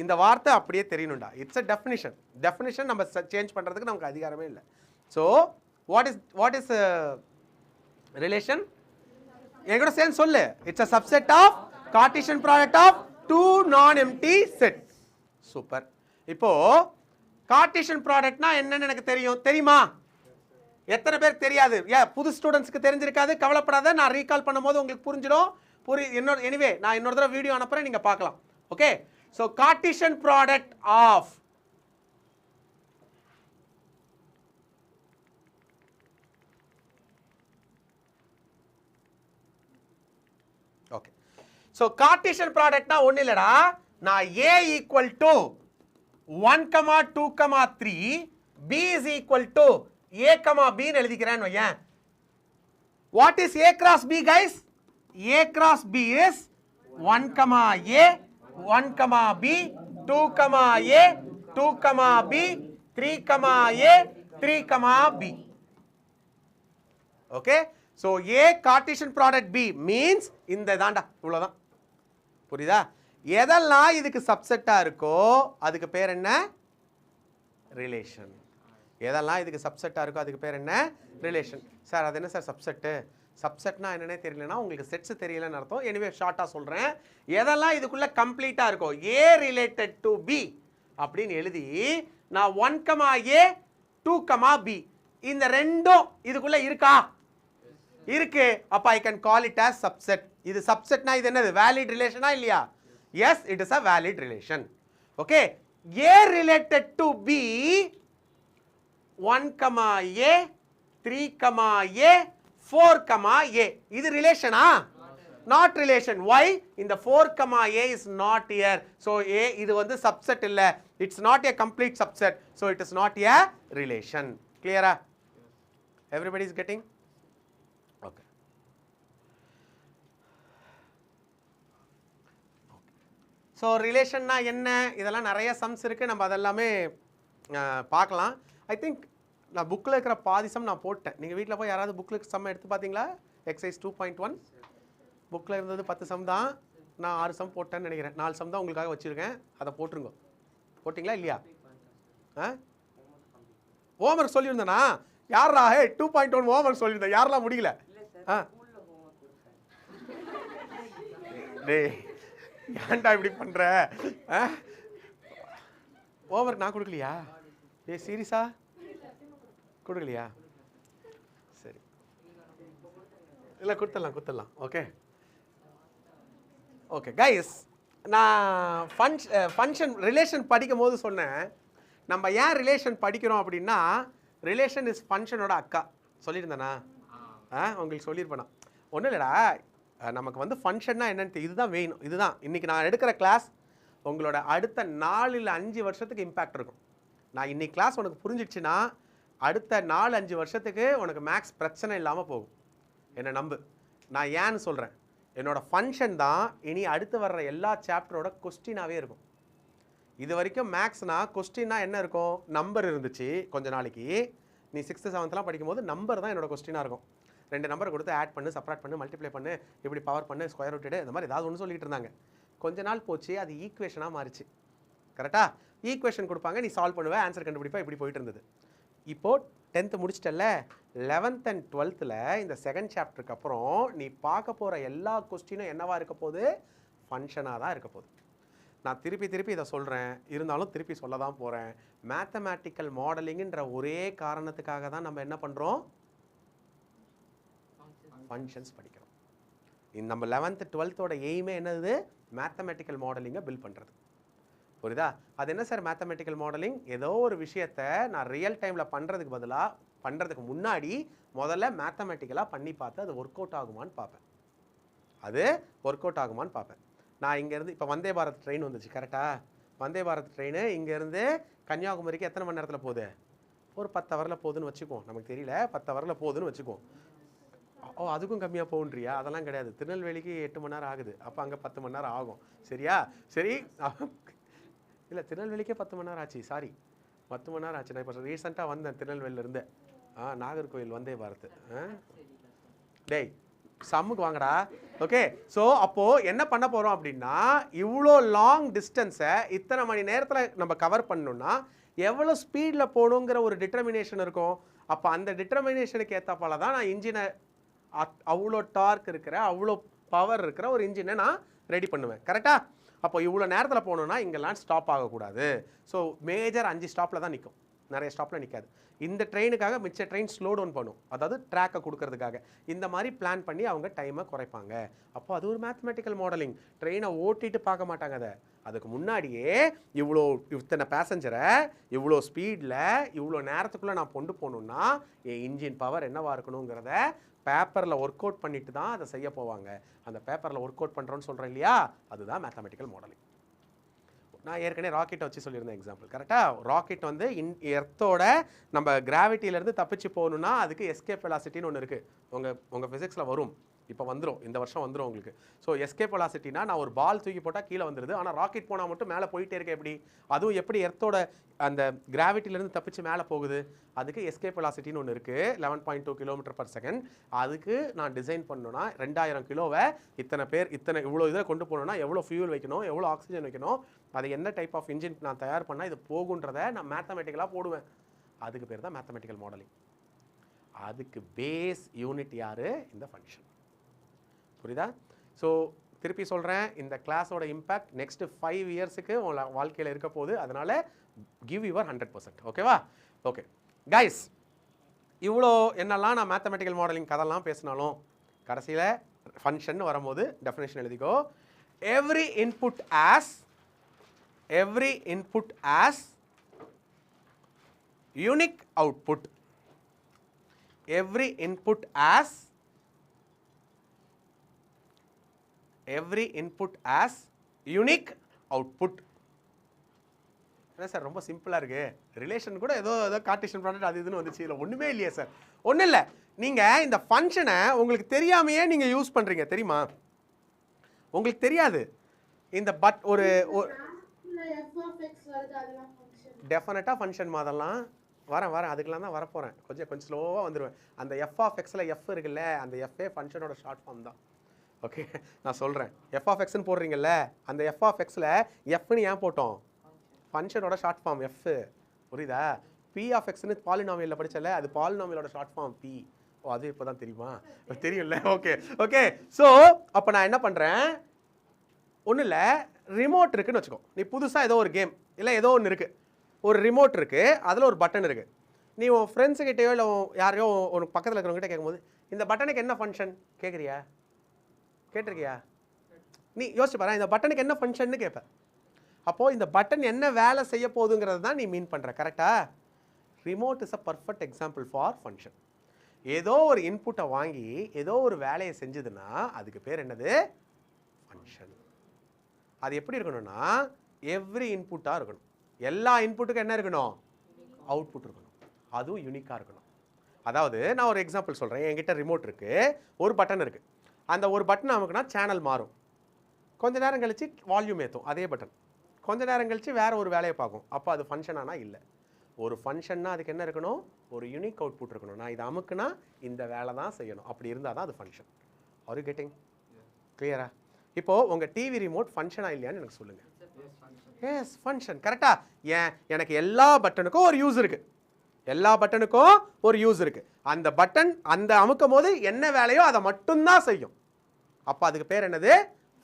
இந்த வார்த்தை அப்படியே தெரியணும்டா. இட்ஸ் a definition நம்ம சேஞ்ச் பண்றதுக்கு நமக்கு அதிகாரமே இல்லை. So what is relation? என் கூட சேர்ந்து சொல்லு. இட்ஸ் a subset of Cartesian product of two non-empty set. Super. இப்போ கார்ட்டீசியன் ப்ராடக்ட்னா என்னன்னு எனக்கு தெரியுமா? எத்தனை பேருக்கு தெரியாது? புது ஸ்டூடெண்ட்ஸ்க்கு தெரிஞ்சிருக்காது, கவலைப்படாத. நான் ரீகால் பண்ணும்போது உங்களுக்கு புரிஞ்சிடும். எனிவே நான் இன்னொரு தடவை வீடியோ அனுப்புறேன், நீங்க பார்க்கலாம். Okay, so Cartesian product of okay, so Cartesian ப்ராடக்ட்னா ஒன்றும் இல்லைடா. நான் A equal to 1, 2, 3, B is equal to A, B ன்னு எழுதிக்கிறேன் வையேன். What is A cross B, guys? A cross B is 1, A, 1, B, 2, A, 2, B, 3, A, 3, B. Okay? So A Cartesian product B means இந்த தாண்டா, இவ்வளவுதான். புரியுதா? எதெல்லாம் இதுக்கு சப்செட்டா இருக்கோ அதுக்கு பேர் என்ன? ரிலேஷன். எதெல்லாம் இதுக்கு சப்செட்டா இருக்கோ அதுக்கு பேர் என்ன? ரிலேஷன். சார் அது என்ன சார் சப்செட்டு? சப்செட்னா என்னன்னே தெரியலனா உங்களுக்கு செட்ஸ் தெரியலன்னு அர்த்தம். எனிவே ஷார்ட்டா சொல்றேன். எதெல்லாம் இதுக்குள்ள கம்ப்ளீட்டா இருக்கோ A ரிலேட்டட் டு B அப்படின்னு எழுதி நான் 1, A, 2, B இந்த ரெண்டும் இதுக்குள்ள இருக்கா? இருக்கு. அப்ப I can call it as subset. இது சப்செட்னா இது என்னது? வேலிட் ரிலேஷனா இல்லையா? Yes, it is a valid relation. Okay, A related to B, 1, A, 3, A, 4, A. Is it relation? Not relation. Why? In the 4, A is not here. So A இது வந்து subset இல்ல. It's not a complete subset. So it is not a relation. Clear? Everybody is getting? Okay. So ரிலேஷன்னா என்ன? இதெல்லாம் நிறைய sums இருக்குது, நம்ம அதெல்லாமே பார்க்கலாம். ஐ திங்க் நான் புக்கில் இருக்கிற பாதி சம் நான் போட்டேன். நீங்கள் வீட்டில் போய் யாராவது புக்கில் சம் எடுத்து பார்த்தீங்களா? எக்ஸசைஸ் 2.1 புக்கில் இருந்தது 10 சம் தான். நான் 6 சம் போட்டேன்னு நினைக்கிறேன். 4 சம் தான் உங்களுக்காக வச்சுருக்கேன். அதை போட்டுருங்க. போட்டிங்களா இல்லையா? ஹோம்ஒர்க் சொல்லியிருந்தேனா? யாரா 2.1 ஹோம்ஒர்க் சொல்லியிருந்தேன்? யாரெல்லாம் முடியல? டே ஏன்டா இப்படி பண்ற? ஹோம்ஒர்க் நான் கொடுக்கலையா? சீரியஸா கொடுக்கலையா? சரி, இல்லை கொடுத்துடலாம். ஓகே ஓகே கைஸ், நான் ஃபங்க்ஷன் ரிலேஷன் படிக்கும் போது சொன்னேன், நம்ம ஏன் ரிலேஷன் படிக்கிறோம் அப்படின்னா, ரிலேஷன் இஸ் ஃபங்க்ஷனோட அக்கா. சொல்லியிருந்தேனா? உங்களுக்கு சொல்லியிருப்பேனா? ஒன்றும் இல்லைடா, நமக்கு வந்து ஃபங்க்ஷன்னா என்னன்னு இதுதான் வேணும். இதுதான் இன்றைக்கி நான் எடுக்கிற கிளாஸ் உங்களோட அடுத்த 4 இல்லை 5 வருஷத்துக்கு இம்பேக்ட் இருக்கும். நான் இன்றைக்கி கிளாஸ் உனக்கு புரிஞ்சிடுச்சுன்னா அடுத்த 4-5 வருஷத்துக்கு உனக்கு மேக்ஸ் பிரச்சனை இல்லாமல் போகும். என்னை நம்பு. நான் ஏன்னு சொல்கிறேன், என்னோடய ஃபங்க்ஷன் தான் இனி அடுத்து வர்ற எல்லா சாப்டரோட கொஸ்டினாகவே இருக்கும். இது வரைக்கும் மேக்ஸ்னால் கொஸ்டின்னா என்ன இருக்கும்? நம்பர் இருந்துச்சு கொஞ்ச நாளைக்கு. நீ 6th 7th படிக்கும்போது நம்பர் தான் என்னோடய கொஸ்டினாக இருக்கும். 2 நம்பரை கொடுத்து ஆட் பண்ணு, சப்ராக்ட் பண்ணு, மல்டிப்ளை பண்ணு, இப்படி பவர் பண்ணு, ஸ்கொயர் ரூட் எடு, இந்த மாதிரி ஏதாவது ஒன்று சொல்லிட்டு இருந்தாங்க. கொஞ்ச நாள் போச்சு, அது ஈக்குவேஷனாக மாறிச்சு. கரெக்டாக ஈக்குவேஷன் கொடுப்பாங்க, நீ சால்வ் பண்ணுவேன், ஆன்சர் கண்டுபிடிப்பா, இப்படி போயிட்டு இருந்தது. இப்போது 10th முடிச்சிட்டல, 11th and 12th இந்த செகண்ட் சாப்டருக்கு அப்புறம் நீ பார்க்க போகிற எல்லா கொஸ்டினும் என்னவா இருக்க போகுது? ஃபங்க்ஷனாக தான் இருக்க போகுது. நான் திருப்பி இதை சொல்கிறேன், இருந்தாலும் திருப்பி சொல்ல தான் போகிறேன். மேத்தமேட்டிக்கல் மாடலிங்குன்ற ஒரே காரணத்துக்காக தான் நம்ம என்ன பண்ணுறோம்? ஃபங்க்ஷன்ஸ் படிக்கிறோம். நம்ம 11th 12th எய்மே என்னது? மேத்தமெட்டிக்கல் மாடலிங்கை பில்ட் பண்ணுறது. புரியுதா? அது என்ன சார் மேத்தமெட்டிக்கல் மாடலிங்? ஏதோ ஒரு விஷயத்தை நான் ரியல் டைமில் பண்ணுறதுக்கு பதிலாக பண்ணுறதுக்கு முன்னாடி முதல்ல மேத்தமெட்டிக்கலாக பண்ணி பார்த்து அது ஒர்க் அவுட் ஆகுமான்னு பார்ப்பேன். நான் இங்கேருந்து இப்போ வந்தே பாரத் ட்ரெயின் வந்துச்சு, கரெக்டாக? வந்தே பாரத் ட்ரெயின் இங்கேருந்து கன்னியாகுமரிக்கு எத்தனை மணி நேரத்தில் போகுது? ஒரு 10 ஹவரில் போகுதுன்னு வச்சுக்குவோம். நமக்கு தெரியல, 10 ஹவரில் போகுதுன்னு வச்சுக்குவோம். அதுக்கும் கம்மியாக போகுன்றியா? அதெல்லாம் கிடையாது. திருநெல்வேலிக்கு 8 மணி நேரம் ஆகுது, அப்போ அங்கே 10 மணி நேரம் ஆகும். சரியா? சரி, இல்லை திருநெல்வேலிக்கே 10 மணி நேரம் ஆச்சு. சாரி, 10 மணி நேரம் ஆச்சு. நான் இப்போ ரீசெண்டாக வந்தேன் திருநெல்வேலியிலேருந்து. நாகர்கோவில் வந்தே பாரத். டேய் சம்முக்கு வாங்கடா. ஓகே, ஸோ அப்போது என்ன பண்ண போகிறோம் அப்படின்னா, இவ்வளோ லாங் டிஸ்டன்ஸை இத்தனை மணி நேரத்தில் நம்ம கவர் பண்ணணும்னா எவ்வளோ ஸ்பீடில் போகணுங்கிற ஒரு டிட்டர்மினேஷன் இருக்கும். அப்போ அந்த டிட்டர்மினேஷனுக்கு ஏற்றப்பால தான் நான் இன்ஜினை அவ்வளோ டார்க் இருக்கிற அவ்வளோ பவர் இருக்கிற ஒரு இன்ஜினை நான் ரெடி பண்ணுவேன். கரெக்டாக? அப்போ இவ்வளோ நேரத்தில் போகணுன்னா இங்கெல்லாம் ஸ்டாப் ஆகக்கூடாது. ஸோ மேஜர் 5 ஸ்டாப்பில் தான் நிற்கும், நிறைய ஸ்டாப்பில் நிற்காது. இந்த ட்ரெயினுக்காக மிச்ச ட்ரெயின் ஸ்லோ டவுன் பண்ணும், அதாவது ட்ராக்கை கொடுக்கறதுக்காக. இந்த மாதிரி பிளான் பண்ணி அவங்க டைமை குறைப்பாங்க. அப்போ அது ஒரு மேத்தமெட்டிக்கல் மாடலிங். ட்ரெயினை ஓட்டிட்டு பார்க்க மாட்டாங்க. அதுக்கு முன்னாடியே இத்தனை பேசஞ்சரை இவ்வளோ ஸ்பீடில் இவ்வளோ நேரத்துக்குள்ளே நான் கொண்டு போகணுன்னா என் இன்ஜின் பவர் என்னவாக இருக்கணுங்கிறத பேப்பரில் ஒர்க் அவுட் பண்ணிட்டு தான் அதை செய்ய போவாங்க. அந்த பேப்பரில் ஒர்க் அவுட் பண்ணுறோன்னு சொல்கிறேன் இல்லையா, அதுதான் மேத்தமெட்டிக்கல் மாடலிங். நான் ஏற்கனவே ராக்கெட்டை வச்சு சொல்லியிருந்தேன் எக்ஸாம்பிள். கரெக்டாக? ராக்கெட் வந்து எர்த்தோட நம்ம கிராவிட்டியிலேருந்து தப்பிச்சு போகணுன்னா அதுக்கு எஸ்கேப் வெலாசிட்டின்னு ஒன்று இருக்குது. உங்கள் ஃபிசிக்ஸில் வரும், இப்போ வந்துடும், இந்த வருஷம் வந்துடும் உங்களுக்கு. ஸோ எஸ்கேப் வெலாசிட்டினா நான் ஒரு பால் தூக்கி போட்டால் கீழே வந்துடுது, ஆனால் ராக்கெட் போனால் மட்டும் மேலே போயிட்டே இருக்கேன். எப்படி? அதுவும் எப்படி எர்த்தோட அந்த கிராவிட்டிலேருந்து தப்பிச்சு மேலே போகுது? அதுக்கு எஸ்கேப் வெலாசிட்டின்னு ஒன்று இருக்குது, 11.2 km/s. அதுக்கு நான் டிசைன் பண்ணணும்னா 2000 கிலோவை இவ்வளோ இதில் கொண்டு போகணுன்னா எவ்வளோ ஃபியூல் வைக்கணும், எவ்வளோ ஆக்சிஜன் வைக்கணும், அது என்ன டைப் ஆஃப் இன்ஜின் நான் தயார் பண்ணால் இது போகுன்றதை நான் மேத்தமெட்டிக்கலாக போடுவேன். அதுக்கு பேர் தான் மேத்தமெட்டிக்கல் மாடலிங். அதுக்கு பேஸ் யூனிட் யார்? இந்த ஃபங்க்ஷன். புரியுதா? ஸோ திருப்பி சொல்கிறேன், இந்த கிளாஸோட இம்பேக்ட் நெக்ஸ்ட் 5 இயர்ஸுக்கு உங்களை வாழ்க்கையில் இருக்க போகுது. அதனால் கிவ் யுவர் 100%. ஓகேவா? ஓகே கைஸ், இவ்வளோ என்னெல்லாம் நான் மேத்தமெட்டிக்கல் மாடலிங் கதெல்லாம் பேசினாலும் கடைசியில் ஃபங்க்ஷன் வரும்போது டெஃபினேஷன் எழுதிக்கோ. Every input as unique output. every input as unique output. என்ன சார் ரொம்ப சிம்பிளாக இருக்குது, ரிலேஷன் கூட ஏதோ கார்ட்டீசியன் ப்ராடக்ட் அது இதுன்னு வந்துச்சு, இல்லை ஒன்றுமே இல்லையே சார். ஒன்றும் இல்லை, நீங்கள் இந்த ஃபங்க்ஷனை உங்களுக்கு தெரியாமையே நீங்கள் யூஸ் பண்ணுறீங்க, தெரியுமா? உங்களுக்கு தெரியாது. இந்த ஒரு டெஃபினட்டாக ஃபங்க்ஷன் மாதிரிலாம் வரேன் அதுக்கெலாம் தான் வரப்போகிறேன். கொஞ்சம் ஸ்லோவாக வந்துடுவேன். அந்த எஃப் ஆஃப் எக்ஸில் எஃப் இருக்குல்ல, அந்த எஃப்ஏ ஃபங்க்ஷனோட ஷார்ட் ஃபார்ம் தான். ஓகே, நான் சொல்கிறேன். எஃப் ஆஃப் எக்ஸ்ன்னு போடுறீங்கல்ல, அந்த எஃப் ஆஃப் எக்ஸில் எஃப்னு ஏன் போட்டோம்? ஃபங்க்ஷனோட ஷார்ட் ஃபார்ம் எஃப். புரியுதா? பி ஆஃப் எக்ஸ்னு பாலினாமியலில் படிச்சல, அது பாலினாமியலோட ஷார்ட் ஃபார்ம் பி. ஓ, அது இப்போ தான் தெரியுமா? தெரியும்ல? ஓகே. ஸோ அப்போ நான் என்ன பண்ணுறேன், ஒன்றும் இல்லை, ரிமோட் இருக்குன்னு வச்சுக்கோ. நீ புதுசாக ஏதோ ஒரு கேம் இல்லை ஏதோ ஒன்று இருக்குது, ஒரு ரிமோட் இருக்குது, அதில் ஒரு பட்டன் இருக்குது. நீ உன் ஃப்ரெண்ட்ஸுக்கிட்டேயோ இல்லை யாரையோ ஒரு பக்கத்தில் இருக்கிறவங்ககிட்ட கேட்கும்போது இந்த பட்டனுக்கு என்ன ஃபங்க்ஷன் கேட்டிருக்கியா? நீ யோசிச்சு பாரு, இந்த பட்டனுக்கு என்ன ஃபங்க்ஷன்னு கேட்பேன். அப்போது இந்த பட்டன் என்ன வேலை செய்ய போகுதுங்கிறது தான் நீ மீன் பண்ணுற. கரெக்டாக? Remote is a perfect example for function. ஏதோ ஒரு இன்புட்டை வாங்கி ஏதோ ஒரு வேலையை செஞ்சதுன்னா அதுக்கு பேர் என்னது? ஃபங்க்ஷன். அது எப்படி இருக்கணும்னா எவ்ரி இன்புட்டாக இருக்கணும். எல்லா இன்புட்டுக்கும் என்ன இருக்கணும்? அவுட்புட் இருக்கணும். அதுவும் யூனிக்காக இருக்கணும். அதாவது நான் ஒரு எக்ஸாம்பிள் சொல்கிறேன். என்கிட்ட ரிமோட் இருக்குது, ஒரு பட்டன் இருக்குது. அந்த ஒரு பட்டன் நமக்குனா சேனல் மாறும், கொஞ்ச நேரம் கழித்து வால்யூம் ஏற்றும் அதே பட்டன், கொஞ்ச நேரம் கழித்து வேறு ஒரு வேலையை பார்க்கும். அப்போ அது ஃபங்க்ஷனானா இல்லை. ஒரு ஃபங்க்ஷன்னா அதுக்கு என்ன இருக்கணும்? ஒரு யூனிக் அவுட்புட் இருக்கணும். நான் இதை அமுக்குனா இந்த வேலை தான் செய்யணும். அப்படி இருந்தால் தான் அது ஃபங்க்ஷன். ஆர் யூ கெட்டிங் கிளியரா? இப்போது உங்கள் டிவி ரிமோட் ஃபங்க்ஷனாக இல்லையான்னு எனக்கு சொல்லுங்கள். Yes, function. கரெக்டாக? ஏன், எனக்கு எல்லா பட்டனுக்கும் ஒரு யூஸ் இருக்குது. அந்த பட்டன் அந்த அமுக்கும் போது என்ன வேலையோ அதை மட்டும்தான் செய்யும். அப்போ அதுக்கு பேர் என்னது?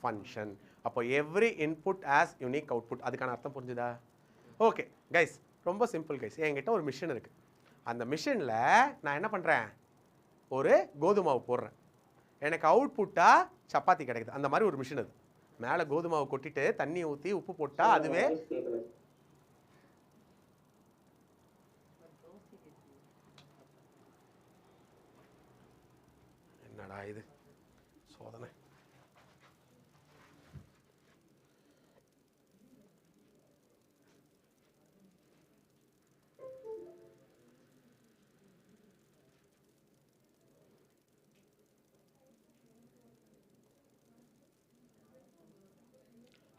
ஃபங்க்ஷன். அப்போ every input as unique output. அதுக்கான அர்த்தம் புரிஞ்சுதா? ஓகே கைஸ், ரொம்ப சிம்பிள் கைஸ். என்கிட்ட ஒரு மிஷின் இருக்குது. அந்த மிஷினில் நான் என்ன பண்ணுறேன்? ஒரு கோதுமாவு போடுறேன், எனக்கு அவுட்புட்டாக சப்பாத்தி கிடைக்குது. அந்த மாதிரி ஒரு மிஷின் அது. மேலே கோதுமாவை கொட்டிட்டு தண்ணி ஊற்றி உப்பு போட்டால் அதுவே என்னடா இது சோதனை.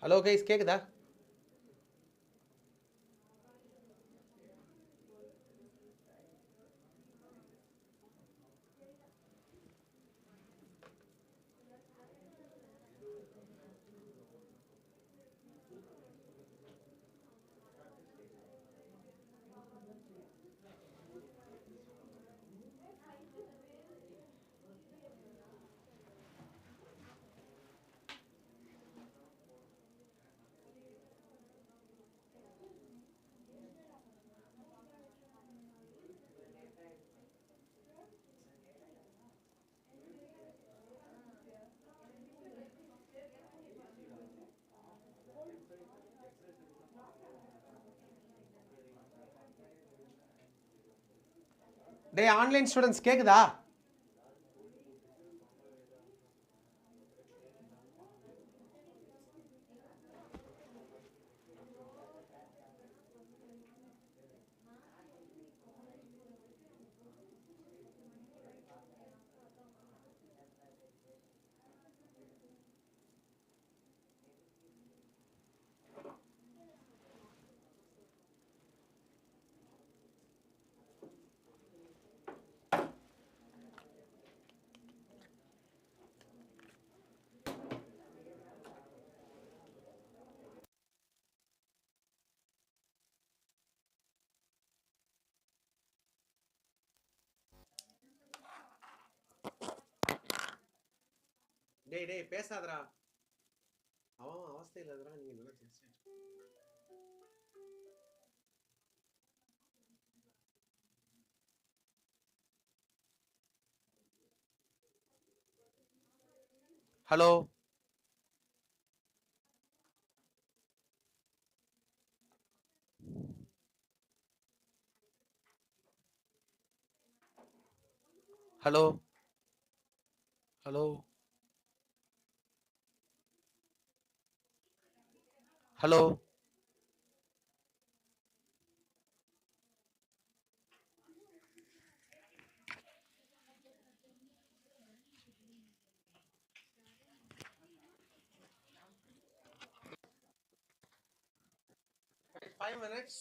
ஹலோ கைஸ், கேக்குதா? டேய் ஆன்லைன் ஸ்டூடெண்ட்ஸ் கேக்குதா? டேய் பேசாதடா. அவன் அவஸ்தையில் இருக்கிறா, நீங்க நல்லா பேசு. Hello hello hello hello Five minutes.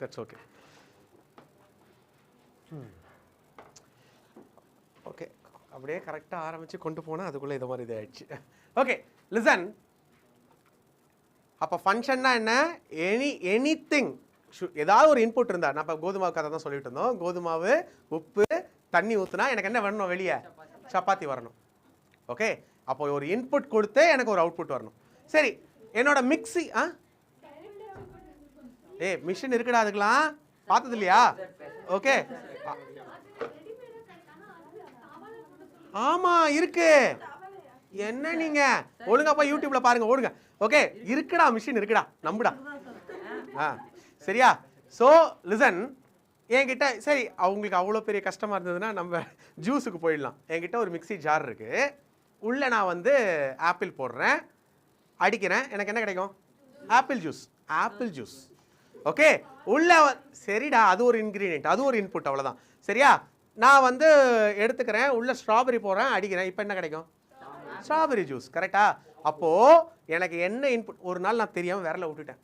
That's okay. Okay, அப்படியே கரெக்டாக ஆரம்பித்து கொண்டு போனால் அதுக்குள்ளே இது மாதிரி இதாகிடுச்சு. Okay listen. அப்போ ஃபங்க்ஷன்னா என்ன? எனிதிங் ஏதாவது ஒரு இன்புட் இருந்தால், நான் இப்போ கோதுமாவு கதை தான் சொல்லிட்டு இருந்தோம். கோதுமாவு, உப்பு, தண்ணி ஊற்றுனா எனக்கு என்ன வரணும்? வெளியே சப்பாத்தி வரணும். ஓகே, அப்போ ஒரு இன்புட் கொடுத்து எனக்கு ஒரு அவுட்புட் வரணும். சரி, என்னோட மிக்ஸி மிஷின் இருக்குடா, அதுக்கெல்லாம் பார்த்தது இல்லையா? ஓகே, ஆமா இருக்கு. என்ன நீங்க ஒழுங்கா போய் யூடியூப்ல பாருங்க, ஓடுங்க. ஓகே, இருக்குடா, மிஷின் இருக்குடா, நம்புடா. சரியா? ஸோ லிசன், என்கிட்ட சரி அவங்களுக்கு அவ்வளோ பெரிய கஷ்டமாக இருந்ததுன்னா நம்ம ஜூஸுக்கு போயிடலாம். என்கிட்ட ஒரு மிக்ஸி ஜார் இருக்குது. உள்ளே நான் வந்து ஆப்பிள் போடுறேன், அடிக்கிறேன், எனக்கு என்ன கிடைக்கும்? Apple juice. Apple juice. Okay, உள்ள சரிடா, அது ஒரு இன்க்ரீடியன்ட், அது ஒரு இன்புட், அவ்வளோதான். சரியா? நான் வந்து எடுத்துக்கிறேன், உள்ள ஸ்ட்ராபெரி போடுறேன், அடிக்கிறேன், இப்போ என்ன கிடைக்கும்? Strawberry juice. கரெக்டா? அப்போது எனக்கு என்ன இன்புட்? ஒரு நாள் நான் தெரியாமல் விரலை விட்டுட்டேன்,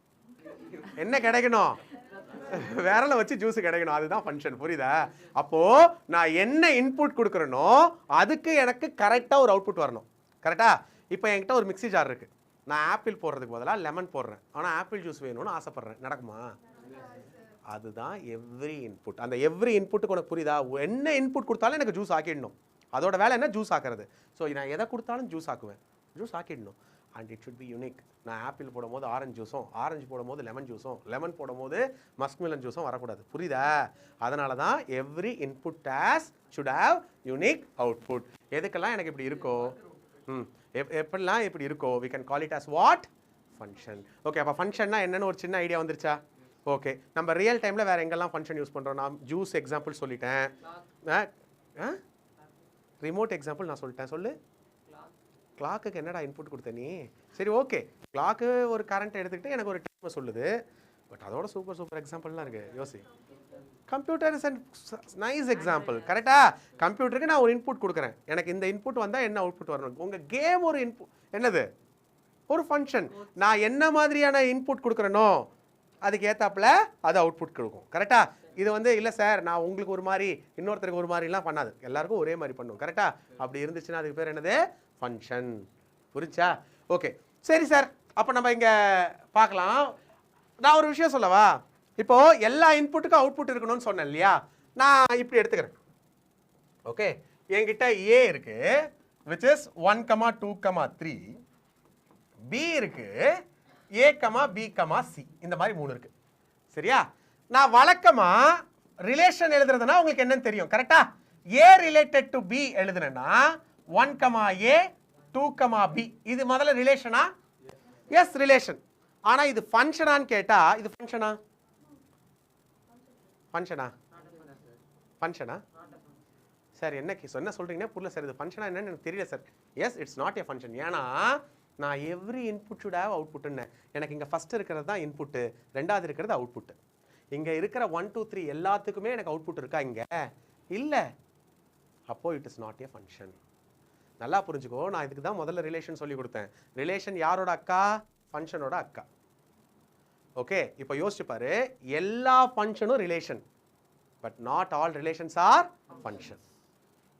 என்ன கிடைக்கணும்? விரலை வச்சு ஜூஸ் கிடைக்கணும். அதுதான் ஃபங்க்ஷன். புரியுதா? அப்போது நான் என்ன இன்புட் கொடுக்குறேனோ அதுக்கு எனக்கு கரெக்டாக ஒரு அவுட்புட் வரணும். கரெக்டா? இப்போ என்கிட்ட ஒரு மிக்ஸி ஜார் இருக்குது. நான் ஆப்பிள் போடுறதுக்கு பதிலாக லெமன் போடுறேன், ஆனால் ஆப்பிள் ஜூஸ் வேணும்னு ஆசைப்பட்றேன். நடக்குமா? அதுதான் எவ்ரி இன்புட். அந்த எவ்ரி இன்புட்டுக்கு உனக்கு புரியுதா? என்ன இன்புட் கொடுத்தாலும் எனக்கு ஜூஸ் ஆக்கிடணும். அதோட வேலை என்ன? ஜூஸ் ஆக்குறது. ஸோ நான் எதை கொடுத்தாலும் ஜூஸ் ஆக்குவேன், ஜூஸ் ஆக்கிடணும். And it should be unique. நான் ஆப்பிள் போடும்போது ஆரஞ்சு ஜூஸும், ஆரஞ்சு போடும்போது லெமன் ஜூஸும், லெமன் போடும்போது மஸ்க்மிலன் ஜூஸும் வரக்கூடாது. புரியுதா? அதனால தான் every input does should have unique output. எதுக்கெல்லாம் எனக்கு இப்படி இருக்கோ, எப்படிலாம் இப்படி இருக்கோ, we can call it as what? Function. Okay, அப்போ ஃபங்க்ஷன்னா என்னன்னு ஒரு சின்ன ஐடியா வந்துருச்சா? ஓகே, நம்ம ரியல் டைமில் வேறு எங்கெல்லாம் ஃபங்க்ஷன் யூஸ் பண்ணுறோம்? நான் ஜூஸ் எக்ஸாம்பிள் சொல்லிட்டேன், ரிமோட் எக்ஸாம்பிள் நான் சொல்லிட்டேன். சொல்லு. கிளாக்குக்கு என்னடா இன்புட் கொடுத்த நீ? சரி, ஓகே, கிளாக்கு ஒரு கரண்ட் எடுத்துக்கிட்டு எனக்கு ஒரு டைம் சொல்லுது. பட் அதோட சூப்பர் எக்ஸாம்பிள்லாம் இருக்குது. யோசி. Computer is and nice example. கரெக்டா? கம்ப்யூட்டருக்கு நான் ஒரு இன்புட் கொடுக்குறேன், எனக்கு இந்த இன்புட் வந்தால் என்ன அவுட்புட் வரணும். உங்கள் கேம் ஒரு இன்புட் என்னது? ஒரு ஃபங்க்ஷன். நான் என்ன மாதிரியான இன்புட் கொடுக்குறேனோ அதுக்கு ஏற்றாப்புல அது அவுட்புட் கொடுக்கும். கரெக்டா? இது வந்து இல்லை சார், நான் உங்களுக்கு ஒரு மாதிரி இன்னொருத்தருக்கு ஒரு மாதிரிலாம் பண்ணாது, எல்லாருக்கும் ஒரே மாதிரி பண்ணும். கரெக்டா? அப்படி இருந்துச்சுன்னா அதுக்கு பேர் என்னது? ஃபங்க்ஷன். புரிஞ்சா? ஓகே, சரி சார், அப்போ நம்ம இங்கே பார்க்கலாம். நான் ஒரு விஷயம் சொல்லவா? இப்போ எல்லா இன்புட்டுக்கும் அவுட்புட் இருக்கணும்னு சொன்னேன் இல்லையா? நான் இப்படி எடுத்துக்கிறேன். ஓகே, என்கிட்ட ஏ இருக்கு, which is 1, 2, 3. பி இருக்கு, ஏ, பி, சி. இந்த மாதிரி 3 இருக்கு. சரியா? நான் வழக்கமா ரிலேஷன் எழுதுறதுனா உங்களுக்கு என்னன்னு தெரியும். கரெக்டா? ஏ ரிலேட்டட் டு பி எழுதுனேன்னா 1, ஏ, 2, பி. இது முதல்ல ரிலேஷனா? S, relation. ஆனா இது ஃபங்க்ஷனான்னு கேட்டா இது ஃபங்க்ஷனா? சார் என்ன சொல்றீங்கன்னா புரியல சார். இது ஃபங்க்ஷனா என்னன்னு எனக்கு தெரியல சார். Yes, it's not a function. ஏன்னா நான் எவ்ரி இன்புட் ஷுட் ஹேவ் அவுட்புட்னு. எனக்கு இங்கே ஃபர்ஸ்ட் இருக்கிறது தான் இன்புட்டு, ரெண்டாவது இருக்கிறது அவுட்புட். இங்கே இருக்கிற 1, 2, 3 எல்லாத்துக்குமே எனக்கு அவுட்புட் இருக்கா? இங்கே இல்லை. அப்போ it is not a function. நல்லா புரிஞ்சுக்கோ. நான் இதுக்கு தான் முதல்ல ரிலேஷன் சொல்லி கொடுத்தேன். ரிலேஷன் யாரோட அக்கா? ஃபங்க்ஷனோட அக்கா. ஓகே, இப்போ யோசிச்சு பாரு, எல்லா ஃபங்க்ஷனும் relation, but not all relations are function.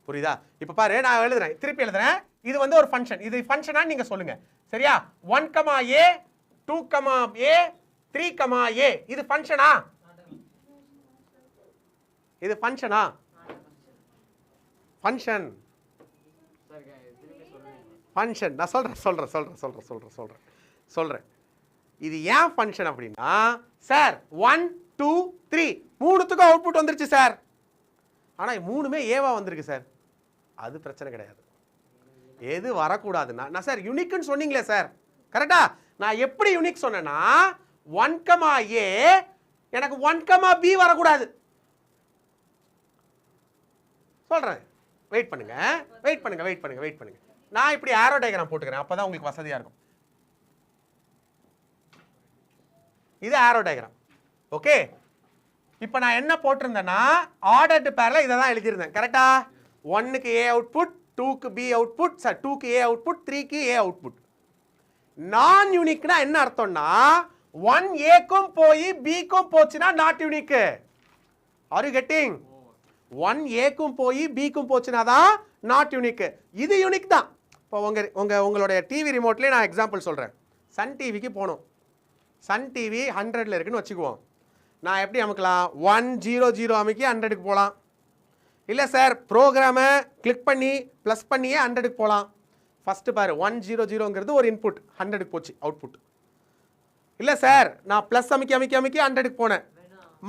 புரியுதா? இப்போ பாரு, நான் எழுதுறேன், திருப்பி எழுதுறேன். இது வந்து ஒரு ஃபங்க்ஷன். இது ஃபங்க்ஷனா நீங்க சொல்லுங்க. சரியா? 1, ஏ, 2, ஏ, 3, ஏ. இது ஃபங்க்ஷனா? இது ஃபங்க்ஷனா? ஃபங்க்ஷன். ஃபங்க்ஷன். நான் சொல்றேன். இது ஏன் ஃபங்க்ஷன் அப்படின்னா, சார் 1, 2, 3 மூணுத்துக்கும் அவுட்புட் வந்துருச்சு சார். ஆனா 3மே ஏவா வந்திருக்கு சார். அது பிரச்சனை கிடையாது. எது வரக்கூடாதுன்னா, நான் சார் யூனிக்னு சொன்னீங்களே சார். கரெக்டா? நான் எப்படி யூனிக் சொன்னேன்னா 1, ஏ எனக்கு 1, பி வரக்கூடாது. சொல்றேன், வெயிட் பண்ணுங்க. நான் இப்படி ஆரோ டயக்ராம் போட்டுக்கிறேன், அப்பதான் உங்களுக்கு வசதியா இருக்கும். இது ஆரோ டயக்ராம். ஓகே, இப்போ நான் என்ன போட்டிருந்தேன்னா ஆர்டர்டு பேர்ல இதை தான் எழுதியிருந்தேன். கரெக்டா? 1க்கு ஏ அவுட்புட், 2க்கு பி அவுட்புட், 2க்கு ஏ அவுட்புட், 3க்கு ஏ அவுட்புட். நான் யூனிக்னா என்ன அர்த்தம்னா 1 ஏக்கும் போய் பிக்கும் போச்சுன்னா not unique. R you getting? 1 ஏக்கும் போய் பிக்கும் போச்சுன்னா தான் நாட் யூனிக். இது யூனிக் தான். இப்போ உங்களுடைய டிவி ரிமோட்லேயே நான் எக்ஸாம்பிள் சொல்கிறேன். சன் டிவிக்கு போகணும். சன் டிவி 100ல் இருக்குன்னு வச்சுக்குவோம். நான் எப்படி அமைக்கலாம்? 100 அமைக்கி 100க்கு போகலாம். இல்லை சார், ப்ரோக்ராமை கிளிக் பண்ணி ப்ளஸ் பண்ணியே 100க்கு போகலாம். ஃபஸ்ட்டு பாரு, 100ங்கிறது ஒரு இன்புட், 100க்கு போச்சு அவுட்புட். இல்லை சார், நான் ப்ளஸ் அமைக்கி 100க்கு போனேன்,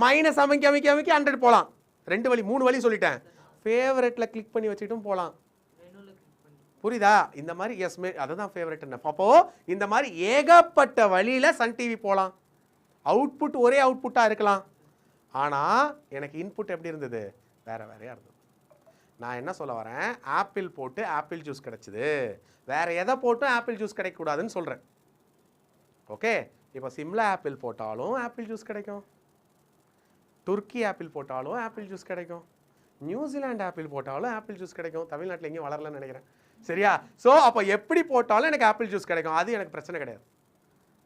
மைனஸ் அமைக்கி 100 போகலாம். 2 வழி 3 வழி சொல்லிட்டேன். ஃபேவரட்டில் கிளிக் பண்ணி வச்சுட்டும் போகலாம். புரியுதா? இந்த மாதிரி எஸ், அதுதான் ஃபேவரட். அப்போ இந்த மாதிரி ஏகப்பட்ட வழியில சன் டிவி போகலாம். அவுட்புட் ஒரே அவுட்புட்டாக இருக்கலாம். ஆனால் எனக்கு இன்புட் எப்படி இருந்தது? வேறையாக இருந்தது. நான் என்ன சொல்ல வரேன், ஆப்பிள் போட்டு ஆப்பிள் ஜூஸ் கிடச்சிது, வேறு எதை போட்டும் ஆப்பிள் ஜூஸ் கிடைக்கக்கூடாதுன்னு சொல்கிறேன். ஓகே, இப்போ சிம்லா ஆப்பிள் போட்டாலும் ஆப்பிள் ஜூஸ் கிடைக்கும், துர்க்கி ஆப்பிள் போட்டாலும் ஆப்பிள் ஜூஸ் கிடைக்கும், நியூசிலாந்து ஆப்பிள் போட்டாலும் ஆப்பிள் ஜூஸ் கிடைக்கும். தமிழ்நாட்டில் எங்கேயும் வளரலன்னு நினைக்கிறேன். சரியா? ஸோ அப்போ எப்படி போட்டாலும் எனக்கு ஆப்பிள் ஜூஸ் கிடைக்கும். அது எனக்கு பிரச்சனை கிடையாது.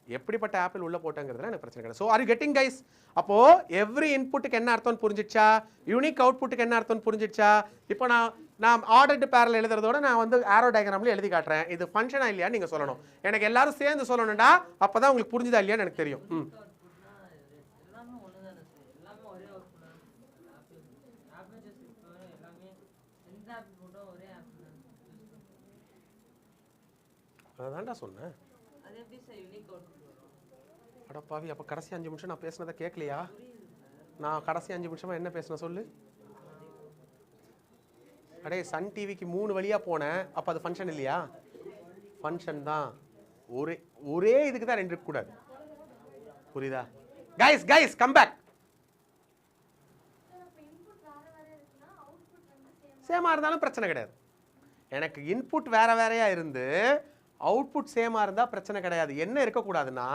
எப்படிப்பட்ட ஆப்பிள் உள்ள போட்டாங்கிறதுல எனக்கு பிரச்சனை கிடையாது. So R you getting guys? அப்போ எவ்ரி இன்புட்டுக்கு என்ன அர்த்தம்னு புரிஞ்சிடுச்சா? யூனிக் அவுட்புட்டுக்கு என்ன அர்த்தம்னு புரிஞ்சிடுச்சா? இப்போ நான் ஆர்டர்டு பேரல் எழுதுறதோட நான் வந்து ஆரோ டயக்ராம்ல எழுதி காட்டுறேன். இது ஃபங்க்ஷனா இல்லையா நீங்க சொல்லணும். எனக்கு எல்லாரும் சேர்ந்து சொல்லணும்டா, அப்பதான் உங்களுக்கு புரிஞ்சுதா இல்லையான்னு எனக்கு தெரியும். அதான்டா சொன்னேன். அது எப்படி சார் யூனிக் அவுட்புட் வரும்? அடப்பாவி, அப்போ கடைசி 5 நிமிஷம் நான் பேசினதை கேட்கலையா? நான் கடைசி 5 நிமிஷமா என்ன பேசினேன் சொல்லு. அடே சன் டிவிக்கு 3 வழியாக போனேன், அப்போ அது ஃபங்க்ஷன் இல்லையா? ஃபங்க்ஷன் தான். ஒரே இதுக்கு தான் 2 இருக்கக்கூடாது. புரியுதா? Guys guys come back. சேமாக இருந்தாலும் பிரச்சனை கிடையாது. எனக்கு இன்புட் வேற வேறையா இருந்து அவுட்புட் சேமாக இருந்தால் பிரச்சனை கிடையாது. என்ன இருக்கக்கூடாதுன்னா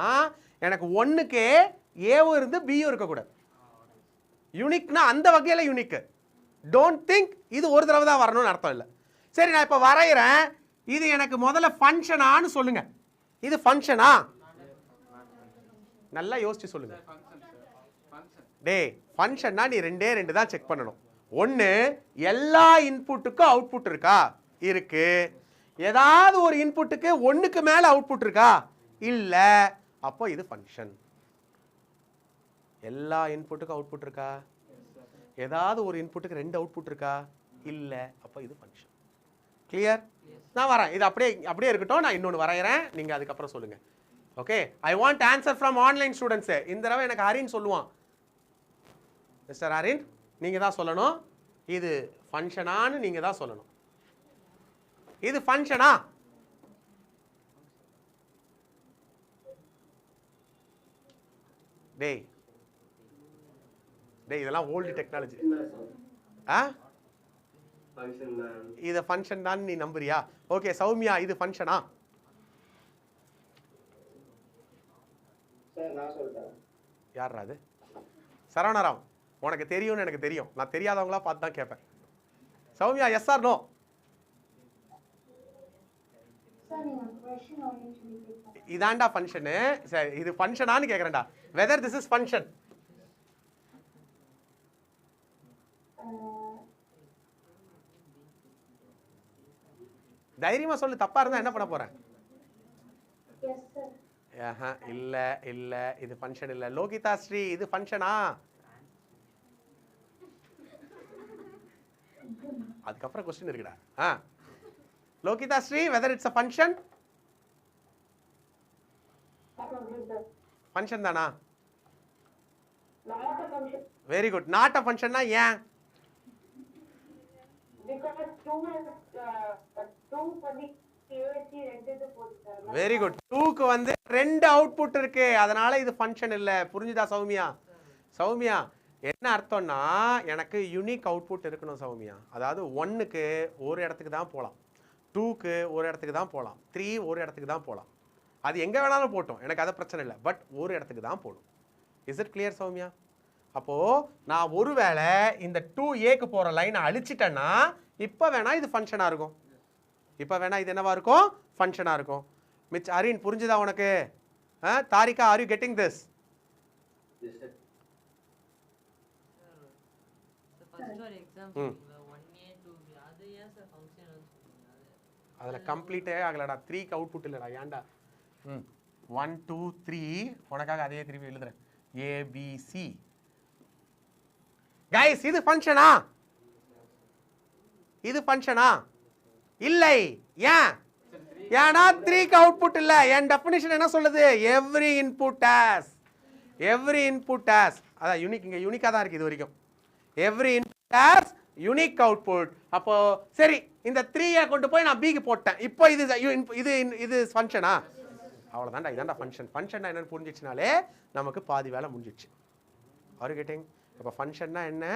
எனக்கு ஒன்றுக்கே ஏவும் இருந்து பியும் இருக்கக்கூடாது. யூனிக்னா அந்த வகையில் யூனிக்கு. டோன்ட் திங்க் இது ஒரு தடவை தான் வரணும்னு அர்த்தம் இல்லை. சரி, நான் இப்போ வரைகிறேன். இது எனக்கு முதல்ல ஃபங்க்ஷனான்னு சொல்லுங்க. இது ஃபங்க்ஷனா? நல்லா யோசிச்சு சொல்லுங்க. டே ஃபங்க்ஷன்னா நீ 2 தான் செக் பண்ணணும். ஒன்று, எல்லா இன்புட்டுக்கும் அவுட்புட் இருக்கா? இருக்கு. ஏதாவது ஒரு இன்புட்டுக்கு 1க்கு மேலே அவுட்புட் இருக்கா? இல்லை. அப்போ இது ஃபங்க்ஷன். எல்லா இன்புட்டுக்கும் அவுட்புட் இருக்கா? ஏதாவது ஒரு இன்புட்டுக்கு 2 அவுட்புட் இருக்கா? இல்லை. அப்போ இது ஃபங்க்ஷன். கிளியர்? நான் வரேன். இது அப்படியே இருக்கட்டும். நான் இன்னொன்று வரைகிறேன், நீங்கள் அதுக்கப்புறம் சொல்லுங்கள். Okay, I want answer from online students. இந்த தடவை எனக்கு ஹரின் சொல்லுவான். மிஸ்டர் ஹரின், நீங்கள் தான் சொல்லணும். இது ஃபங்க்ஷனான்னு நீங்கள் தான் சொல்லணும். இது ஃபங்க்ஷனா? டேய் டேய் இதெல்லாம் ஓல்டு டெக்னாலஜி. இது ஃபங்க்ஷன் தான் நீ நம்புறியா? ஓகே சௌமியா, இது ஃபங்க்ஷனா? யாரா அது? சரவணராம், உனக்கு தெரியும்னு எனக்கு தெரியும். நான் தெரியாதவங்களா பார்த்து தான் கேட்பேன். Soumya, yes or no? இதாண்டா ஃபங்க்ஷனு. சரி, இது ஃபங்க்ஷனான்னு கேட்குறேன்டா. Whether this is function. தைரியமா சொல்லு, தப்பா இருந்தா என்ன பண்ண போறேன்? இல்ல இல்ல, இது ஃபங்க்ஷன் இல்ல. லோகிதா ஸ்ரீ, இது ஃபங்க்ஷனா? அதுக்கப்புறம் கொஸ்டின் இருக்குடா. Lohitha Sri, whether it's a function? Function தானா? Very good. நாட் அ ஃபங்க்ஷன்னா ஏன்? Very good. 2க்கு வந்து 2 அவுட்புட் இருக்கு, அதனால இது ஃபங்க்ஷன் இல்ல. புரிஞ்சுதா சௌமியா? சௌமியா, என்ன அர்த்தம்னா எனக்கு யூனிக் அவுட்புட் இருக்கணும் சௌமியா. அதாவது 1க்கு ஒரு இடத்துக்கு தான் போகலாம், 2க்கு ஒரு இடத்துக்கு தான் போகலாம், 3 ஒரு இடத்துக்கு தான் போகலாம். அது எங்கே வேணாலும் போட்டோம், எனக்கு அது பிரச்சனை இல்லை. பட் ஒரு இடத்துக்கு தான் போகணும். Is it clear Soumya? அப்போது நான் ஒருவேளை இந்த 2Aக்கு போகிற லைனை அழிச்சிட்டேன்னா இப்போ வேணா இது ஃபங்க்ஷனாக இருக்கும். இப்போ வேணா இது என்னவா இருக்கும்? ஃபங்க்ஷனாக இருக்கும். மிச் அரின், புரிஞ்சுதா உனக்கு? Tharika, R you getting this? அதில் கம்ப்ளீட்டே ஆகலடா. 3க்கு அவுட்புட் இல்லைடா. ஏன்டா? 1 2 3 உனக்காக அதையே திருப்பி எழுதுறேன். ஏபிசி. கைஸ், இது ஃபங்க்ஷனா? இது ஃபங்க்ஷனா? இல்லை. ஏன்? ஏன்னா 3க்கு அவுட்புட் இல்ல. என் டெஃபினிஷன் என்ன சொல்லுது? எவ்ரி இன்புட் ஹேஸ் அதான் யூனிக். இங்க யூனிக்கா தான் இருக்கு இது வரைக்கும். Every input has unique output. அப்போ சரி, இந்த 3 கொண்டு போய் நான் பிக்கு போட்டேன். இப்போ இது இது இது ஃபங்க்ஷனா? அவ்வளோதான்டா. இதான்டா ஃபங்க்ஷன். ஃபங்க்ஷன் என்னன்னு புரிஞ்சிச்சுனாலே நமக்கு பாதி வேலை முடிஞ்சிடுச்சு. R you getting? இப்போ ஃபங்க்ஷன்னா என்ன?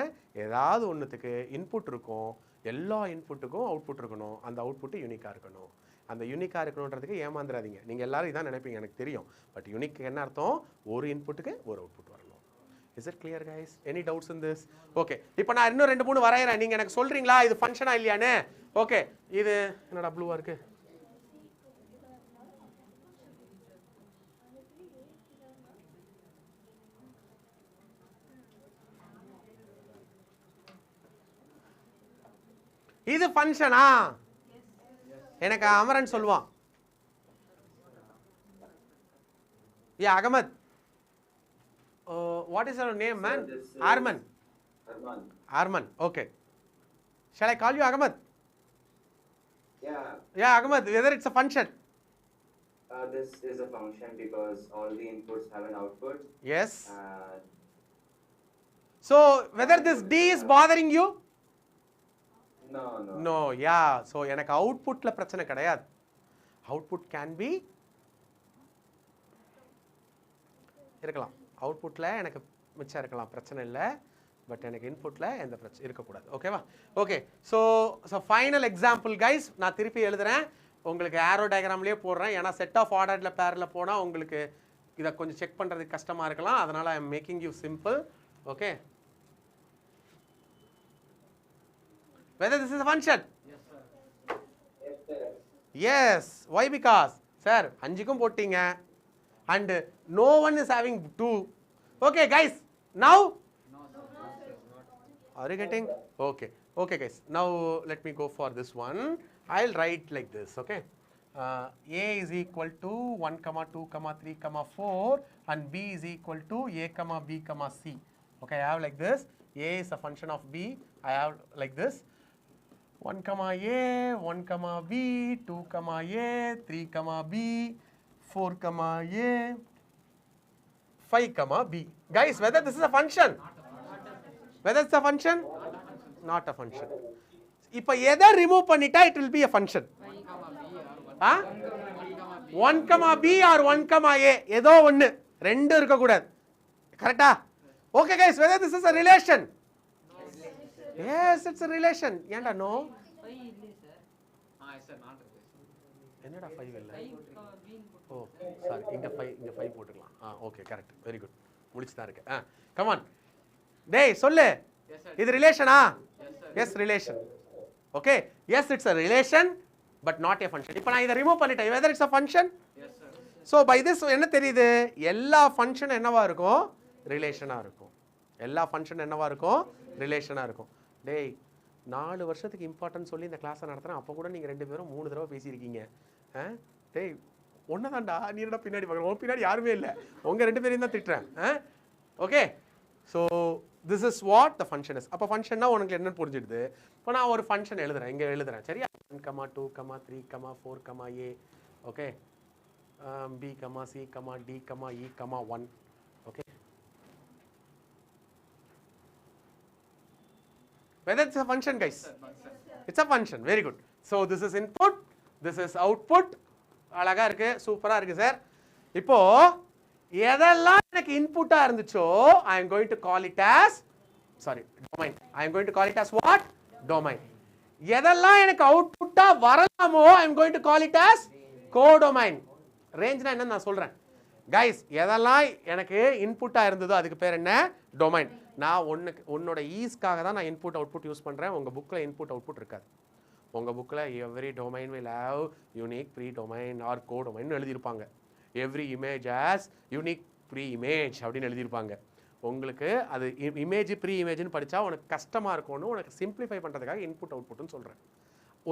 ஏதாவது ஒன்றுத்துக்கு இன்புட் இருக்கும், எல்லா இன்புட்டுக்கும் அவுட்புட் இருக்கணும். அந்த அவுட்புட்டு யூனிக்காக இருக்கணும். அந்த யூனிக்காக இருக்கணுன்றதுக்கு ஏமாந்துடாதீங்க. நீங்கள் எல்லாரும் இதான் நினைப்பீங்க, எனக்கு தெரியும். பட் யூனிக் என்ன அர்த்தம்? ஒரு இன்புட்டுக்கு ஒரு அவுட்புட் வரணும். Is it clear guys? Any doubts in this? Okay, இப்போ நான் இன்னும் 2 3 வரைகிறேன். நீங்கள் எனக்கு சொல்கிறீங்களா இது ஃபங்க்ஷனா இல்லையானு? ஓகே, இது என்னடா ப்ளூவாக இருக்கு? இது ஃபங்க்ஷனா? எனக்கு அமரன் சொல்லுவான். Yeah, Ahmed. What is your name, man? Arman. Arman. Okay. Shall I call you Ahmed? Yeah. Yeah, Ahmed. Whether it's a function. This is a function because all the inputs have an output. Yes. Uh, So whether this D is bothering you? no, no. No, yeah. So எனக்கு அவுட்புட்ல பிரச்சனை கிடையாது. Output can be இருக்கலாம். அவுட்புட்ல எனக்கு மிச்சம் இருக்கலாம், பிரச்சனை இல்லை. But எனக்கு இன்புட்ல எந்த பிரச்சனை இருக்கக்கூடாது. ஓகேவா? Okay. So final example guys, நான் திருப்பி எழுதுறேன். உங்களுக்கு ஆரோ டயக்ராம்லேயே போடுறேன். ஏன்னா செட் ஆஃப் ஆர்டரில் பேரில் போனால் உங்களுக்கு இதை கொஞ்சம் செக் பண்ணுறதுக்கு கஷ்டமாக இருக்கலாம். அதனால் I am making you simple. Okay. Whether this is a function? Yes, sir. Yes. Why? Because, sir, 5க்கும் போட்டீங்க. And no one is having 2. Okay, guys. Now? No, sir. Are you getting? Okay. Okay, guys. Now, let me go for this one. I'll write like this, okay? A is equal to 1, 2, 3, 4. And B is equal to A, B, C. Okay, I have like this. A is a function of B. I have like this. 1, A, 1, B, 2, A, 3, B, 4, A, 5, B. Guys, whether this is a function? Whether it's a function? Not a function. இப்போ எதை remove பண்ணிட்டா it will be a function? 1, B or 1, A. ஏதோ ஒன்று, ரெண்டு இருக்கக்கூடாது. கரெக்டா? Okay guys, whether this is a relation? Yes, it's a relation. ஏண்டா no? 5 இல்லை sir. Yes, sir. Not replace. என்னடா 5 இல்லை? 5 B ஓ சாரி, இங்கே 5 போட்டுக்கலாம். ஓகே, கரெக்ட், வெரி குட், முடிச்சு தான் இருக்கு. கமான் டேய் சொல்லு. Yes, sir. இது ரிலேஷனா? Yes, sir. Yes relation. Okay, yes it's a relation but not a function. இப்போ நான் இதை ரிமூவ் பண்ணிட்டேன். Whether it's a function? Yes, sir. So by this என்ன தெரியுது? எல்லா ஃபங்க்ஷன் என்னவா இருக்கும்? ரிலேஷனாக இருக்கும். எல்லா ஃபங்க்ஷன் என்னவா இருக்கும்? ரிலேஷனாக இருக்கும். டேய் 4 வருஷத்துக்கு இம்பார்ட்டன்ட் சொல்லி இந்த கிளாஸை நடத்துகிறேன். அப்போ கூட நீங்கள் 2 பேரும் 3 தடவை பேசியிருக்கீங்க. டேய் ஒன்னதாண்டா, நீ என்னடா பின்னாடி பார்க்குறேன்? உன் பின்னாடி யாருமே இல்லை, உங்கள் 2 பேரையும் தான் திட்டுறேன். Okay, so this is what the function is. அப்போ ஃபங்க்ஷன்னா உனக்கு என்னன்னு புரிஞ்சிடுது. இப்போ நான் ஒரு ஃபங்க்ஷன் எழுதுறேன், இங்கே எழுதுறேன், சரியா? 1, 2, 3, 4, A. Okay, B, C, D, E, 1. Okay. Whether it's a function, guys? It's a function. Very good. So this is input, this is output. அழகா இருக்கு, சூப்பரா இருக்கு சார். இப்போ எதெல்லாம் எனக்கு இன்புட்டா இருந்துச்சோ I am going to call it as domain. I am going to call it as what? Domain. எதெல்லாம் எனக்கு அவுட்புட்டா வரலாமோ I am going to call it as codomain. ரேஞ்ச்னா என்னன்னு நான் சொல்றேன். கைஸ், எதெல்லாம் எனக்கு இன்புட்டா இருந்ததோ அதுக்கு பேர் என்ன? டொமைன். நான் உன்னோட ஈஸ்க்காக தான் நான் இன்புட் அவுட்புட் யூஸ் பண்ணுறேன். உங்கள் புக்கில் இன்புட் அவுட்புட் இருக்காது. உங்கள் புக்கில் every domain will have unique pre domain or codomain எழுதியிருப்பாங்க. Every image as unique preimage அப்படின்னு எழுதியிருப்பாங்க. உங்களுக்கு அது இமேஜ் ப்ரீ இமேஜ்னு படித்தா உனக்கு கஷ்டமாக இருக்கும்னு உனக்கு சிம்பிளிஃபை பண்ணுறதுக்காக இன்புட் அவுட்புட்னு சொல்கிறேன்.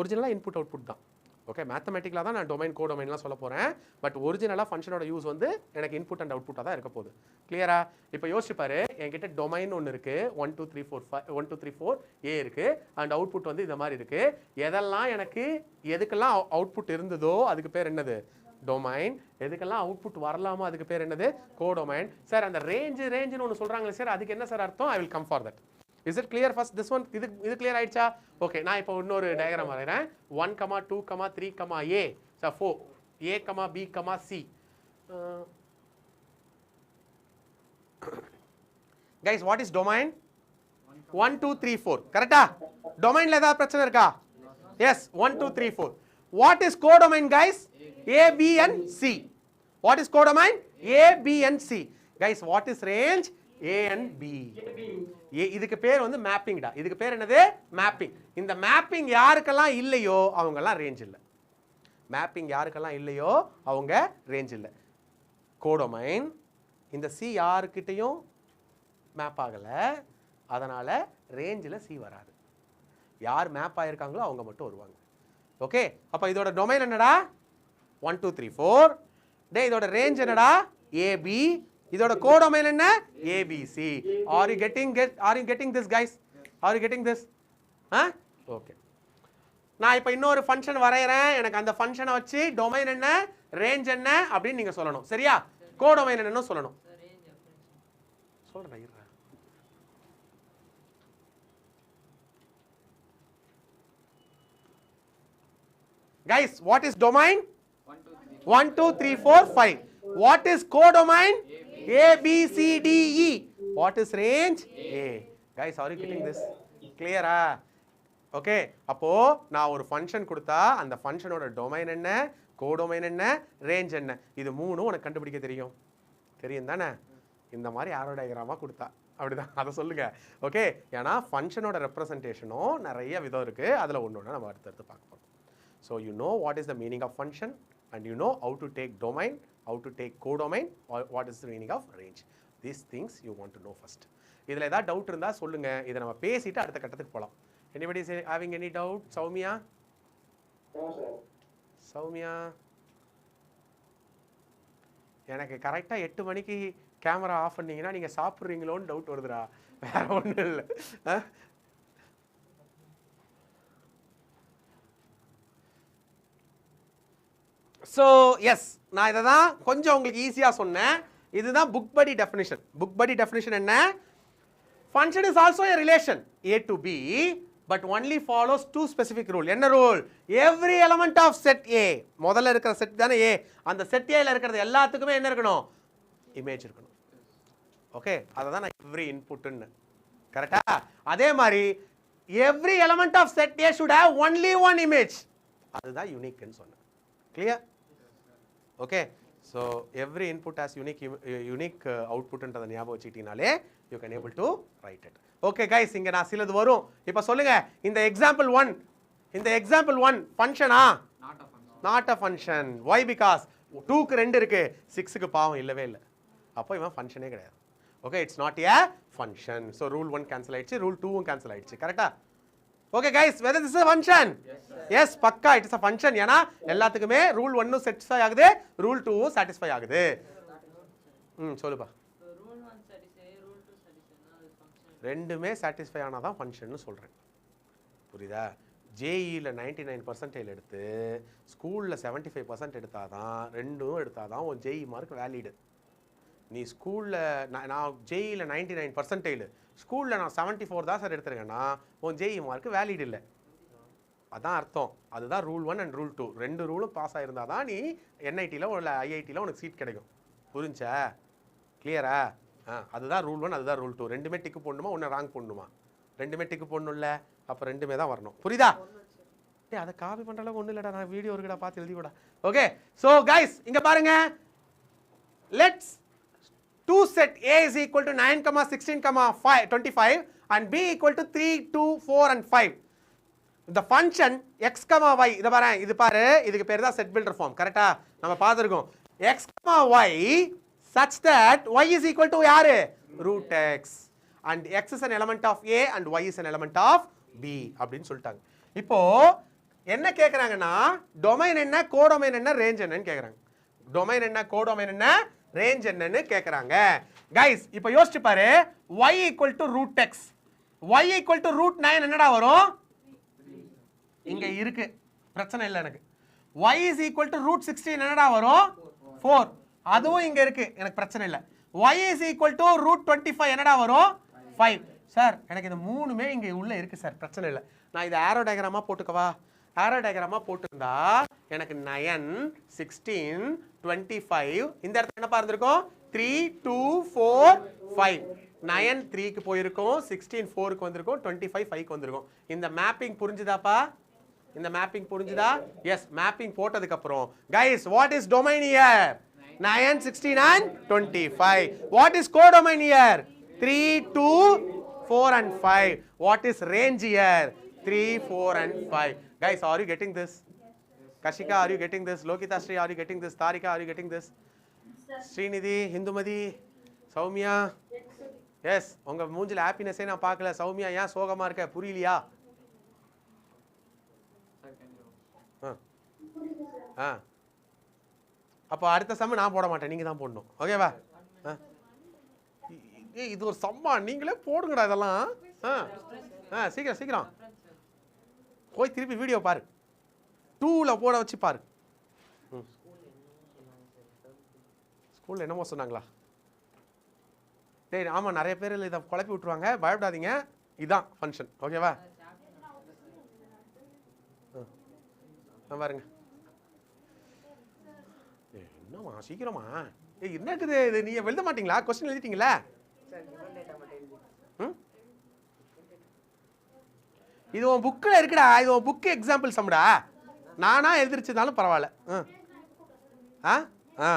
ஒரிஜினலாக இன்புட் அவுட்புட் தான். ஓகே, மேத்தமெட்டிக்கலாக தான் நான் டொமைன் கோ டொமைன்லாம் சொல்ல போகிறேன். பட் ஒரிஜினலாக ஃபங்க்ஷனோட யூஸ் வந்து எனக்கு இன்புட் அண்ட் அவுட்புட்டாக தான் இருக்க போகுது. கிளியரா? இப்போ யோசிச்சுப்பாரு, என்கிட்ட டொமைன் ஒன்று இருக்குது, 1 2 3 4 5 1 2 3 4 A இருக்குது. அண்ட் அவுட்புட் வந்து இந்த மாதிரி இருக்குது. எதெல்லாம் எனக்கு எதுக்கெல்லாம் அவுட்புட் இருந்ததோ அதுக்கு பேர் என்னது? டொமைன். எதுக்கெல்லாம் அவுட்புட் வரலாமோ அதுக்கு பேர் என்னது? கோடொமைன். சார் அந்த ரேஞ்சுன்னு ஒன்று சொல்கிறாங்களே சார், அதுக்கு என்ன சார் அர்த்தம்? I will come for that. Is it clear first? This one, இது clear ஆயிடுச்சா? ஓகே, நான் இப்போ இன்னொரு டயக்ராம் வரைகிறேன். 1, 2, 3, A. So 4. A, B, C. Guys, what is domain? 1 2 3 4. கரெக்டா? டொமைன்ல ஏதாவது பிரச்சனை இருக்கா? Yes, 1 2 3 4. What is codomain, guys? A, B and C. What is codomain? A, B and C. Guys, what is range? A and B. இதுக்கு பேர் வந்து மேப்பிங்டா. இதுக்கு பேர் என்னது? மேப்பிங். இந்த மேப்பிங் யாருக்கெல்லாம் இல்லையோ அவங்கெல்லாம் ரேஞ்ச் இல்லை. மேப்பிங் யாருக்கெல்லாம் இல்லையோ அவங்க ரேஞ்ச் இல்லை. கோடொமைன் இந்த சி யாருக்கிட்டையும் மேப் ஆகலை, அதனால் ரேஞ்சில் சி வராது. யார் மேப் ஆகிருக்காங்களோ அவங்க மட்டும் வருவாங்க. ஓகே, அப்போ இதோட டொமைன் என்னடா? 1 2 3 4. டே இதோட ரேஞ்ச் என்னடா? ஏபி. இதோட கோடொமைன் என்ன? ABC. Are you getting this, guys? Are you getting this? Okay. நான் இப்போ இன்னொரு ஃபங்க்ஷன் வரைகிறேன், எனக்கு அந்த ஃபங்க்ஷனை வச்சு டொமைன் என்ன, ரேஞ்ச் என்ன அப்படின்னு நீங்கள் சொல்லணும். சரியா? கோடொமைன் என்னன்னு சொல்லணும். சொல்கிறேன். Guys, what is domain? 1, 2, 3, 4, 5. What is codomain? A, B, C, D, E. What is range? A. Guys, are you getting this? Clear? Okay, அப்போ நான் ஒரு ஃபங்க்ஷன் கொடுத்தா அந்த ஃபங்க்ஷனோட டொமைன் என்ன, கோடொமைன் என்ன, ரேஞ்ச் என்ன, இது மூணும் உனக்கு கண்டுபிடிக்க தெரியும். தெரியும் தானே? இந்த மாதிரி ஆரோ டயக்ராமா கொடுத்தா அப்படிதான் அதை சொல்லுங்க. ஓகே, ஏன்னா ஃபங்க்ஷனோட ரெப்ரசன்டேஷனும் நிறைய விதம் இருக்கு, அதில் ஒன்று ஒன்று நம்ம அடுத்தடுத்து பார்க்க போகிறோம். So you know what is the meaning of function, and you know how to take domain, how to take codomain, or what is the meaning of range. These things you want to know first. இதில் ஏதாவது doubt இருந்தால் சொல்லுங்க, இதை நம்ம பேசிட்டு அடுத்த கட்டத்துக்கு போகலாம். Anybody is having any doubt? Soumya? Soumya, எனக்கு கரெக்டாக 8 மணிக்கு கேமரா ஆஃப் பண்ணீங்கன்னா நீங்கள் சாப்பிட்றீங்களோன்னு டவுட் வருதுடா, வேற ஒன்றும் இல்லை. ஸோ எஸ், நான் இதை தான் கொஞ்சம் உங்களுக்கு ஈஸியாக சொன்னேன். இதுதான் புக் படி டெஃபினிஷன். புக் படி டெஃபினிஷன் என்ன? Function is also a relation A to B, but only follows 2 specific rule. என்ன rule? Every element of set A, முதல்ல இருக்கிற செட் தானே A, அந்த செட் Aல இருக்கிறது எல்லாத்துக்குமே என்ன இருக்கணும்? இமேஜ் இருக்கணும். ஓகே, அதை தான் நான் எவ்ரி இன்புட்னு. கரெக்டா? அதே மாதிரி every element of set A should have only one image. அதுதான் யூனிக்னு சொன்னேன். Clear? Okay, so every input has unique அவுட்புட்ன்றதை ஞாபகம் வச்சுக்கிட்டீங்கனாலே you can able to write it. Okay guys, இங்கே நான் சிலது வரும். இப்போ சொல்லுங்க, இந்த எக்ஸாம்பிள் 1 ஃபங்க்ஷனா? Not a function. Why? Because 2க்கு 2 இருக்கு, 6க்கு பாவம் இல்லவே இல்லை. அப்போ இவன் ஃபங்க்ஷனே கிடையாது. Okay, it's not a function. So rule 1 cancel ஆயிடுச்சு, ரூல் 2வும் கேன்சல் ஆயிடுச்சு. கரெக்டா? Okay guys, whether this is a function? Yes, பக்கா it is a function. ஏனா எல்லாத்துக்குமே ரூல் 1 satisfy ஆகுது, ரூல் 2 satisfy ஆகுது. சொல்லுப்பா. ரூல் 1 satisfy, ரூல் 2 satisfy அது ஃபங்க்ஷன். ரெண்டுமே satisfy ஆனா தான் ஃபங்க்ஷன்னு சொல்றேன். புரியுதா? JEல 99% எடுத்து ஸ்கூல்ல 75% எடுத்தாதான், ரெண்டும் எடுத்தாதான் உன் JE மார்க் வேலிட். நீ ஸ்கூல்ல நான் JEல 99%, ஸ்கூல்ல நான் 74 தான் சார் எடுத்துருக்கேன்னா உன் JE மார்க் வேலிட் இல்லை. அதான் அர்த்தம். அதுதான் ரூல் 1 அண்ட் ரூல் 2. ரெண்டு ரூலும் பாஸ் ஆயிருந்தா தான் நீ NITல இல்லை IITல உனக்கு சீட் கிடைக்கும். புரிஞ்சா? கிளியரா? அதுதான் ரூல் 1, அதுதான் ரூல் 2. ரெண்டுமே டிக்கு போடணுமா, ஒன்று ராங் போடணுமா? ரெண்டுமே டிக்கு போடணும்ல, அப்போ ரெண்டுமே தான் வரணும். புரியுதா? அதை காப்பி பண்ணுற அளவுக்கு ஒன்றும் இல்லைடா, நான் வீடியோ இருக்குடா, பார்த்து எழுதி கூட. ஓகே, ஸோ கைஸ் இங்கே பாருங்க, let's 2 set A is equal to 9, 16, 25 and B equal to 3, 2, 4 and 5. The function x, y, இதை பாரு, இது பாரு, இதுக்கு பேர் தான் செட் பில்டர் ஃபார்ம். கரெக்டா? நம்ம பார்த்துருக்கோம். x, y such that y is equal to யாரு? root x and x is an element of A and y is an element of B அப்படின்னு சொல்லிட்டாங்க. இப்போ என்ன கேட்குறாங்கன்னா, டொமைன் என்ன, கோடொமைன் என்ன, ரேஞ்ச் என்னன்னு கேட்குறாங்க. டொமைன் என்ன, கோடொமைன் என்ன, ரேஞ்ச் என்னன்னு கேட்குறாங்க. கைஸ் இப்போ யோசிச்சு பாரு, y equal to root x, y equal to root 9 என்னடா வரும்? இங்க இருக்கு, பிரச்சனை இல்லை எனக்கு. y is equal to root 16 என்னடா வரும்? 4. அதுவும் இங்க இருக்கு, எனக்கு பிரச்சனை இல்லை. y is equal to root 25 என்னடா வரும்? 5. சார் எனக்கு இந்த மூணுமே இங்க உள்ள இருக்கு சார், பிரச்சனை இல்லை. நான் இதை ஆரோ டயக்ராமா போட்டுக்கவா? ஆரோ டயக்ராமா போட்டுருந்தா எனக்கு 9, 16, 25 இந்த இடத்துல என்ன பார்த்துருக்கோம்? 3, 2, 4, 5. 9 3க்கு போயிருக்கோம், 16 4க்கு வந்திருக்கும், 25 5க்கு வந்திருக்கும். இந்த மேப்பிங் புரிஞ்சுதாப்பா? இந்த மேப்பிங் புரிஞ்சுதா? எஸ், மேப்பிங் போட்டதுக்கு அப்புறம் guys what is domain here? 9, 16 and 25. What is codomain here? 3, 2, 4 and 5. What is range here? 3, 4 and 5. Guys, are you getting this? Kashika, are you getting this? Lokita Sri, are you getting this? Tarika, are you getting this? Srinidhi, Hindumadi, Soumya. Yes, உங்க மூஞ்சில ஹாப்பினஸே நான் பார்க்கல. சௌமியா ஏன் சோகமா இருக்க? புரியலையா? அப்போ அடுத்த சம்ம நான் போட மாட்டேன், நீங்க தான் போடணும். ஓகேவா? இது ஒரு சம்மா, நீங்களே போடுங்கடா இதெல்லாம். சீக்கிரம் சீக்கிரம். போய் திருப்பி வீடியோ பாரு, 2ல போட வச்சு பாரு. ஸ்கூலில் என்னமோ சொன்னாங்களா? டேய் ஆமாம், நிறைய பேர் இதை குழப்பி விட்ருவாங்க, பயப்படாதீங்க. இதுதான் ஃபங்க்ஷன், ஓகேவா? பாருங்க. என்னம்மா சீக்கிரமா என்ன இருக்குது இது? நீங்கள் எழுத மாட்டீங்களா? கொஸ்டின் எழுதிட்டீங்களா? இது உன் புக்கில் இருக்குடா, இது உன் புக்கு எக்ஸாம்பிள் சம்டா. நானா எழுதிருச்சதாலும் பரவாயில்ல. ஆ ஆ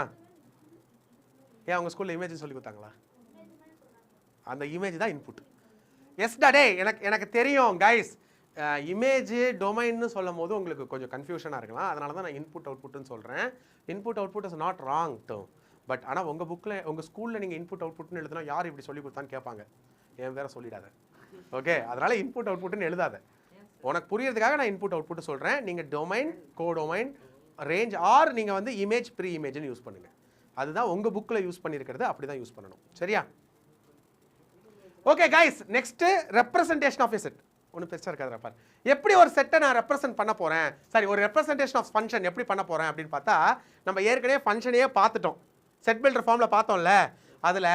ஏன் உங்கள் ஸ்கூலில் இமேஜ் சொல்லி கொடுத்தாங்களா? அந்த இமேஜ் தான் இன்புட். எஸ்டா டே, எனக்கு தெரியும் கைஸ், இமேஜ் டொமைன்னு சொல்லும் போது உங்களுக்கு கொஞ்சம் கன்ஃபியூஷனாக இருக்கலாம். அதனால தான் நான் இன்புட் அவுட்புட்னு சொல்கிறேன். Input output is not wrong term. But ஆனால் உங்கள் புக்கில் உங்கள் ஸ்கூலில் நீங்கள் இன்புட் அவுட்புட்னு எழுதுனா யார் இப்படி சொல்லி கொடுத்தான்னு கேட்பாங்க. என் வேற சொல்லிடாத, ஓகே? அதனால் இன்புட் அவுட்புட்னு எழுதாத. உனக்கு புரியறதுக்காக நான் இன்புட் அவுட்புட் சொல்கிறேன். நீங்கள் டொமைன், கோடொமைன், ரேஞ்ச் ஆர் நீங்கள் வந்து இமேஜ் ப்ரீ இமேஜ்னு யூஸ் பண்ணுங்கள். அதுதான் உங்கள் புக்கில் யூஸ் பண்ணியிருக்கிறது, அப்படி தான் யூஸ் பண்ணணும். சரியா? Okay guys, next representation of a set. ஒன்றும் பெருசாக இருக்காது பாரு. எப்படி ஒரு செட்டை நான் ரெப்ரசென்ட் பண்ண போகிறேன், சரி ஒரு ரெப்ரசன்டேஷன் ஆஃப் ஃபங்க்ஷன் எப்படி பண்ண போகிறேன் அப்படின்னு பார்த்தா, நம்ம ஏற்கனவே ஃபங்க்ஷனையே பார்த்துட்டோம். செட் பில்டர் ஃபார்மில் பார்த்தோம்ல, அதில்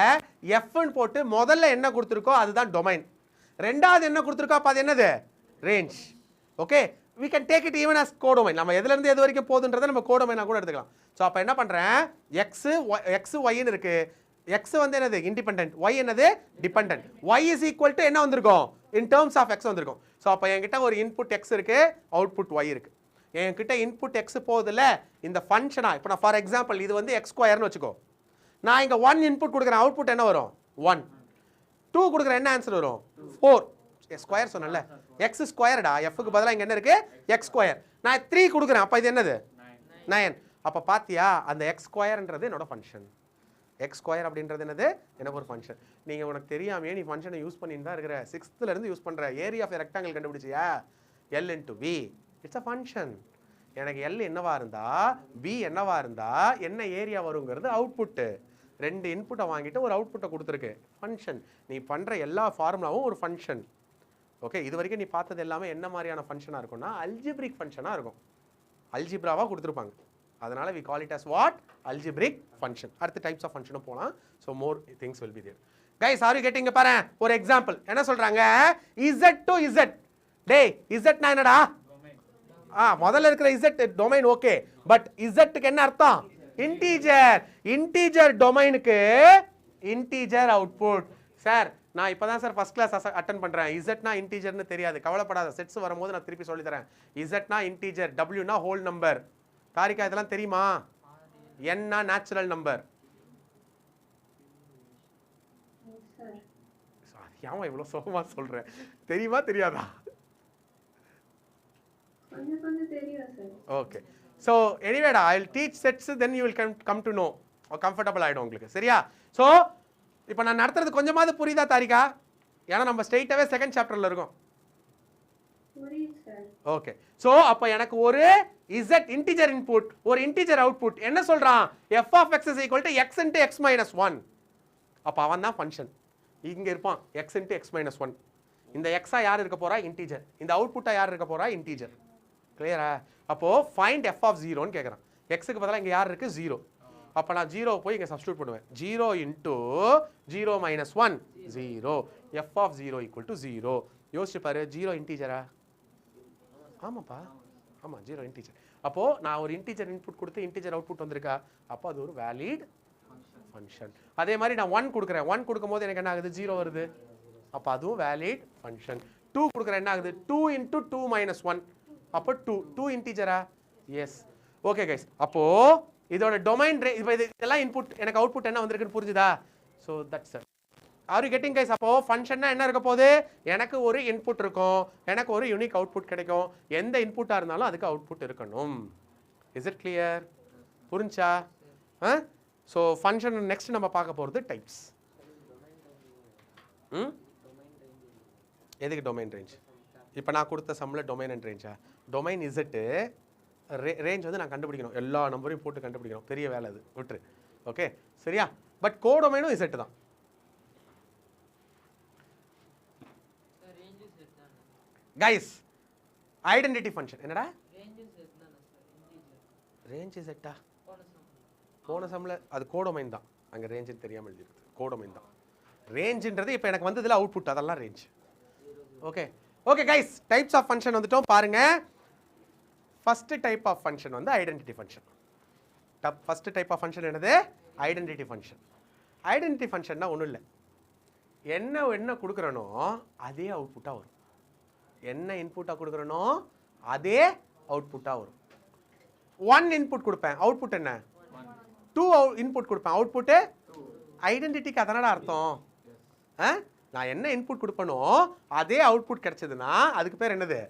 எஃப்னு போட்டு முதல்ல என்ன கொடுத்துருக்கோ அதுதான் டொமைன், ரெண்டாவது என்ன கொடுத்துருக்கோ அப்போ அது என்னது? Range. Okay, we can take it even as codomain. நம்ம எதுலேருந்து எது வரைக்கும் போகுதுன்றதை நம்ம கோடொமைனாக கூட எடுத்துக்கலாம். ஸோ அப்போ என்ன பண்ணுறேன், எக்ஸ் ஒய்ன்னு இருக்கு. எக்ஸ் வந்து என்னது? இண்டிபெண்டன்ட். ஒய் என்னது? Dependent. Y is equal to என்ன வந்திருக்கும்? இன் டேர்ம்ஸ் ஆஃப் எக்ஸ் வந்திருக்கும். ஸோ அப்போ என்கிட்ட ஒரு இன்புட் எக்ஸ் இருக்கு, அவுட்புட் ஒய் இருக்கு. என்கிட்ட இன்புட் எக்ஸ் போகுதுல்ல, இந்த ஃபங்க்ஷனா இப்போ நான் ஃபார் எக்ஸாம்பிள் இது வந்து எக்ஸ் ஸ்கொயர்னு வச்சுக்கோ. நான் இங்கே 1 இன்புட் கொடுக்குறேன், அவுட்புட் என்ன வரும்? 1. 2 கொடுக்குறேன், என்ன ஆன்சர் வரும்? 4. ஸ்கொயர் சொன்னல, எக்ஸ் ஸ்கொயர்டா, எஃப்க்கு பதிலாக இங்கே என்ன இருக்கு? X square. நான் 3 கொடுக்குறேன், அப்போ இது என்னது? 9. அப்போ பார்த்தியா, அந்த எக்ஸ் ஸ்கொயர்ன்றது என்னோட ஃபங்க்ஷன். எக்ஸ் ஸ்கொயர் அப்படின்றது என்னது? எனக்கு ஒரு ஃபங்க்ஷன். நீங்கள் உனக்கு தெரியாமே நீ ஃபங்க்ஷனை யூஸ் பண்ணிட்டு தான் இருக்கிற. 6th யூஸ் பண்ணுற ஏரியா ஆஃப் ரெக்டாங்கிள் கண்டுபிடிச்சியா? L into v, it's a function. எனக்கு எல் என்னவா இருந்தா, பி என்னவா இருந்தா என்ன ஏரியா வருங்கிறது அவுட்புட்டு. 2 இன்புட்டை வாங்கிட்டு ஒரு அவுட்புட்டை கொடுத்துருக்கு, ஃபங்க்ஷன். நீ பண்ணுற எல்லா ஃபார்முலாவும் ஒரு ஃபங்க்ஷன். ஓகே, இது வரைக்கும் நீ பார்த்தது எல்லாமே என்ன மாதிரியான ஃபங்க்ஷனாக இருக்கும்னா அல்ஜிப்ரிக் ஃபங்க்ஷனாக இருக்கும். அல்ஜிப்ராவாக கொடுத்துருப்பாங்க. அதனால் we call it as what? Algebraic function. அடுத்த டைப்ஸ் ஆஃப் ஃபங்க்ஷனும் போகலாம். So more things will be there. Guys, are you getting? பாரு ஒரு எக்ஸாம்பிள் என்ன சொல்கிறாங்க, இசட் டு இசட். டேய் இசட்னா என்னடா? முதல்ல இருக்கிற இசட் டொமைன், ஓகே. பட் இசட்டுக்கு என்ன அர்த்தம்? இன்டீஜர். இன்டீஜர் டொமைனுக்கு இன்டீஜர் அவுட்புட். சார் நான் இப்போ தான் சார் ஃபஸ்ட் கிளாஸ் அட்டன் பண்ணுறேன், இசட்னா இன்டீஜர்னு தெரியாது. கவலைப்படாத, செட்ஸ் வரும்போது நான் திருப்பி சொல்லித்தரேன். இசட்னா இன்டீஜர், டபிள்யூனா ஹோல் நம்பர். தாரிகா இதெல்லாம் தெரியுமா? என்னா நேச்சுரல் நம்பர். ஏமா இவ்வளோ சோகமாக சொல்கிறேன்? தெரியுமா தெரியாதா? ஓகே, ஸோ எனிவேடா I will teach sets, then you will come to know. Comfortable ஆகிடும் உங்களுக்கு. சரியா? ஸோ இப்போ நான் நடத்துறது கொஞ்சமாவது புரியுதா தாரிகா? ஏன்னா நம்ம ஸ்ட்ரெயிட்டாகவே செகண்ட் சாப்டரில் இருக்கோம். ஓகே, ஸோ அப்போ எனக்கு ஒரு இசட் இன்டிஜர் இன்புட், ஒரு இன்டிஜர் அவுட்புட். என்ன சொல்கிறான்? F of x is equal to x into x minus 1. அப்போ அவன் தான் ஃபங்க்ஷன். இங்கே இருப்பான் எக்ஸ் இன்ட்டு எக்ஸ் மைனஸ் 1. இந்த எக்ஸாக யார் இருக்க போகிறா? இன்டிஜர். இந்த அவுட்புட்டாக யார் இருக்க போகிறா? இன்டிஜர். கிளியரா? அப்போது ஃபைண்ட் எஃப் ஆஃப் 0ன்னு கேட்குறான். எக்ஸுக்கு பதிலாக இங்கே யார் இருக்குது? 0. அப்போ நான் 0 போய் இங்கே சப்ஸ்டியூட் பண்ணுவேன். 0 into 0 minus 1 0. F of 0 equal to 0. யோசிச்சு பாரு, 0 இன்டீஜரா? ஆமாப்பா, ஆமாம் 0 இன்டீஜர். அப்போது நான் ஒரு இன்டீஜர் இன்புட் கொடுத்து இன்டீஜர் அவுட்புட் வந்திருக்கா, அப்போ அது ஒரு வேலிட் ஃபங்க்ஷன். அதே மாதிரி நான் 1 கொடுக்குறேன், 1 கொடுக்கும்போது எனக்கு என்ன ஆகுது? 0 வருது, அப்போ அதுவும் வேலிட் ஃபங்க்ஷன். 2 கொடுக்குறேன், என்ன ஆகுது? 2 இன்ட்டு 2 மைனஸ் 1, அப்போ 2 இன்டீஜரா? எஸ். ஓகே கைஸ், அப்போது இதோட டொமைன் இப்போ இதெல்லாம் இன்புட், எனக்கு அவுட்புட் என்ன வந்திருக்குன்னு புரிஞ்சுதா? So that's it. R you getting guys? அப்போ ஃபங்க்ஷன்னா என்ன இருக்க போகுது? எனக்கு ஒரு இன்புட் இருக்கும், எனக்கு ஒரு யூனிக் அவுட்புட் கிடைக்கும். எந்த இன்புட்டாக இருந்தாலும் அதுக்கு அவுட்புட் இருக்கணும். Is it clear? புரிஞ்சா? ஸோ ஃபங்க்ஷன் நெக்ஸ்ட் நம்ம பார்க்க போகிறது டைப்ஸ். எதுக்கு டொமைன் ரேஞ்ச்? இப்போ நான் கொடுத்த சம்மில் டொமைன் அண்ட் ரேஞ்சா? டொமைன் இசட்டு, ரேஞ்ச் வந்து நான் கண்டுபிடிக்கணும், எல்லா நம்பரையும் போட்டு கண்டுபிடிக்கணும், பெரிய வேலை அது, விட்டுரு. ஓகே சரியா? பட் கோடொமைனும் இசட்டு தான். கைஸ் ஐடென்டிட்டி ஃபங்க்ஷன் என்னடா ரேஞ்சஸ் என்னன்னா சார் இன்டிஜர் ரேஞ்சு செட்டா போன சம் போன சம்மில் அது கோடொமைன் தான் அங்கே ரேஞ்சுன்னு தெரியாமல் எழுதிருக்கு கோடொமைன் தான் ரேஞ்சுன்றது இப்போ எனக்கு வந்ததில் அவுட்புட் அதெல்லாம் range okay okay guys types of function வந்துட்டோம் பாருங்க ஃபஸ்ட்டு டைப் ஆஃப் ஃபங்க்ஷன் வந்து identity function first type of function என்னது ஐடென்டிட்டி ஃபங்க்ஷன் ஐடென்டிட்டி ஃபங்க்ஷன்னா ஒன்றும் இல்லை என்ன கொடுக்குறனோ அதே அவுட்புட்டாக வரும் என்ன இன்புட்டாக கொடுக்குறனோ அதே அவுட்புட்டாக வரும் 1 இன்புட் கொடுப்பேன் அவுட்புட் என்ன 2 இன்புட் கொடுப்பேன் அவுட்புட்டு ஐடென்டிட்டிக்கு அதனடா அர்த்தம் நான் என்ன இன்புட் கொடுப்பனோ அதே அவுட்புட் கிடைச்சதுன்னா அதுக்கு பேர் என்னது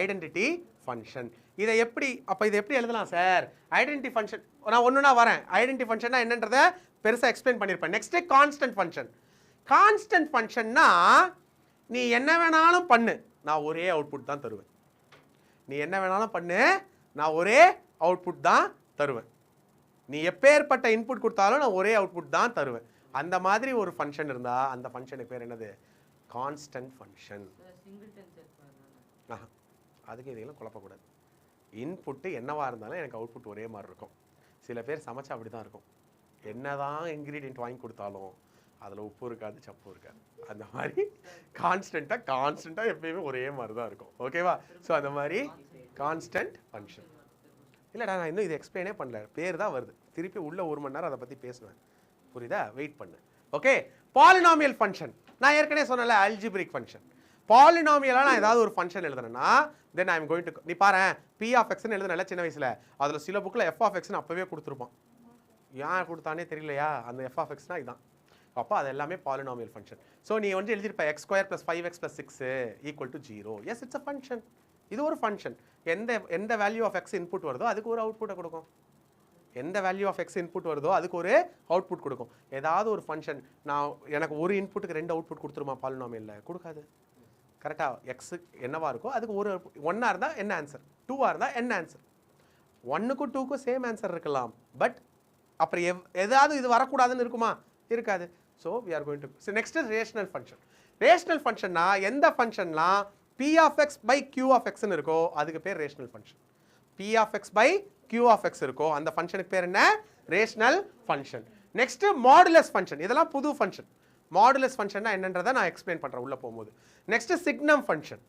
ஐடென்டிட்டி ஃபங்க்ஷன் இதை எப்படி எழுதலாம் சார் ஐடென்டிட்டி ஃபங்க்ஷன் நான் ஒன்றுனா வரேன் ஐடென்டிட்டி ஃபங்க்ஷன்னா என்னன்றதை பெருசாக எக்ஸ்பிளைன் பண்ணியிருப்பேன் நெக்ஸ்ட்டு கான்ஸ்டன்ட் ஃபங்க்ஷன் கான்ஸ்டன்ட் ஃபங்க்ஷன்னா நீ என்ன வேணாலும் பண்ணு நான் ஒரே அவுட்புட் தான் தருவேன் நீ என்ன வேணாலும் பண்ணு நான் ஒரே அவுட்புட் தான் தருவேன் நீ எப்பேற்பட்ட இன்புட் கொடுத்தாலும் நான் ஒரே அவுட்புட் தான் தருவேன் அந்த மாதிரி ஒரு ஃபங்க்ஷன் இருந்தால் அந்த ஃபங்க்ஷனுக்கு பேர் என்னது கான்ஸ்டன்ட் ஃபங்க்ஷன் சிங்கிள்டன் செட் பண்ணலாம் அதுக்கு இதெல்லாம் குழப்பக்கூடாது இன்புட்டு என்னவா இருந்தாலும் எனக்கு அவுட்புட் ஒரே மாதிரி இருக்கும் சில பேர் சமைச்சா அப்படி தான் இருக்கும் என்னதான் இன்க்ரீடியன்ட் வாங்கி கொடுத்தாலும் அதில் உப்பு இருக்காது சப்பு இருக்காது அந்த மாதிரி கான்ஸ்டண்ட்டாக எப்பயுமே ஒரே மாதிரி தான் இருக்கும் ஓகேவா ஸோ அந்த மாதிரி கான்ஸ்டன்ட் ஃபங்க்ஷன் இல்லைடா நான் இன்னும் இது எக்ஸ்பிளைனே பண்ணல பேர் தான் வருது திருப்பி உள்ள 1 மணி நேரம் அதை பற்றி பேசுவேன் புரியுதா வெயிட் பண்ணு ஓகே பாலினாமியல் ஃபங்க்ஷன் நான் ஏற்கனவே சொன்னல அல்ஜிப்ரிக் ஃபங்க்ஷன் பாலினாமியலாக நான் ஏதாவது ஒரு ஃபங்க்ஷன் எழுதுனேன்னா then I am going to நீ பாரு பி ஆஃப் எக்ஸ்னு எழுதுனல சின்ன வயசில் அதில் சில புக்கில் எஃப் ஆஃப் எக்ஸ்னு அப்போவே கொடுத்துருப்பான் ஏன் கொடுத்தானே தெரியலையா அந்த எஃப் ஆஃப் எக்ஸ்னா இதான் அப்போ அது எல்லாமே பாலினாமியல் ஃபங்க்ஷன் ஸோ நீ வந்து எழுதிருப்ப x² + 5x + 6 = 0 S it's a function இது ஒரு ஃபங்க்ஷன் எந்த வேல்யூ ஆஃப் எக்ஸ் இன்புட் வருதோ அதுக்கு ஒரு அவுட்புட்டை கொடுக்கும் எந்த வேல்யூ ஆஃப் எக்ஸ் இன்புட் வருதோ அதுக்கு ஒரு அவுட்புட் கொடுக்கும் ஏதாவது ஒரு ஃபங்க்ஷன் நான் எனக்கு ஒரு இன்புட்டுக்கு 2 அவுட்புட் கொடுத்துருமா பாலினாமியலில் கொடுக்காது கரெக்டாக எக்ஸு என்னவா இருக்கோ அதுக்கு ஒரு 1ஆக இருந்தால் என்ன ஆன்சர் 2ஆக இருந்தால் என்ன ஆன்சர் 1க்கும் 2க்கும் சேம் ஆன்சர் இருக்கலாம் பட் அப்புறம் ஏதாவது இது வரக்கூடாதுன்னு இருக்குமா இருக்காது so we are going to so next is rational function rational ஃபங்க்ஷன்னா எந்த ஃபங்க்ஷன்லாம் p of x by q of x ன்னு இருக்கோ அதுக்கு பேர் rational function p of x by q of x இருக்கோ அந்த ஃபங்க்ஷனுக்கு பேர் என்ன rational function next modulus function இதெல்லாம் புது ஃபங்க்ஷன் மாடுலஸ் ஃபங்க்ஷன்னா என்னன்றதை நான் எக்ஸ்பிளைன் பண்ணுறேன் உள்ளே போகும்போது நெக்ஸ்ட் சிக்னம் ஃபங்க்ஷன்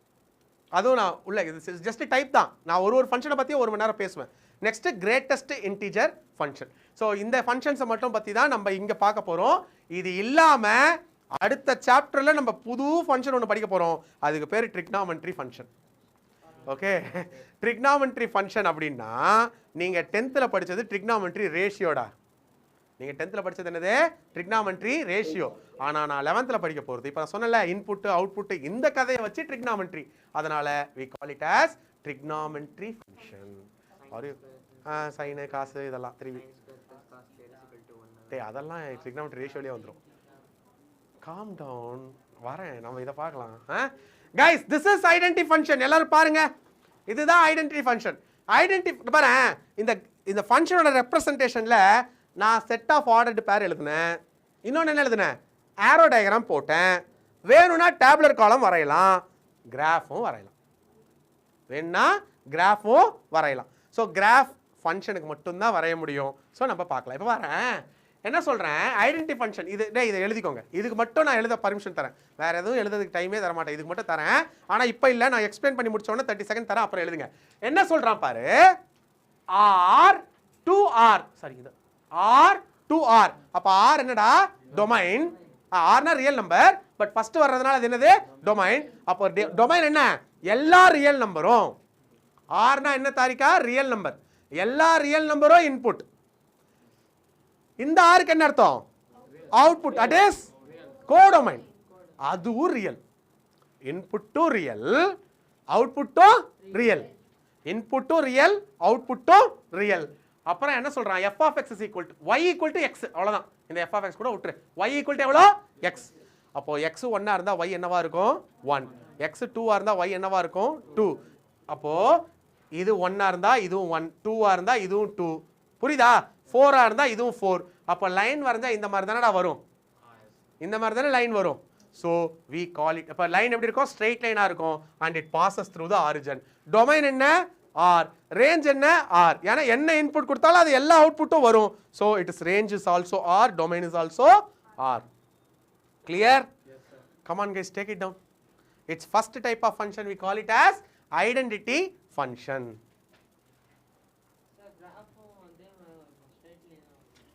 அதுவும் நான் உள்ள இது ஜஸ்ட் டைப் தான் நான் ஒரு ஃபங்க்ஷனை பற்றியும் 1 மணி நேரம் பேசுவேன் next greatest integer function so இந்த ஃபங்க்ஷன்ஸை மட்டும் பற்றி தான் நம்ம இங்கே பார்க்க போகிறோம் இது இல்லாமல் அடுத்த சாப்டரில் நம்ம புது ஃபங்க்ஷன் ஒன்று படிக்க போகிறோம் அதுக்கு பேர் trigonometry function okay trigonometry function அப்படின்னா நீங்கள் 10th படித்தது ட்ரிக்னாமெண்ட்ரி ரேஷியோடா நீங்கள் 10th படித்தது என்னது ட்ரிக்னாமெண்ட்ரி ரேஷியோ ஆனால் நான் 11th படிக்க போகிறது இப்போ நான் சொன்னல இன்புட்டு அவுட்புட்டு இந்த கதையை வச்சு ட்ரிக்னாமெண்ட்ரி அதனால் we call it as trigonometry function sine cos இதெல்லாம் திரும்பி அதெல்லாம் ட்ரிக்னாமெண்ட்ரி ரேஷியோலேயே வந்துடும் காம் டவுன் வரேன் நம்ம இதை பார்க்கலாம் guys this is identity function எல்லாரும் பாருங்க இதுதான் ஐடென்டி ஃபங்க்ஷன் ஐடென்டி பாரு இந்த ஃபங்க்ஷனோட ரெப்ரசன்டேஷனில் நான் செட் ஆஃப் ஆர்டர்டு பேர் எழுதுனேன் இன்னொன்று என்ன எழுதுனேன் ஆரோ டயக்ராம் போட்டேன் வேணும்னா டேப்லர் காலம் வரையலாம் கிராஃபும் வரையலாம் வேணும்னா கிராஃபும் வரையலாம் ஸோ கிராஃப் ஃபங்க்ஷனுக்கு மட்டும்தான் வரைய முடியும் ஸோ நம்ம பார்க்கலாம் இப்போ வரேன் என்ன சொல்கிறேன் ஐடென்டி ஃபங்க்ஷன் இதை எழுதிக்கோங்க இதுக்கு மட்டும் நான் எழுத பர்மிஷன் தரேன் வேறு எதுவும் எழுதுறதுக்கு டைமே தர மாட்டேன் இதுக்கு மட்டும் தரேன் ஆனால் இப்போ இல்லை நான் எக்ஸ்பிளைன் பண்ணி முடிச்சோன்னே 30 செகண்ட் தரேன் அப்புறம் எழுதுங்க என்ன சொல்கிறான் பாரு ஆர் டு ஆர் சரி இது ஆர் டு ஆர் அப்போ ஆர் என்னடா டொமைன் ஆர்னா ரியல் நம்பர் பட் ஃபர்ஸ்ட் வர்றதுனால அது என்னது டொமைன் அப்போ டொமைன் என்ன எல்லா ரியல் நம்பரும் ஆர்னா என்ன தாரிக்கா ரியல் நம்பர் எல்லா ரியல் நம்பரும் இன்புட் இந்த ஆருக்கு என்ன அர்த்தம் அவுட்புட் தட் இஸ் கோடொமைன் அதுவும் ரியல் இன்புட்டும் ரியல் அவுட்புட்டும் ரியல் இன்புட்டும் ரியல் அவுட்புட்டும் ரியல் அப்புறம் என்ன சொல்றான் f of x is equal to y equal to x அவ்வளவுதான் இந்த f of x கூட விட்டுரு y equal to எவ்வளோ x அப்போ x 1 இருந்தா y என்னவா இருக்கும் 1 x 2 இருந்தா y என்னவா இருக்கும் 2 அப்போ இது 1 இருந்தா இதுவும் 1 2 இருந்தா இதுவும் 2 புரியுதா 4 இருந்தா இதுவும் 4 அப்போ லைன் வரைஞ்சா இந்த மாதிரி தானடா வரும் இந்த மாதிரி தானே லைன் வரும் ஸோ வி கால் இட். இப்போ லைன் எப்படி இருக்கும்? ஸ்ட்ரெயிட் லைனாக இருக்கும் and it passes through the origin. Domain என்ன? ஆர். ரேஞ்ச் என்ன? ஆர். ஏன்னா என்ன இன்புட் கொடுத்தாலும் அது எல்லா அவுட்புட்டும் வரும். So it is range is also R, domain is also R. Clear? Come on guys, take it down. Its first type of function we call it as identity function. சார் கிராஃபும் அதே ஸ்ட்ரைட் லைன்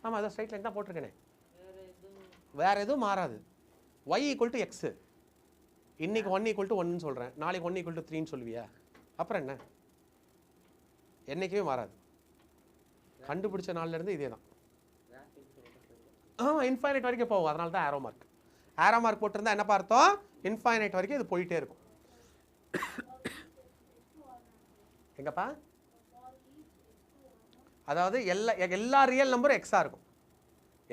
ஆமாம், அதான் straight line தான் போட்டிருக்கேனே. வேற எதுவும் வேறு எதுவும் மாறாது. y equal to x. இன்னைக்கு 1 ஈக்குவல் டு 1 சொல்கிறேன், நாளைக்கு 1 ஈக்குவல் டு 3 சொல்லுவியா? அப்புறம் என்ன? என்றைக்குமே மாறாது. கண்டுபிடிச்ச நாள்லேருந்து இதே தான். இன்ஃபைனைட் வரைக்கும் போகும். அதனால தான் ஆரோ மார்க். ஆரோ மார்க் போட்டிருந்தா என்ன பார்த்தோம்? இன்ஃபைனைட் வரைக்கும் இது போயிட்டே இருக்கும். எங்கப்பா? அதாவது எல்லா ரியல் நம்பரும் எக்ஸாக இருக்கும்.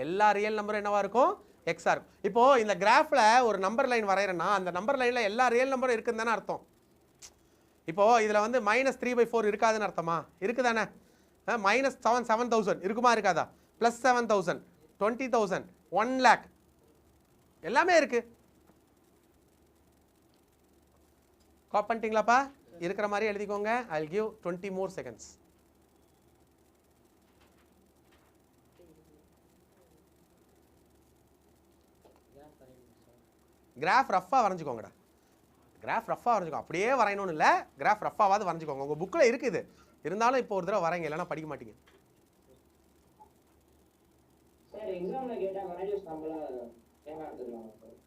எல்லா ரியல் நம்பரும் என்னவா இருக்கும்? எக்ஸாக இருக்கும். இப்போது இந்த கிராஃபில் ஒரு நம்பர் லைன் வரைகிறேன்னா அந்த நம்பர் லைனில் எல்லா ரியல் நம்பரும் இருக்குன்னு தானே அர்த்தம். இப்போது இதில் வந்து -3/4 இருக்காதுன்னு அர்த்தமா? இருக்குதானே? -7,000 இருக்குமா இருக்காதா? +7,000, 20,000, 1 lakh எல்லாமே இருக்கு. காப் பண்ணிட்டீங்களாப்பா? இருக்கிற மாதிரி எழுதிக்கோங்க. I'll give 20 more seconds. Graph ரஃபாக வரைஞ்சிக்கோங்கடா. கிராஃப் ரஃபாக வரைஞ்சிக்கோ. அப்படியே வரையணும்னு இல்லை, கிராஃப் ரஃபாவது வரைஞ்சிக்கோங்க. உங்கள் புக்கில் இருக்குது, இருந்தாலும் இப்போ ஒரு தடவை வரைங்க, இல்லைன்னா படிக்க மாட்டீங்க.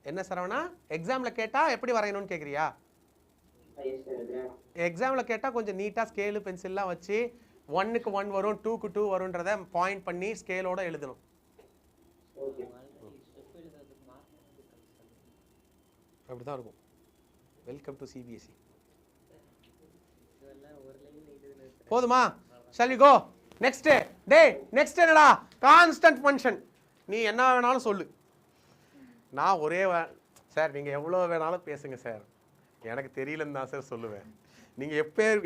என்ன சரவணா? எக்ஸாமில் கேட்டால் எப்படி வரையணும்னு கேட்குறியா? எக்ஸாமில் கேட்டால் கொஞ்சம் நீட்டாக ஸ்கேலு பென்சில்லாம் வச்சு 1க்கு 1 வரும், 2க்கு 2 வரும்ன்றதை பாயிண்ட் பண்ணி ஸ்கேலோட எழுதணும். அப்படி தான் இருக்கும். Welcome to CBSE. போதுமா? shall we go next? டேய் நெக்ஸ்ட் என்னடா? Constant function. நீ என்ன வேணாலும் சொல்லு, நான் ஒரே சார் நீங்கள் எவ்வளோ வேணாலும் பேசுங்க சார், எனக்கு தெரியலன்னு தான் சார் சொல்லுவேன். நீங்கள்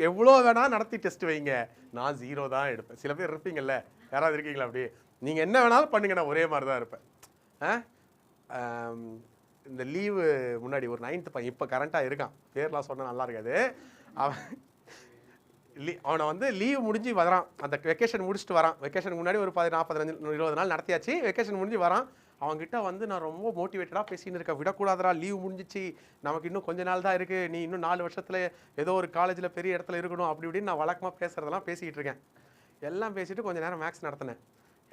எவ்வளோ வேணாலும் நடத்தி டெஸ்ட் வைங்க, நான் 0 தான் எடுப்பேன். சில பேர் இருப்பீங்கல்ல, யாராவது இருக்கீங்களா அப்படி? நீங்கள் என்ன வேணாலும் பண்ணுங்க, நான் ஒரே மாதிரி தான் இருப்பேன். இந்த லீவு முன்னாடி ஒரு 9th பையன் இப்போ கரண்ட்டாக இருக்கான், பேர்லாம் சொன்னால் நல்லா இருக்காது. அவனை வந்து லீவ் முடிஞ்சு வரான், அந்த வெக்கேஷன் முடிச்சுட்டு வரான். வெக்கேஷன் முன்னாடி ஒரு 45-20 நாள் நடத்தியாச்சு. வெக்கேஷன் முடிஞ்சு வரான். அவங்ககிட்ட வந்து நான் ரொம்ப மோட்டிவேட்டடாக பேசின்னு இருக்கேன். விடக்கூடாதரா, லீவ் முடிஞ்சிச்சு, நமக்கு இன்னும் கொஞ்ச நாள் தான் இருக்குது, நீ இன்னும் 4 வருஷத்தில் ஏதோ ஒரு காலேஜில் பெரிய இடத்துல இருக்கணும் அப்படி இப்படின்னு நான் வழக்கமாக பேசுகிறதெல்லாம் பேசிக்கிட்டு இருக்கேன். எல்லாம் பேசிட்டு கொஞ்சம் நேரம் மேக்ஸ் நடத்தினேன்.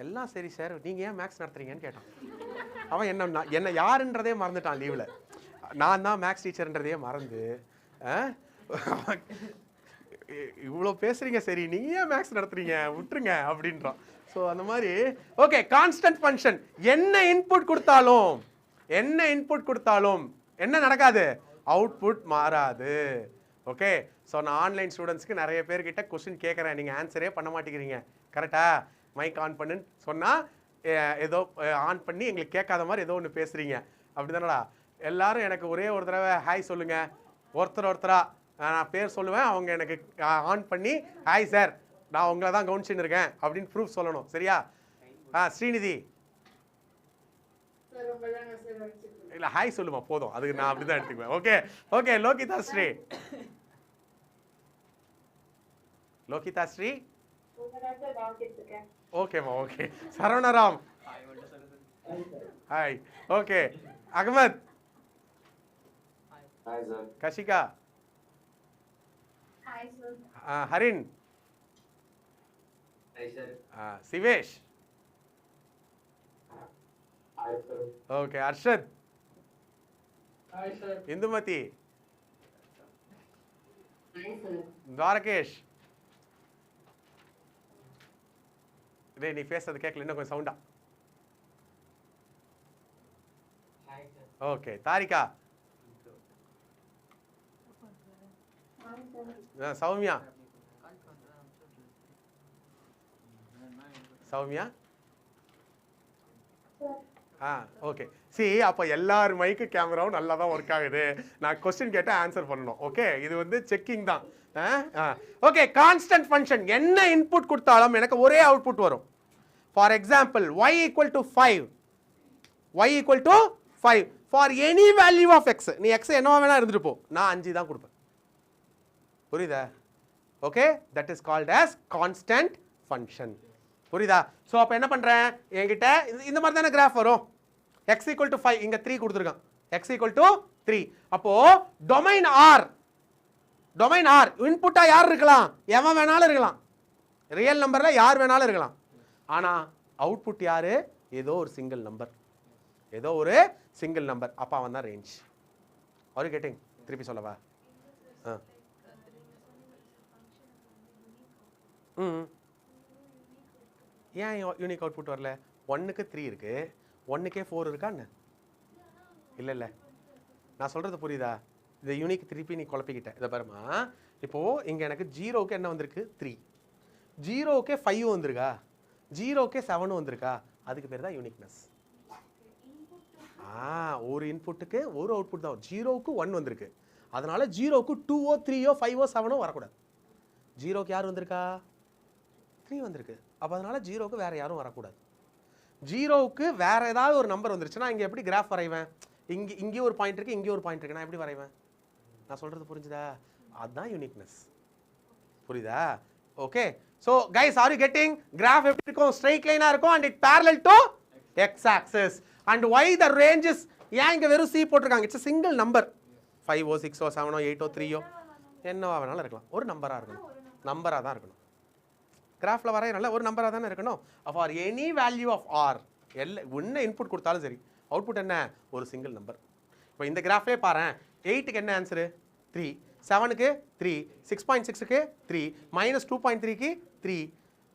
எல்லாம் சரி சார், நீங்கள் ஏன் மேக்ஸ் நடத்துறீங்கன்னு கேட்டான். அவன் என்ன யாருன்றதே மறந்துட்டான் லீவில். நான் தான் மேக்ஸ் டீச்சர்ன்றதையே மறந்து, இவ்வளோ பேசுகிறீங்க, சரி நீங்கள் ஏன் மேக்ஸ் நடத்துறீங்க, விட்டுருங்க அப்படின்றான். ஸோ அந்த மாதிரி ஓகே. கான்ஸ்டன்ட் ஃபங்க்ஷன் என்ன இன்புட் கொடுத்தாலும் என்ன நடக்காது? அவுட்புட் மாறாது. ஓகே. ஸோ நான் ஆன்லைன் ஸ்டூடெண்ட்ஸ்க்கு நிறைய பேர்கிட்ட கொஸ்டின் கேட்குறேன், நீங்கள் ஆன்சரே பண்ண மாட்டேங்கிறீங்க. கரெக்டாக? மைக் ஆன் பண்ணுன்னு சொன்னால் ஏதோ ஆன் பண்ணி எங்களுக்கு கேட்காத மாதிரி ஏதோ ஒன்று பேசுகிறீங்க, அப்படி தானடா? எல்லாரும் எனக்கு ஒரே ஒரு தடவை ஹாய் சொல்லுங்கள், ஒருத்தரா நான் பேர் சொல்லுவேன், அவங்க எனக்கு ஆன் பண்ணி ஹாய் சார் நான் உங்களை தான் கவனிச்சுன்னு இருக்கேன் அப்படின்னு ப்ரூஃப் சொல்லணும். சரியா? ஸ்ரீநிதி இல்லை ஹாய் சொல்லுமா போதும், அதுக்கு நான் அப்படி தான் எடுத்துக்குவேன். Okay okay. லோகிதா ஸ்ரீ ஓகேம்மா okay. Saravanaram hi. Okay. Ahmed, Kashika, Harin, Sivesh, okay. Arshad, Indumathi, Dwarakesh. டேய் நீ பேசுறது கேட்கல, இன்னும் கொஞ்சம் சவுண்டா. ஓகே. தாரிகா, சௌமியா, ஓகே. அப்போ எல்லார் மைக்கு கேமராவும் நல்லா தான் ஒர்க் ஆகுது. நான் கொஸ்டின் கேட்டால் ஆன்சர் பண்ணணும். ஓகே, இது வந்து செக்கிங் தான். ஓகே. கான்ஸ்டன்ட் ஃபங்க்ஷன் என்ன இன்புட் கொடுத்தாலும் எனக்கு ஒரே அவுட்புட் வரும். For example y = 5. For any value of x, நீ எக்ஸ் என்னவா வேணா இருந்துட்டு போ, நான் 5 தான் கொடுப்பேன். புரியுதா? Okay, that is called as constant function. புரியுதா? ஸோ அப்போ என்ன பண்ணுறேன், என்கிட்ட இந்த மாதிரி தானே கிராஃப் வரும். x ஈக்குவல் டு 5, இங்கே 3 கொடுத்துருக்கான், x ஈக்குவல் டு 3. அப்போ டொமைன் ஆர், டொமைன் ஆர் இன்புட்டா யார் இருக்கலாம், எவன் வேணாலும் இருக்கலாம், ரியல் நம்பர்ல யார் வேணாலும் இருக்கலாம். ஆனால் அவுட்புட் யாரு, ஏதோ ஒரு சிங்கிள் நம்பர், ஏதோ ஒரு சிங்கிள் நம்பர். அப்போ அவன் தான் ரேஞ்ச். R you getting? திருப்பி சொல்லவா? ஏன் யூனிக் அவுட்புட் வரல? 1க்கு 3 இருக்கு, 1க்கே 4 இருக்கான்னு இல்லை இல்லை, நான் சொல்கிறது புரியுதா? இந்த யூனிக் திருப்பி நீ குழப்பிக்கிட்ட. இதை பாருமா, இப்போது இங்கே எனக்கு 0க்கு என்ன வந்திருக்கு 3, 0க்கே 5 வந்திருக்கா, 0க்கே 7 வந்திருக்கா, அதுக்கு பேர் தான் யூனிக்னஸ். ஒரு இன்புட்டுக்கு ஒரு அவுட்புட் தான். 0க்கு 1 வந்திருக்கு, அதனால 0க்கு 2ஓ 3ஓ 5ஓ 7ஓ வரக்கூடாது. 0க்கு யார் வந்திருக்கா 3 வந்திருக்கு, அப்போ அதனால 0க்கு வேற யாரும் வரக்கூடாது. 0க்கு வேற ஏதாவது ஒரு நம்பர் வந்துருச்சுன்னா இங்கே எப்படி கிராஃப் வரைவேன், இங்கே ஒரு பாயிண்ட் இருக்கு, இங்கே ஒரு பாயிண்ட் இருக்கு, நான் எப்படி வரைவேன்? நான் சொல்றது புரிஞ்சுதா? அதுதான் யூனிக்னஸ். புரியுதா? Okay, so guys are you getting? Graph எப்படி இருக்கும், ஸ்ட்ரெயிட் லைனா இருக்கும் and it parallel to x axis. and why the range is, ஏன் இங்க வெறும் c போட்டிருக்காங்க, இட்ஸ் a single number. 5ஓ 6ஓ 7ஓ 8ஓ 3ஓ என்னவா வேணாலும் இருக்கலாம், ஒரு நம்பரா இருக்கணும், நம்பரா தான் இருக்கணும். கிராஃப்ல வரையறனால ஒரு நம்பரா தானே இருக்கணும். For any value of R, என்ன இன்புட் கொடுத்தாலும் சரி, அவுட்புட் என்ன, ஒரு சிங்கிள் நம்பர். இப்போ இந்த கிராஃப்லே பாரு, 8க்கு என்ன ஆன்சரு 3, 7க்கு 3, 6.6க்கு 3, -2.3க்கு 3,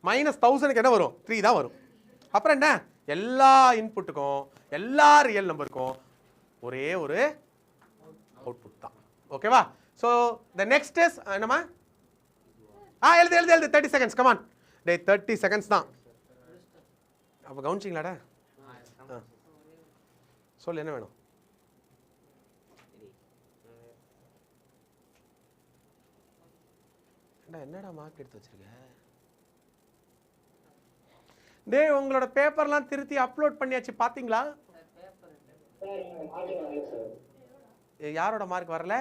-1000க்கு என்ன வரும் 3 தான் வரும். அப்புறம் என்ன, எல்லா இன்புட்டுக்கும் எல்லா ரியல் நம்பருக்கும் ஒரே ஒரு அவுட்புட் தான். ஓகேவா? ஸோ த நெக்ஸ்ட் இஸ் என்னமா, எழுது 30 செகண்ட்ஸ், கமான் டே, 30 செகண்ட்ஸ் தான். அப்போ கவனிச்சிங்களாடா? சொல்லு, என்ன வேணும்? என்னடா மார்க் எடுத்து வச்சிருக்க? டேய், உங்களோட பேப்பர்லாம் திருத்தி அப்லோட் பண்ணியாச்சு, பாத்தீங்களா? யாரோட மார்க் வரல?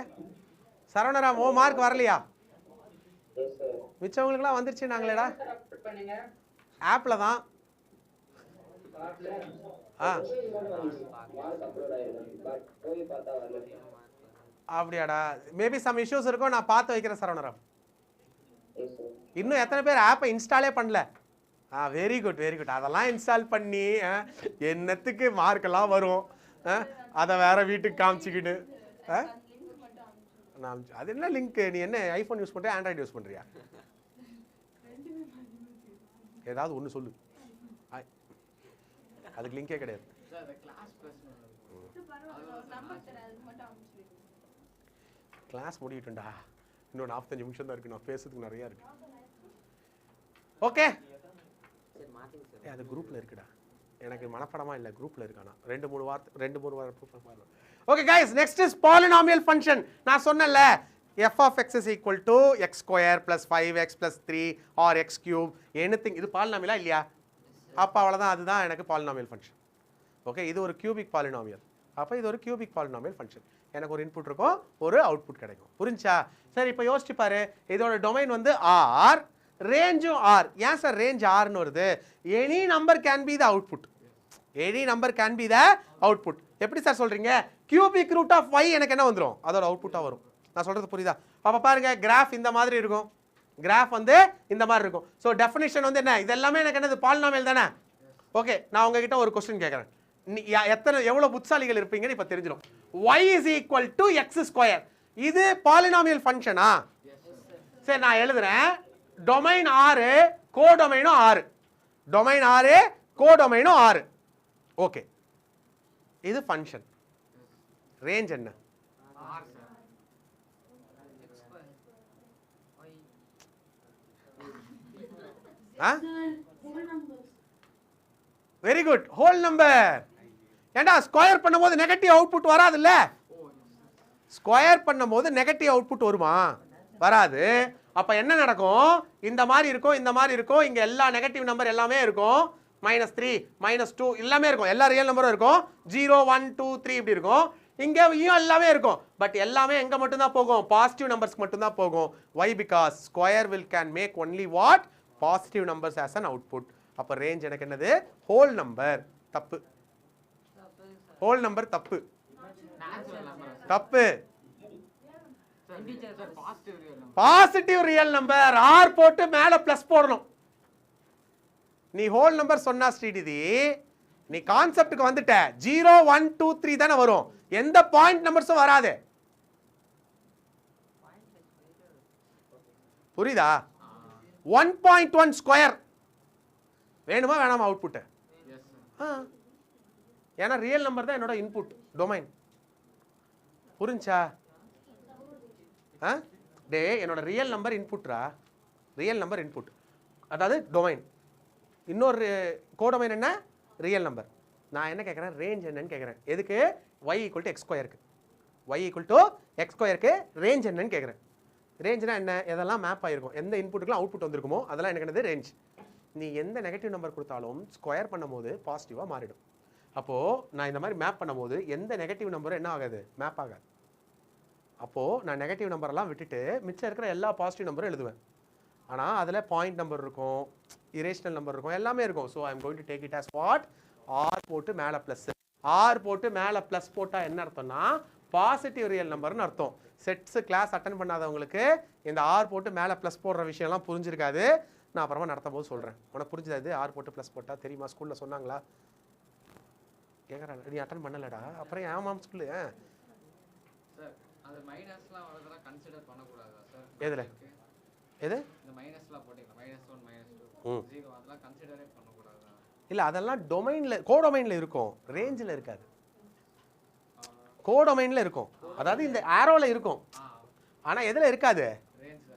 சரவணராம், ஓ மார்க் வரலையா? மிச்சவங்களுக்குலாம் வந்துருச்சு நாங்களேடா, ஆப்ல தான். அப்படியாடா, மேபி சம் இஷ்யூஸ் இருக்கும், நான் பார்த்து வைக்கிறேன் சரவணராம். இன்னும் எத்தனை பேர் ஆப்பை இன்ஸ்டாலே பண்ணல? Very good very good. அதெல்லாம் இன்ஸ்டால் பண்ணி என்னத்துக்கு மார்க்கெல்லாம் வரும், அதை வேற வீட்டுக்கு காமிச்சிக்கிட்டு. அது என்ன லிங்க்? நீ என்ன ஐஃபோன் யூஸ் பண்றியா, ஆண்ட்ராய்டு யூஸ் பண்றியா? ஏதாவது ஒன்று சொல்லு, அதுக்கு லிங்கே கிடையாது. கிளாஸ் முடியட்டும்டா, இன்னும் 45 நிமிஷம் தான் இருக்கு, நான் பேசுறதுக்கு நிறைய இருக்கு. ஓகே, அது குரூப்ல இருக்குடா, எனக்கு மனப்படமா இல்ல, குரூப்ல இருக்கானா, 2-3 வார்த்தை. Okay guys, next is polynomial function. நான் சொன்னேன்ல, f of x is equal to x square plus 5x plus 3 or x cube anything. இது பாலினாமியலா இல்லையா? அப்போ அவ்வளோதான், அதுதான் எனக்கு பாலினாமியல் ஃபங்க்ஷன். ஓகே, இது ஒரு கியூபிக் பாலினாமியல். அப்போ இது ஒரு கியூபிக் பாலினாமியல் ஃபங்க்ஷன். எனக்கு ஒரு இன்புட் இருக்கும், ஒரு அவுட்புட் கிடைக்கும். புரிஞ்சா? சரி, இப்போ யோசிச்சு பாரு, இதோட டொமைன் வந்து ஆர், ரேஞ்சும் ஆர். ஏன் சார் ரேஞ்ச் ஆர்னு வருது? Any number can be the output, any number can be the output. எப்படி சார் சொல்றீங்க? கியூபிக் ரூட் ஆஃப் y எனக்கு என்ன வந்துடும், அதோட அவுட்புட்டாக வரும். நான் சொல்றது புரியுதா? அப்போ பாருங்க, கிராஃப் இந்த மாதிரி இருக்கும், கிராஃப் வந்து இந்த மாதிரி இருக்கும். ஸோ டெஃபினிஷன் வந்து என்ன, இது எல்லாமே எனக்கு என்னது, பாலினாமியல் தானே. ஓகே, நான் உங்ககிட்ட ஒரு கொஸ்டின் கேட்குறேன், எவ்வளோ புட்சாலிகள் இருப்பீங்கன்னு இப்போ தெரிஞ்சிடும். y is equal to x square, இது பாலினாமியல் ஃபங்க்ஷனா? சரி, நான் எழுதுறேன், டொமைன் 6, கோடொமைனும் 6, டொமைன் 6, கோடொமைனும் 6. ஓகே, இது ஃபங்க்ஷன். ரேஞ்ச் என்ன? Very good, whole number. ஏண்டா ஸ்கொயர் பண்ணும்போது நெகட்டிவ் அவுட்புட் வராதுல்ல? ஸ்கொயர் பண்ணும்போது நெகட்டிவ் அவுட்புட் வருமா? வராது. அப்ப என்ன நடக்கும்? இந்த மாதிரி இருக்கும், இந்த மாதிரி இருக்கும், இங்க எல்லா நெகட்டிவ் நம்பர் எல்லாமே இருக்கும், -3 -2 எல்லாமே இருக்கும், எல்லா ரியல் நம்பரும் இருக்கும். 0 1 2 3 இப்படி இருக்கும். இங்கேயும் எல்லாமே இருக்கும். பட் எல்லாமே எங்க மட்டும் தான் போகும்? பாசிட்டிவ் நம்பர்ஸ்க்கு மட்டும் தான் போகும். why? because square will can make only what? positive numbers as an output. அப்ப ரேஞ்ச் எனக்கு என்னது? Whole number. தப்பு. ஹோல் நம்பர் தப்பு. தப்பு. Positive real number. ஆர் போட்டு மேல பிளஸ் போடணும். நீ ஹோல் நம்பர் சொன்னா ஸ்ரீநிதி, நீ கான்செப்டுக்கு வந்துட்ட. 0 1 2 3 தானே வரும், எந்த பாயிண்ட் நம்பர்ஸும் வராது. புரியுதா? 1.1 ஸ்கொயர் வேணுமா வேணாமா அவுட்புட்? ஏன்னா ரியல் நம்பர் தான் என்னோட இன்புட் டொமைன். புரிஞ்சா? டே என்னோட ரியல் நம்பர் இன்புட்ரா, ரியல் நம்பர் இன்புட், அதாவது டொமைன். இன்னொரு கோடொமைன் என்ன? Real number. நான் என்ன கேட்குறேன்? ரேஞ்ச் என்னன்னு கேட்குறேன். எதுக்கு? y ஈக்குவல் டு எக்ஸ் ஸ்கொயருக்கு. y ஈக்குவல் டு எக்ஸ் ஸ்கொயருக்கு ரேஞ்ச் என்னன்னு கேட்குறேன். ரேஞ்ச்னா என்ன? எதெல்லாம் மேப் ஆகிருக்கும், எந்த இன்புட்டுக்குலாம் அவுட்புட் வந்திருக்குமோ அதெல்லாம் எனக்கு என்னது? ரேஞ்ச். நீ எந்த நெகட்டிவ் நம்பர் கொடுத்தாலும் ஸ்கொயர் பண்ணும்போது பாசிட்டிவாக மாறிடும். அப்போது நான் இந்த மாதிரி மேப் பண்ணும்போது எந்த நெகட்டிவ் நம்பரும் என்ன ஆகாது? மேப் ஆகாது. அப்போது நான் நெகட்டிவ் நம்பரெல்லாம் விட்டுட்டு மிச்சம் இருக்கிற எல்லா பாசிட்டிவ் நம்பரும் எழுதுவேன். ஆனால் அதில் பாயிண்ட் நம்பர் இருக்கும், இரேஷனல் நம்பர் இருக்கும், எல்லாமே இருக்கும். So I am going to take it as what? R போட்டு மேலே ப்ளஸ். ஆர் போட்டு மேலே ப்ளஸ் போட்டால் என்ன அர்த்தம்னா பாசிட்டிவ் ரியல் நம்பர்னு அர்த்தம். செட்ஸு கிளாஸ் அட்டன் பண்ணாதவங்களுக்கு இந்த ஆர் போட்டு மேலே ப்ளஸ் போடுற விஷயம்லாம் புரிஞ்சிருக்காது. நான் அப்புறமா நடத்தும் போது சொல்கிறேன். உனக்கு புரிஞ்சுது? ஆர் போட்டு ப்ளஸ் போட்டால் தெரியுமா? ஸ்கூலில் சொன்னாங்களா? கேட்குறாங்க. நீ அட்டன் பண்ணலடா, அப்புறம் ஏமாம் ஸ்கூலு. எதில்? எது? இல்லை, அதெல்லாம் டொமைனில், கோடொமைனில் இருக்கும், ரேஞ்சில் இருக்காது. கோடொமைனில் இருக்கும், அதாவது இந்த ஆரோவில் இருக்கும். ஆனால் எதில் இருக்காது?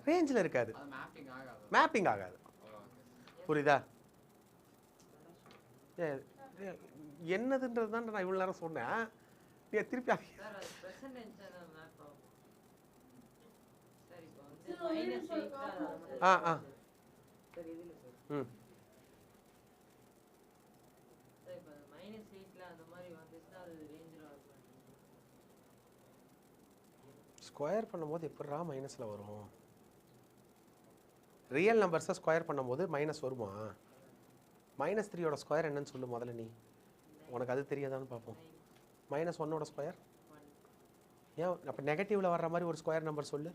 ரேஞ்சில் இருக்காது, மேப்பிங் ஆகாது. புரியுதா? என்னதுன்றது தான் நான் இவ்வளோ நேரம் சொன்னேன். நீ திருப்பி ஸ்கொயர் பண்ணும்போது எப்படிரா மைனஸில் வரும்? ரியல் நம்பர்ஸை ஸ்கொயர் பண்ணும்போது மைனஸ் வருமா? -3யோட ஸ்கொயர் என்னன்னு சொல்லு முதல்ல. நீ உனக்கு அது தெரியாதான்னு பார்ப்போம். -1ஓட ஸ்கொயர் ஏன்? அப்போ நெகட்டிவில் வர்ற மாதிரி ஒரு ஸ்கொயர் நம்பர் சொல்லு.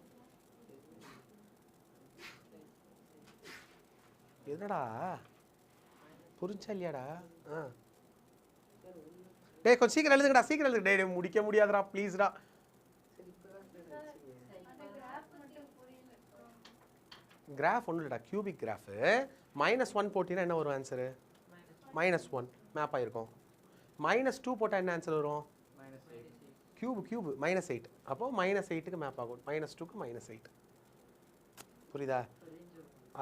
என்னடா புரிஞ்சா இல்லையாடா? டே கொஞ்சம் சீக்கிரம் எழுதுங்கடா, சீக்கிரம் எழுதுங்க. டே முடிக்க முடியாதுடா ப்ளீஸ்டா. கிராஃப் ஒன்றும் இல்லைடா, கியூபிக் கிராஃபு. -1 போட்டினா என்ன வரும் ஆன்சரு? -1 மேப் ஆகிருக்கும். -2 போட்டால் என்ன ஆன்சர் வரும்? கியூபு -8. அப்போது -8க்கு மேப் ஆகும், -2க்கு -8. புரியுதா?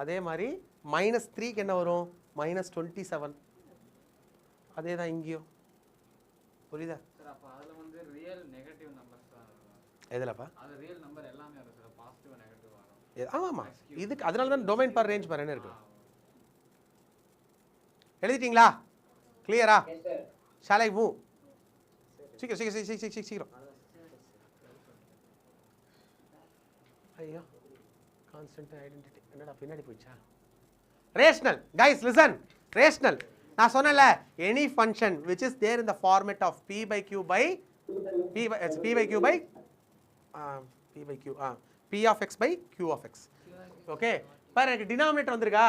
அதே மாதிரி -3க்கு என்ன வரும்? -27. அதே தான் இங்கேயும். புரியுதா? எதுலப்பா? ஆமாம், இதுக்கு அதனால தான் டொமைன் பார் ரேஞ்ச் பார் என்ன இருக்கு. எழுதிட்டீங்களா? கிளியரா? Shall I move? சீக்கிரம். ஐயோ, கான்ஸ்டன்ட் ஐடென்டிட்டி என்னடா பின்னாடி போயிடுச்சா? Rational guys listen. ரேஷனல் நான் சொன்னேன்ல, any function which is there in the format of p by q by p of x by q of x. Okay, பாரு எனக்கு டினாமினேட்டர் வந்திருக்கா,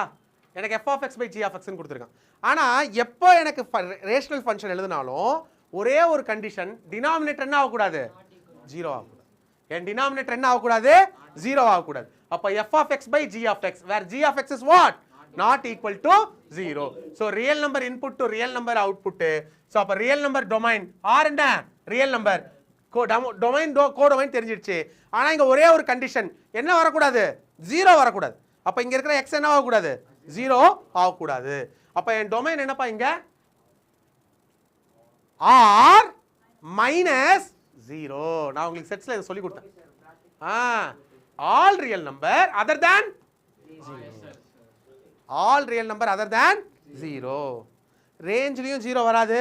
எனக்கு f of x by g of x ன்னு கொடுத்துருக்கான். ஆனால் எப்போ எனக்கு ரேஷனல் ஃபங்க்ஷன் எழுதினாலும் ஒரே ஒரு கண்டிஷன், டினாமினேட்டர் என்ன ஆகக்கூடாது? 0 ஆகக்கூடாது. என் டினாமினேட்டர் என்ன ஆகக்கூடாது? 0 ஆகக்கூடாது. அப்போ f of x by g of x, where g of x is what? Not equal to 0. So real number input to real number output. So அப்போ real number domain or என்ன? real number domain codomain தெரிஞ்சிடுச்சு. ஆனால் இங்கே ஒரே ஒரு condition என்ன வரக்கூடாது? 0 வரக்கூடாது. அப்போ இங்கே இருக்கிற x என்ன ஆகக்கூடாது? 0 ஆகக்கூடாது. அப்போ என் டொமைன் என்னப்பா இங்கே? r -0. நான் உங்களுக்கு செட்ஸில் இதை சொல்லி கொடுத்தேன். all real number other than 0. all real number other than 0. ரேஞ்ச்லேயும் 0 வராது,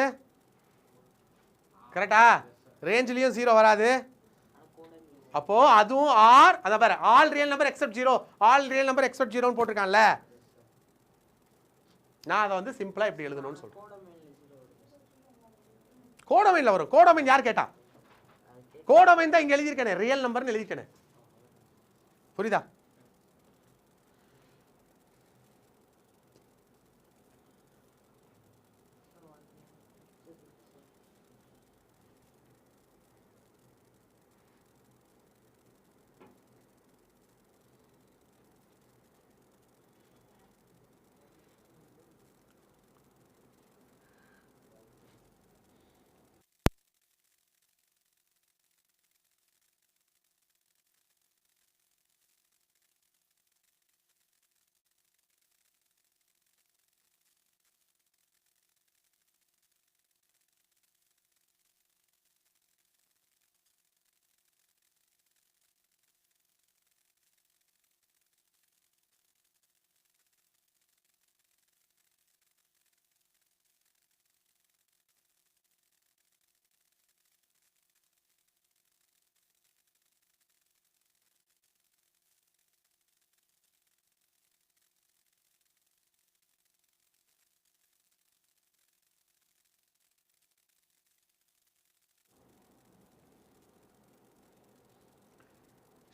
கரெக்டா? ரேஞ்ச்லேயும் 0 வராது. அப்போ அதுவும் ஆர், அதை பாரு, all real number accept 0, all real number accept 0 போட்டிருக்கான்ல, நான் அதை வந்து சிம்பிளா இப்படி எழுதணும்னு சொல்றேன். கோடமைன்ல வரும். கோடமைன் யார் கேட்டா? கோடமைன் தான் இங்க எழுதியிருக்கேனே, ரியல் நம்பர்னு எழுதியிருக்கேனே. புரியுதா?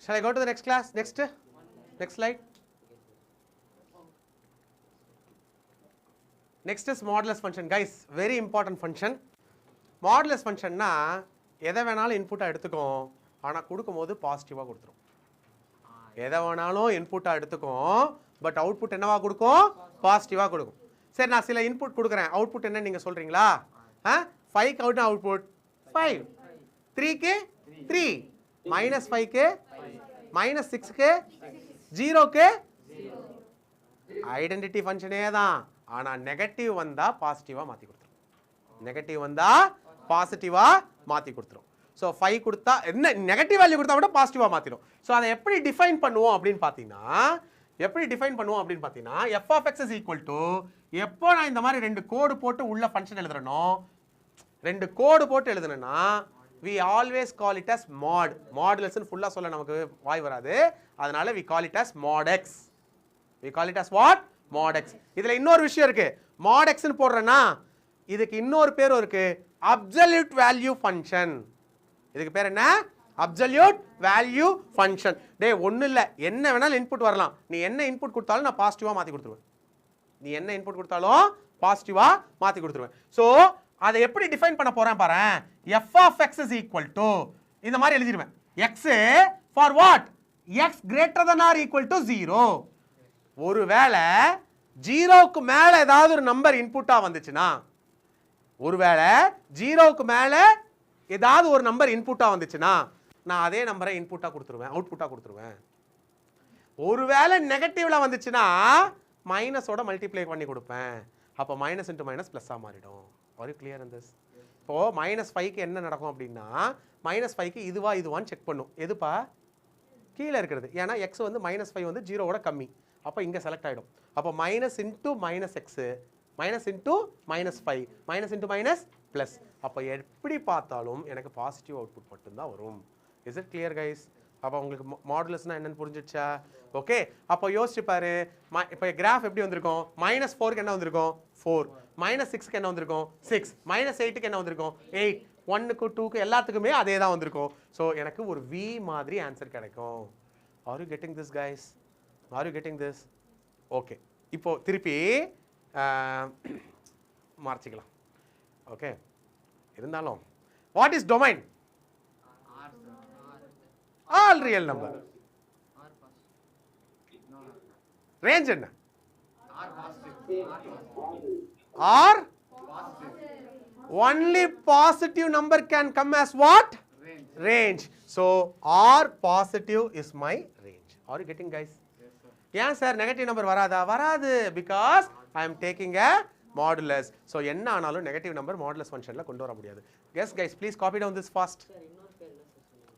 Shall I go to the next class? Next slide. Next is modulus function. Guys, very important function. Modulus function na எதை வேணாலும் இன்புட்டா எடுத்துக்கும், ஆனா கொடுக்கும்போது பாசிட்டிவா கொடுத்துரும். எதை வேணாலும் இன்புட்டா எடுத்துக்கும், பட் அவுட்புட் என்னவா கொடுக்கும்? பாசிட்டிவா கொடுக்கும். சரி, நான் சில இன்புட் கொடுக்குறேன், அவுட்புட் என்ன நீங்க சொல்றீங்களா? 5 க்கு அவுட்புட் 5, 3 க்கு 3, -5 க்கு -6 க்கு 0 க்கு ஐடென்டிட்டி ஃபங்க்ஷனே தான், ஆனா நெகட்டிவ் வந்தா பாசிட்டிவா மாத்தி கொடுத்துரும். நெகட்டிவ் வந்தா பாசிட்டிவா மாத்தி கொடுத்துரும். ஸோ 5 கொடுத்தா என்ன, நெகட்டிவ் வேல்யூ கொடுத்தா கூட பாசிட்டிவா மாத்திடும். ஸோ அதை எப்படி டிஃபைன் பண்ணுவோம் அப்படின்னு பார்த்தீங்கன்னா, f of x is equal to, எப்போ நான் இந்த மாதிரி 2 கோடு போட்டு உள்ள ஃபங்க்ஷன் எழுதுறனோ, 2 கோடு போட்டு எழுதுனா we always call it as mod. Modulus ஃபுல்லா சொல்ல நமக்கு வாய் வராது, அதனால we call it as mod x. We call it as what? Mod x. இதுல இன்னொரு விஷயம் இருக்கு. mod x ன்னு போடுறேன்னா இதுக்கு இன்னொரு பேரும் இருக்கு, absolute value function. இதுக்கு பேர் என்ன? absolute value function. டேய் ஒண்ணு இல்ல, என்ன வேணாலும் இன்புட் வரலாம், நீ என்ன இன்புட் கொடுத்தாலும் நான் பாசிட்டிவா மாத்தி கொடுத்துருவேன். நீ என்ன இன்புட் கொடுத்தாலும் பாசிட்டிவா மாத்தி கொடுத்துருவேன். சோ அதை எப்படி டிஃபைன் பண்ண போறேன் பாரு. f of x is equal to, இந்த மாதிரி எழுதிடுவேன், x for what? x greater than or equal to 0. ஒருவேளை 0க்கு மேல ஏதாவது ஒரு நம்பர் இன்புட்டா வந்துச்சுன்னா, ஒருவேளை 0க்கு மேல ஏதாவது ஒரு நம்பர் இன்புட்டா வந்துச்சுன்னா நான் அதே நம்பரை இன்புட்டா கொடுத்துருவேன், அவுட்புட்டா கொடுத்துருவேன். ஒருவேளை நெகட்டிவ்ல வந்துச்சுன்னா மைனஸோட மல்டிப்ளை பண்ணி கொடுப்பேன். அப்போ மைனஸ் இன்ட்டு மைனஸ் ப்ளஸ்ஸாக மாறிடும். Are you clear in this? இப்போ -5க்கு என்ன நடக்கும் அப்படின்னா, -5க்கு இதுவான்னு செக் பண்ணும். எதுப்பா? கீழே இருக்கிறது. ஏன்னா எக்ஸ் வந்து -5 வந்து 0வோட கம்மி, அப்போ இங்கே செலக்ட் ஆகிடும். அப்போ minus into minus x, minus into -5, minus into minus plus. அப்போ எப்படி பார்த்தாலும் எனக்கு பாசிட்டிவ் அவுட்புட் மட்டும்தான் வரும். Is it clear guys? அப்போ உங்களுக்கு மாடுலஸ்னா என்னன்னு புரிஞ்சிடுச்சா? ஓகே, அப்போ யோசிச்சு பாரு. இப்போ கிராஃப் எப்படி வந்திருக்கும்? -4க்கு என்ன வந்திருக்கும்? 4, -6க்கு என்ன வந்திருக்கும்? 6, -8க்கு என்ன வந்திருக்கும்? 8, 1க்கு 2க்கு எல்லாத்துக்குமே அதே தான் வந்திருக்கும். ஸோ எனக்கு ஒரு வி மாதிரி ஆன்சர் கிடைக்கும். Are you getting this guys? Are you getting this? Okay, இப்போ திருப்பி மார்ச்சிக்கலாம். ஓகே, இருந்தாலும் what is domain? All real number. Range என்ன? R only positive number can come as what? Range. So R positive is my range. Are you getting guys? ஏன் sir negative number வராதா? வராது, because I am taking a modulus. So என்ன ஆனாலும் negative number modulus ஃபங்க்ஷன்ல கொண்டு வர முடியாது. Yes guys, please copy down this fast.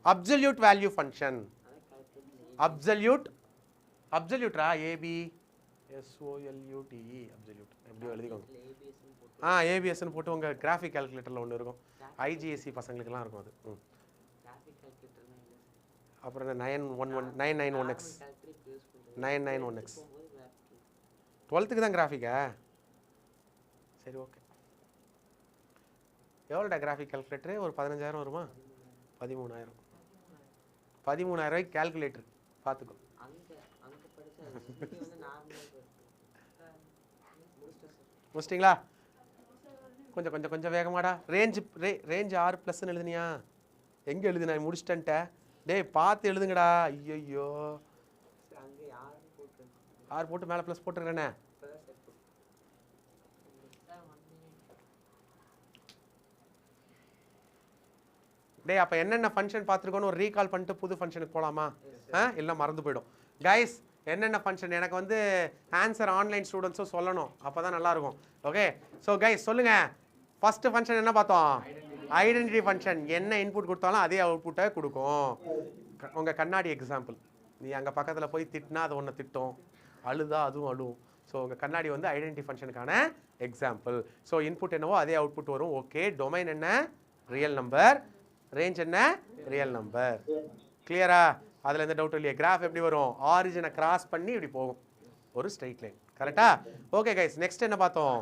Absolute value function. Absolute raw, AB SOLUTE absolute எப்படியோ எழுதிக்கோங்க. ஏபிஎஸ்ன்னு போட்டு உங்கள் கிராஃபிக் கால்குலேட்டரில் ஒன்று இருக்கும். IGSE பசங்களுக்கெல்லாம் இருக்கும் அது. அப்புறம் 991X 991X 12க்கு தான் கிராஃபிக்கா? சரி ஓகே. எவ்வளோடா graphic calculator? ஒரு 15,000 வருமா? 13,000. 13,000 ரூபாய்க்கு கால்குலேட்டர் பார்த்துக்கோ. முடிச்சிட்டிங்களா? கொஞ்சம் கொஞ்சம் கொஞ்சம் வேகமாடா. ரேஞ்ச் 6+ன்னு எழுதுனியா? எங்கே எழுதுனா? முடிச்சிட்டேன்ட்ட. டேய் பார்த்து எழுதுங்கடா. ஐயோ 6 போட்டு மேலே ப்ளஸ் போட்டுருக்கேனே. டேய் அப்போ என்னென்ன ஃபங்க்ஷன் பார்த்துருக்கோன்னு ஒரு ரீகால் பண்ணிட்டு புது ஃபங்க்ஷனுக்கு போகலாமா? இல்லை மறந்து போயிடும். கைஸ் என்னென்ன ஃபங்க்ஷன் எனக்கு வந்து ஆன்சர் ஆன்லைன் ஸ்டூடெண்ட்ஸும் சொல்லணும், அப்போ தான் நல்லாயிருக்கும். ஓகே ஸோ கைஸ் சொல்லுங்கள். ஃபஸ்ட்டு ஃபங்க்ஷன் என்ன பார்த்தோம்? Identity function. என்ன இன்புட் கொடுத்தாலும் அதே அவுட்புட்டை கொடுக்கும். உங்கள் கண்ணாடி எக்ஸாம்பிள். நீ அங்கே பக்கத்தில் போய் திட்டினா அது ஒன்று திட்டும், அழுதா அதுவும் அழுவும். ஸோ உங்கள் கண்ணாடி வந்து ஐடென்டிட்டி ஃபங்க்ஷனுக்கான எக்ஸாம்பிள். ஸோ இன்புட் என்னவோ அதே அவுட்புட் வரும். ஓகே டொமைன் என்ன? Real number. ரேஞ்ச் என்ன? Real number. கிளியரா? அதில் எந்த டவுட் இல்லையா? கிராஃப் எப்படி வரும்? ஆரிஜினை கிராஸ் பண்ணி இப்படி போகும், ஒரு ஸ்ட்ரைட் லைன். கரெக்டா? ஓகே கைஸ் நெக்ஸ்ட் என்ன பார்த்தோம்?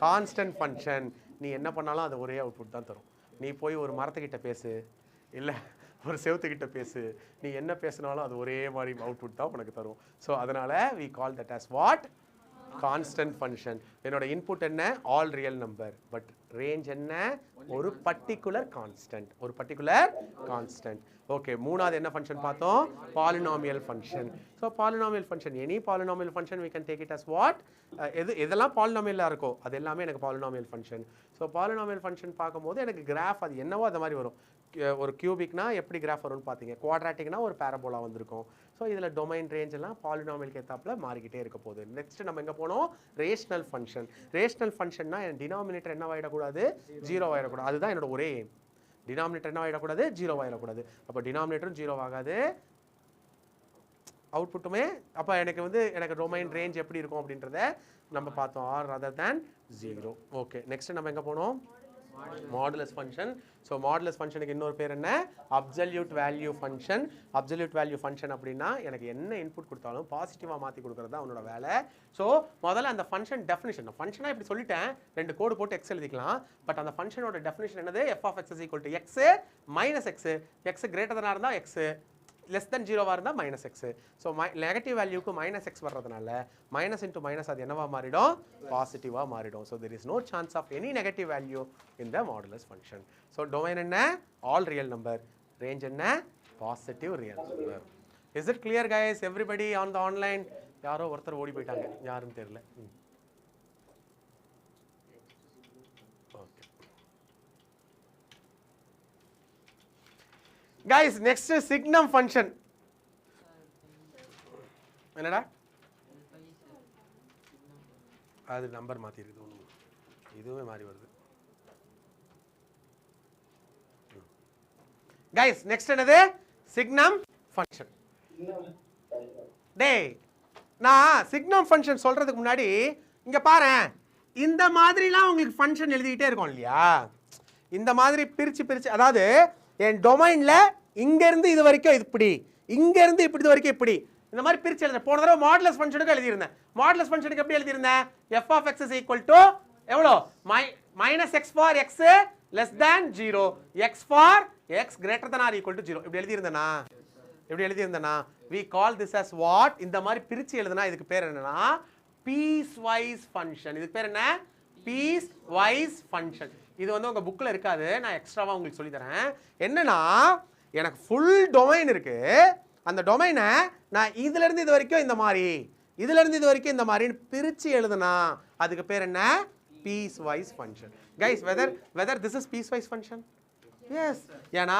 Constant function. நீ என்ன பண்ணாலும் அது ஒரே அவுட்புட் தான் தரும். நீ போய் ஒரு மரத்துக்கிட்ட பேசு, இல்லை ஒரு செவத்துக்கிட்ட பேசு, நீ என்ன பேசினாலும் அது ஒரே மாதிரி அவுட்புட் தான் உனக்கு தரும். ஸோ அதனால் we call that as what? Constant function. என்னோட இன்புட் என்ன? All real number. But range என்ன? ஒரு பர்டிகுலர் கான்ஸ்டன்ட். ஒரு பர்டிகுலர் கான்ஸ்டன்ட். ஓகே மூணாவது என்ன ஃபங்க்ஷன் பார்த்தோம்? Polynomial function. So polynomial function, any polynomial function we can take it as what? எதெல்லாம் பாலினாமியலாக இருக்கோ அது எல்லாமே எனக்கு polynomial function. So polynomial function பார்க்கும்போது எனக்கு கிராஃப் அது என்னவோ அது மாதிரி வரும். ஒரு கியூபிக்னா எப்படி கிராஃப் வரும்னு பார்த்தீங்க, குவாட்ராட்டிக்னா ஒரு பேரபோலா வந்திருக்கும். ஸோ இதில் டொமைன் ரேஞ்ச் எல்லாம் பாலினாமியலுக்கு ஏற்றாப்புல மாறிக்கிட்டே இருக்க போகுது. நெக்ஸ்ட் நம்ம எங்கே போனோம்? Rational function. ரேஷனல் ஃபங்க்ஷன்னா என் டினாமினேட்டர் என்ன ஆகிடக்கூடாது? 0 ஆகிடக்கூடாது. அதுதான் என்னோட ஒரே எய்ம். டினாமினேட்டர் என்ன ஆகிடக்கூடாது? 0 ஆகிடக்கூடாது. அப்போ டினாமினேட்டரும் 0 ஆகாது, அவுட்புட்டுமே. அப்போ எனக்கு வந்து எனக்கு டொமைன் ரேஞ்ச் எப்படி இருக்கும் அப்படின்றத நம்ம பார்த்தோம். R other than 0. Okay next நம்ம எங்கே போனோம்? Modulus function. ஸோ மாடுலஸ் ஃபங்க்ஷனுக்கு இன்னொரு பேர் என்ன? Absolute value function. Absolute value function அப்படின்னா எனக்கு என்ன இன்புட் கொடுத்தாலும் பாசிட்டிவாக மாற்றி கொடுக்குறது தான் அவனோட வேலை. ஸோ முதல்ல அந்த ஃபங்க்ஷன் டெஃபினிஷன். ஃபங்க்ஷனாக இப்படி சொல்லிட்டேன், 2 கோடு போட்டு எக்ஸ் எழுதிக்கலாம். பட் அந்த ஃபங்க்ஷனோட டெஃபினிஷன் என்னது? f of x is equal to x minus x. x greater than இருந்தால் x, less than 0 இருந்தால் மைனஸ் எக்ஸு. ஸோ நெகட்டிவ் வேல்யூக்கு மைனஸ் எக்ஸ் வர்றதுனால மைனஸ் இன்ட்டு மைனஸ் அது என்னவா மாறிடும்? பாசிட்டிவாக மாறிடும். So there is no chance of any negative value in the modulus function. So domain என்ன? All real number. ரேஞ்ச் என்ன? Positive real number. Is it clear guys? Everybody on the online? யாரோ ஒருத்தர் ஓடி போயிட்டாங்க, யாருன்னு தெரியல. guys next signum function. என்னடா அது நம்பர் மாத்தி இருக்குது, ஒண்ணு இதுவே மாறி வருது. guys next என்னது? signum function. டேய் நான் signum function சொல்றதுக்கு முன்னாடி இங்க பாரு, இந்த மாதிரிலாம் உங்களுக்கு ஃபங்க்ஷன் எழுதிக்கிட்டே இருக்கோம் இல்லையா? இந்த மாதிரி பிரிச்சு அதாவது என் டொமைன்ல இங்க இருந்து இது வரைக்கும் இப்படி, இங்க இருந்து இப்படி இது வரைக்கும் இப்படி, இந்த மாதிரி பிரிச்சு எழுதுறேன். போன தடவை மாடுலஸ் ஃபங்க்ஷனுக்கு எழுதியிருந்தேன். மாடுலஸ் ஃபங்க்ஷனுக்கு எப்படி எழுதியிருந்தேன்? f of x is equal to எவ்வளோ? minus x for x less than 0, x for x greater than or equal to 0. இப்படி எழுதியிருந்தேனா? we call this as what? இந்த மாதிரி பிரிச்சு எழுதுனா இதுக்கு பேர் என்னன்னா piecewise function. இதுக்கு பேர் என்ன? piecewise function. இது வந்து உங்க புக்ல இருக்காது, நான் எக்ஸ்ட்ராவா உங்களுக்கு சொல்லி தரேன். என்னன்னா எனக்கு ஃபுல் டொமைன் இருக்கு, அந்த டொமைனை நான் இதுல இருந்து இது வரைக்கும் இந்த மாதிரி, இதுல இருந்து இது வரைக்கும் இந்த மாதிரி பிரிச்சு எழுதுனா அதுக்கு பேர் என்ன? piecewise function. guys whether this is piecewise function? yes. ஏன்னா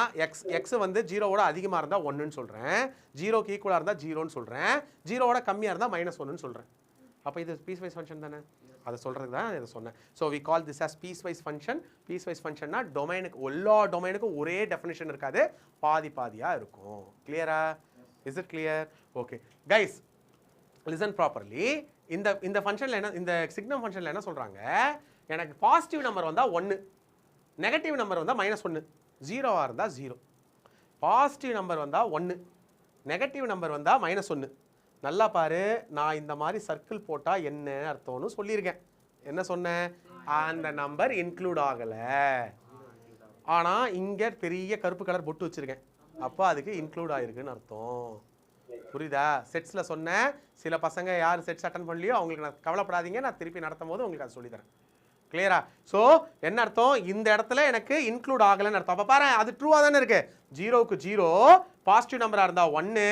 x வந்து 0வோட அதிகமா இருந்தா 1ன்னு சொல்றேன், 0க்கு ஈக்குவலா இருந்தா 0ன்னு சொல்றேன், 0வோட கம்மியா இருந்தா -1ன்னு சொல்றேன். அப்ப இது piecewise function தானே? அதை சொல்றதுக்கு தான் இதை சொன்னேன். So we call this as piecewise function. Piecewise ஃபங்க்ஷன்னா டொமைனுக்கு எல்லா டொமைனுக்கும் ஒரே டெஃபினிஷன் இருக்காது, பாதியாக இருக்கும். கிளியரா? Is it clear? Okay guys listen properly. இந்த இந்த ஃபங்க்ஷனில் என்ன, இந்த சிக்னம் ஃபங்க்ஷனில் என்ன சொல்கிறாங்க, எனக்கு பாசிட்டிவ் நம்பர் வந்தால் 1, நெகட்டிவ் நம்பர் வந்தால் -1, ஜீரோவாக இருந்தால் 0. பாசிட்டிவ் நம்பர் வந்தால் 1, நெகட்டிவ் நம்பர் வந்தால் -1. நல்லா பாரு, நான் இந்த மாதிரி சர்க்கிள் போட்டால் என்ன அர்த்தம்னு சொல்லியிருக்கேன். என்ன சொன்னேன், அந்த நம்பர் இன்க்ளூட் ஆகலை. ஆனால் இங்கே பெரிய கருப்பு கலர் பொட்டு வச்சுருக்கேன், அப்போ அதுக்கு இன்க்ளூட் ஆகிருக்குன்னு அர்த்தம். புரியுதா? செட்ஸில் சொன்னேன், சில பசங்க யார் செட்ஸ் அட்டன் பண்ணலையோ அவங்களுக்கு நான் கவலைப்படாதீங்க, நான் திருப்பி நடத்தும் போது உங்களுக்கு அதை சொல்லித்தரேன். கிளியரா? ஸோ என்ன அர்த்தம், இந்த இடத்துல எனக்கு இன்க்ளூட் ஆகலைன்னு அர்த்தம். அப்போ பாரு, அது ட்ரூவாக தானே இருக்கு. 0க்கு 0, பாசிட்டிவ் நம்பராக இருந்தால் 1,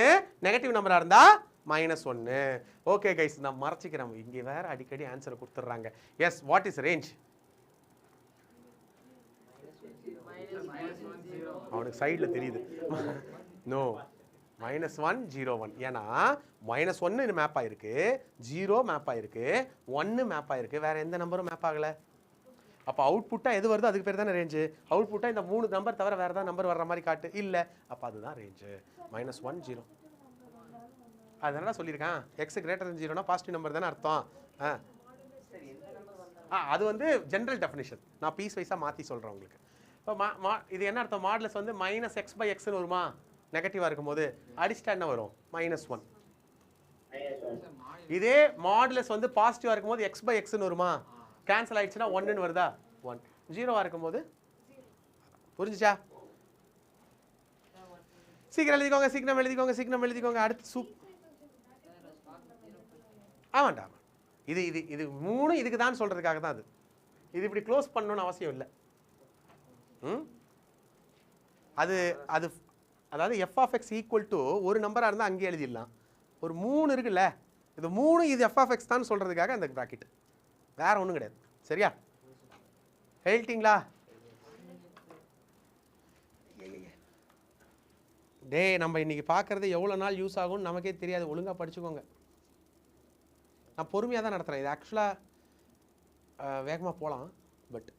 நெகட்டிவ் நம்பராக இருந்தால் -1. ஓகே கைஸ், நான் மறைச்சிக்கிறேன், இங்கே வேற அடிக்கடி ஆன்சர் கொடுத்துட்றாங்க. Yes, what is range? அவனுக்கு சைடில் தெரியுது. நோ, -1 0 1. ஏன்னா -1 மேப் ஆயிருக்கு, 0 மேப் ஆயிருக்கு, 1 மேப் ஆயிருக்கு, வேற எந்த நம்பரும் மேப் ஆகலை. அப்போ அவுட்புட்டாக எது வருதோ அதுக்கு பேர் தானே ரேஞ்சு. அவுட்புட்டாக இந்த 3 நம்பர் தவிர வேறு ஏதாவது நம்பர் வர்ற மாதிரி காட்டு, இல்லை, அப்போ அதுதான் ரேஞ்சு. -1 0. அதனால சொல்லியிருக்கேன், எக்ஸ் கிரேட்டர் தென் 0னா பாசிட்டிவ் நம்பர் தானே அர்த்தம். அது வந்து ஜென்ரல் டெஃபினிஷன், நான் பீஸ் வைஸாக மாற்றி சொல்கிறேன் உங்களுக்கு. இப்போ இது என்ன அர்த்தம், மாடுலஸ் வந்து -x/xன்னு வருமா, நெகட்டிவாக இருக்கும்போது அடிச்சிட்டா என்ன வரும், -1. இதே மாடுலஸ் வந்து பாசிட்டிவாக இருக்கும்போது x/xன்னு வருமா, கேன்சல் ஆயிடுச்சுன்னா 1ன்னு வருதா, 1. 0வாக இருக்கும்போது, புரிஞ்சுச்சா? சீக்கிரம் எழுதிக்கோங்க, சீக்கிரம் எழுதிக்கோங்க, சீக்கிரம் எழுதிக்கோங்க. அடுத்து ஆமாண்டா, இது இது இது 3 இதுக்கு தான் சொல்கிறதுக்காக தான். இது இப்படி க்ளோஸ் பண்ணணும்னு அவசியம் இல்லை. அது அது அதாவது f(x) ஈக்குவல் டு ஒரு நம்பராக இருந்தால் அங்கேயே எழுதிடலாம். ஒரு 3 இருக்குல்ல, இது 3 இது f(x) தான் சொல்கிறதுக்காக அந்த ப்ராக்கெட், வேற ஒன்றும் கிடையாது. சரியா? எழுதிட்டீங்களா? டே, நம்ம இன்னைக்கு பார்க்குறது எவ்வளோ நாள் யூஸ் ஆகும்னு நமக்கே தெரியாது. ஒழுங்காக படிச்சுக்கோங்க. நான் பொறுமையாக தான் நடத்துகிறேன். இது ஆக்சுவலாக வேகமாக போகலாம், but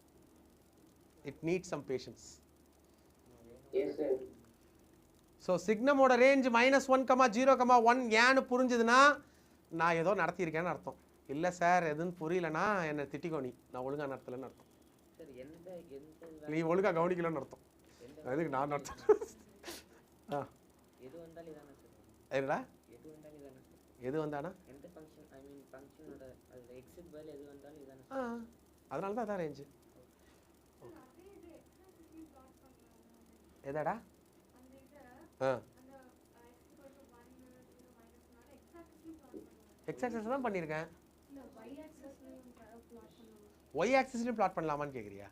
it needs some patience. So சிக்னமோட ரேஞ்ச் -1, 0, 1 ஏன்னு புரிஞ்சுதுன்னா நான் ஏதோ நடத்தியிருக்கேன்னு அர்த்தம். இல்லை சார் எதுன்னு புரியலன்னா என்னை திட்டிக்கோ, நான் ஒழுங்காக நடத்தலைன்னு அர்த்தம். நீ ஒழுங்காக கவனிக்கலன்னு அர்த்தம். அதுக்கு நான் நடத்துறேன். என்னடா எது வந்தானா, அதனால தான் அதான் ரேஞ்சு. எதாடா? எக்ஸ் ஆக்சிஸ் தான் பண்ணியிருக்கேன். ஒய் ஆக்சிஸ்லையும் பிளாட் பண்ணலாமான்னு கேட்குறியா?